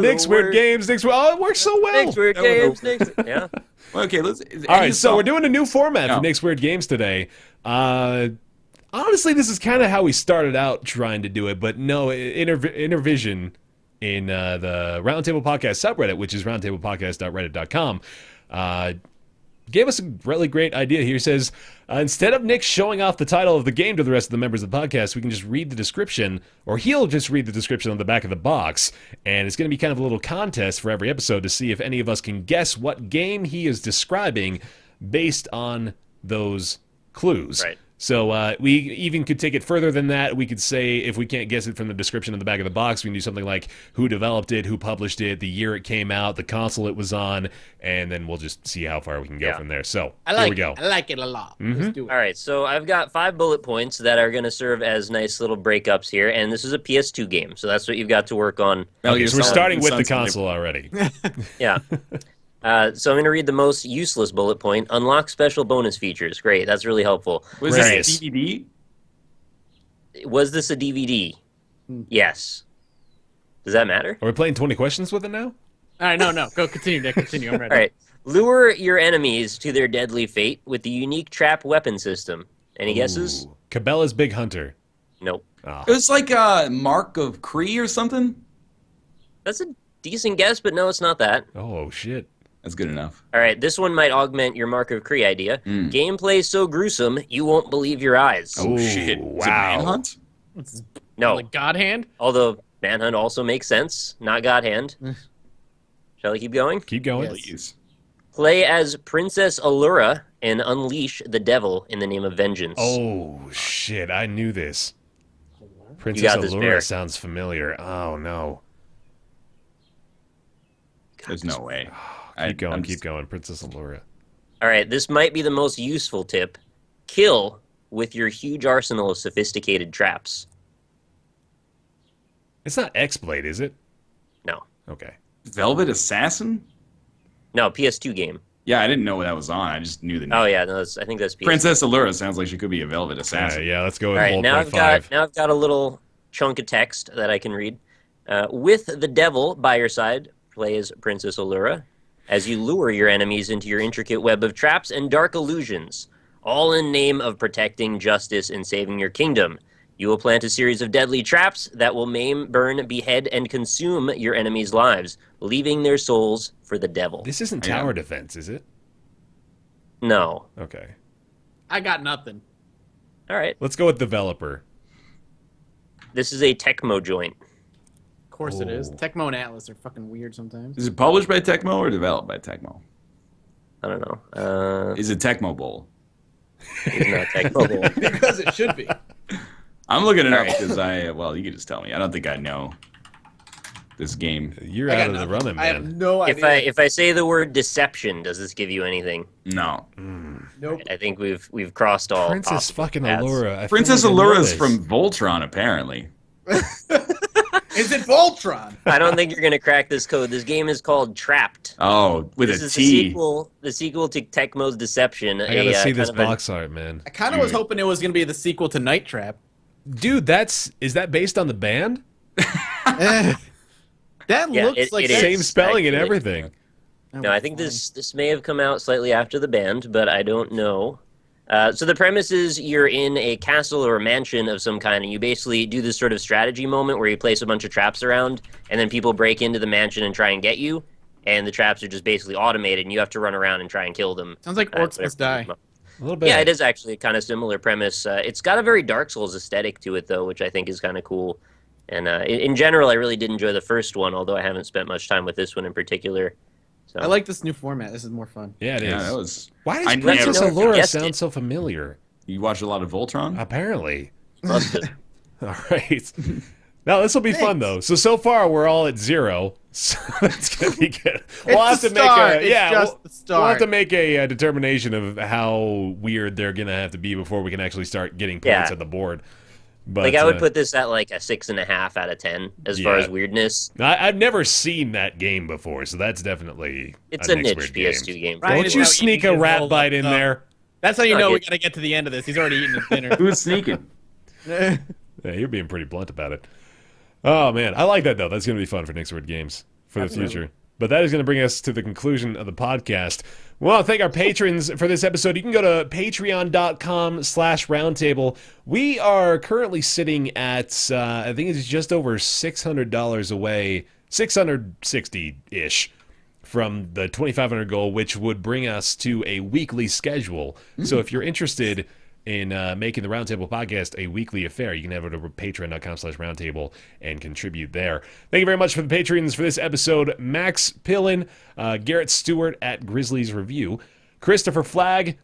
Nick's Weird Games, Nick's Weird... Oh, it works so well. Nick's Weird Games. Yeah. Okay, let's. All right, so we're doing a new format for Nick's Weird Games today. Honestly, this is kind of how we started out trying to do it, but no, Intervision in the Roundtable Podcast subreddit, which is roundtablepodcast.reddit.com, gave us a really great idea here. He says, instead of Nick showing off the title of the game to the rest of the members of the podcast, we can just read the description, or he'll just read the description on the back of the box, and it's going to be kind of a little contest for every episode to see if any of us can guess what game he is describing based on those clues. Right. So we even could take it further than that. We could say, if we can't guess it from the description on the back of the box, we can do something like who developed it, who published it, the year it came out, the console it was on, and then we'll just see how far we can go from there. So here we go. I like it a lot. Let's do it. All right, so I've got 5 bullet points that are going to serve as nice little breakups here, and this is a PS2 game, so that's what you've got to work on. Okay, so we're starting with the console already. Yeah. So I'm going to read the most useless bullet point. Unlock special bonus features. Great, that's really helpful. Was this a DVD? Was this a DVD? Yes. Does that matter? Are we playing 20 questions with it now? All right, no. Go continue, Nick. Continue. I'm ready. All right. Lure your enemies to their deadly fate with the unique trap weapon system. Any guesses? Ooh. Cabela's Big Hunter. Nope. Oh. It was like a Mark of Cree or something. That's a decent guess, but no, it's not that. Oh, shit. That's good enough. All right, this one might augment your Mark of Cree idea. Gameplay so gruesome, you won't believe your eyes. Oh Ooh, shit! wow. Is it Manhunt? No, Like God Hand? although Manhunt also makes sense. Not God Hand. Shall I keep going? Keep going. Please. Play as Princess Allura and unleash the devil in the name of vengeance. Oh, shit. I knew this. Princess got this, Allura Bear. sounds familiar. Oh, no. There's no way. Keep going. Princess Allura. All right, this might be the most useful tip. Kill with your huge arsenal of sophisticated traps. It's not X-Blade, is it? No. Okay. Velvet Assassin? No, PS2 game. Yeah, I didn't know what that was on. I just knew the name. Oh yeah, no, I think that's PS2. Princess Allura sounds like she could be a Velvet Assassin. Yeah, let's go with All right, bullet now point I've 5. got a little chunk of text that I can read. With the devil by your side, play as Princess Allura, as you lure your enemies into your intricate web of traps and dark illusions, all in name of protecting justice and saving your kingdom. You will plant a series of deadly traps that will maim, burn, behead, and consume your enemies' lives, leaving their souls for the devil. This isn't tower defense, is it? No. Okay. I got nothing. All right. Let's go with developer. This is a Tecmo joint. Of course it is. Tecmo and Atlas are fucking weird sometimes. Is it published by Tecmo or developed by Tecmo? I don't know. Is it Tecmo Bowl? It's not Tecmo. Because it should be. I'm looking it up because you can just tell me. I don't think I know this game. You're out of the running, I have man. no idea. If I say the word deception, does this give you anything? No. Nope. I think we've crossed all. Princess possible fucking paths. Allura. I feel Princess like I know Allura's this. from Voltron, apparently. Is it Voltron? I don't think you're gonna crack this code. This game is called Trapped. Oh, with This a is T. the sequel to Tecmo's Deception. I gotta see this kind of box art, man. I kind of was hoping it was going to be the sequel to Night Trap. Dude, is that based on the band? That Yeah, looks like it is. Same spelling and actually. everything. No, I think this may have come out slightly after the band, but I don't know. So the premise is you're in a castle or a mansion of some kind, and you basically do this sort of strategy moment where you place a bunch of traps around, and then people break into the mansion and try and get you, and the traps are just basically automated, and you have to run around and try and kill them. Sounds like Orcs Must Die. A little bit. Yeah, it is actually a kind of similar premise. It's got a very Dark Souls aesthetic to it, though, which I think is kind of cool. And in general, I really did enjoy the first one, although I haven't spent much time with this one in particular. So. I like this new format. This is more fun. Yeah, it is. That was. Why does Princess Allura sound so familiar? You watch a lot of Voltron? Apparently. Busted. All right. Now, this will be fun, though. So far, we're all at 0. So that's going to be good. We'll have to make a determination of how weird they're going to have to be before we can actually start getting points at the board. But, like, I would put this at like a 6.5 out of 10 as far as weirdness. I've never seen that game before, so that's definitely a niche PS2 game. Don't you sneak a rat bite in there? That's how you know we got to get to the end of this. He's already eaten his dinner. Who's sneaking? Yeah, you're being pretty blunt about it. Oh, man. I like that, though. That's going to be fun for Nick's Word Games for the future. But that is going to bring us to the conclusion of the podcast. We want to thank our patrons for this episode. You can go to patreon.com/roundtable. We are currently sitting at, I think it's just over $600 away, 660-ish from the 2,500 goal, which would bring us to a weekly schedule. So if you're interested in making the Roundtable Podcast a weekly affair, you can head over to patreon.com/roundtable and contribute there. Thank you very much for the patrons for this episode. Max Pillin, Garrett Stewart at Grizzlies Review, Christopher Flagg,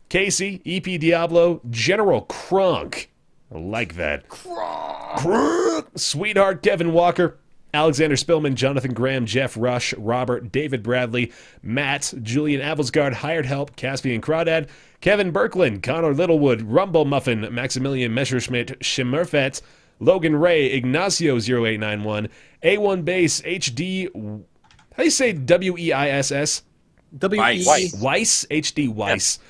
Casey, EP Diablo, General Crunk. I like that. Crunk. Sweetheart Kevin Walker, Alexander Spillman, Jonathan Graham, Jeff Rush, Robert, David Bradley, Matt, Julian Avelsgaard, Hired Help, Caspian Crawdad, Kevin Birkland, Connor Littlewood, Rumble Muffin, Maximilian Messerschmidt, Shimmerfett, Logan Ray, Ignacio0891, A1 Base, HD, how do you say W-E-I-S-S? Weiss, HD Weiss. Yep.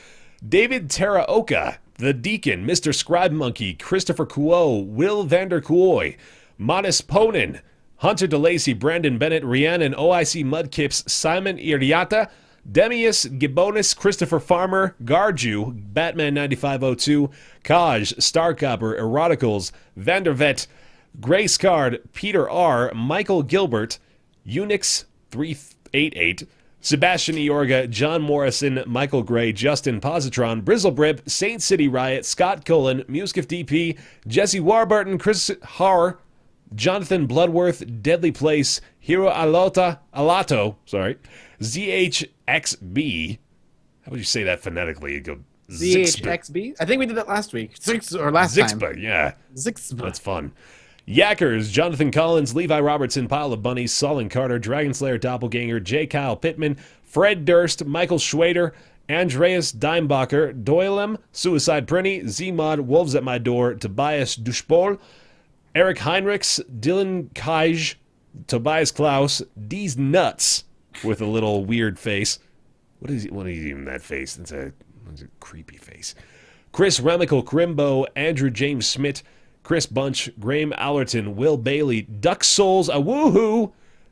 David Teraoka, The Deacon, Mr. Scribe Monkey, Christopher Kuo, Will Vanderkooy, Modest Ponin, Hunter DeLacy, Brandon Bennett, Rhiannon, OIC Mudkips, Simon Iriata, Demius, Gibonis, Christopher Farmer, Garju, Batman9502, Kaj, Starcopper, Eroticals, Vandervet, Grace Card, Peter R., Michael Gilbert, Unix388, Sebastian Iorga, John Morrison, Michael Gray, Justin Positron, Brizzlebrib, Saint City Riot, Scott Cullen, Muskiff DP, Jesse Warburton, Chris Har, Jonathan Bloodworth, Deadly Place, Hiro Alato, ZHXB. How would you say that phonetically? You go ZHXB? I think we did that last week. Last time. Yeah. Zixba. That's fun. Yackers, Jonathan Collins, Levi Robertson, Pile of Bunnies, Solon Carter, Dragonslayer Doppelganger, J. Kyle Pittman, Fred Durst, Michael Schwader, Andreas Dimebacher, Doylem, Suicide Prinny, Z-Mod, Wolves at My Door, Tobias Dushpol, Eric Heinrichs, Dylan Kaj, Tobias Klaus, D's Nuts, with a little weird face. What is even that face? It's a creepy face. Chris Remical, Crimbo, Andrew James Smith, Chris Bunch, Graham Allerton, Will Bailey, Duck Souls, a woohoo,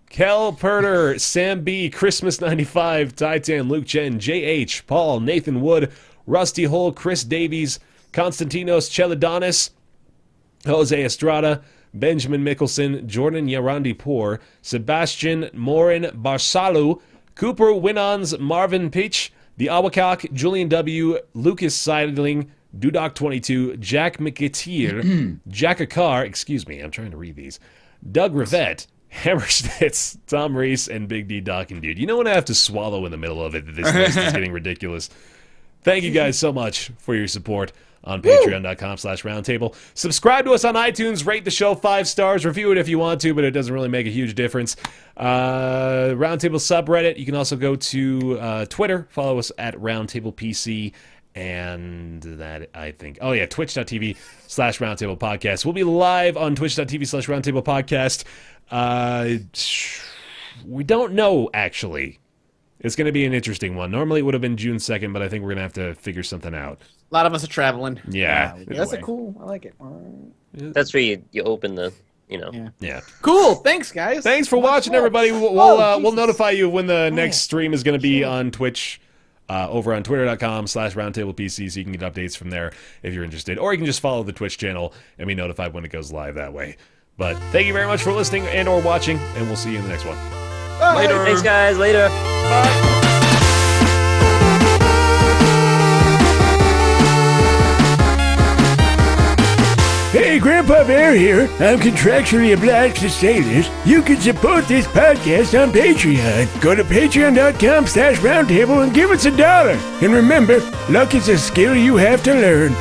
Kel Perter, Sam B, Christmas 95, Titan, Luke Chen, JH, Paul, Nathan Wood, Rusty Hole, Chris Davies, Konstantinos Chelidonis, Jose Estrada, Benjamin Mickelson, Jordan Yarandipour, Sebastian Morin Barsalu, Cooper Winons, Marvin Pitch, The Awakak, Julian W., Lucas Seidling, Dudok22, Jack McAteer, Jack Akar, excuse me, I'm trying to read these, Doug Rivette, Hammerstitz, Tom Reese, and Big D Dockin' Dude. You know when I have to swallow in the middle of it that this list is getting ridiculous? Thank you guys so much for your support on patreon.com/roundtable. Subscribe to us on iTunes, rate the show 5 stars, review it if you want to, but it doesn't really make a huge difference. Roundtable subreddit, you can also go to Twitter, follow us at RoundtablePC, and that, I think, twitch.tv/Roundtable Podcast. We'll be live on twitch.tv/Roundtable Podcast. We don't know, actually. It's going to be an interesting one. Normally it would have been June 2nd, but I think we're going to have to figure something out. A lot of us are traveling. Yeah. That's a cool. I like it. That's where you open the, Yeah. Cool. Thanks, guys. Thanks for watching, everybody. We'll notify you when the next stream is going to be on Twitch. over on twitter.com/roundtablepc, so you can get updates from there if you're interested. Or you can just follow the Twitch channel and be notified when it goes live that way. But thank you very much for listening and or watching, and we'll see you in the next one. Later. Thanks, guys. Later. Bye. Hey, Grandpa Baer here. I'm contractually obliged to say this. You can support this podcast on Patreon. Go to patreon.com/roundtable and give us $1. And remember, luck is a skill you have to learn.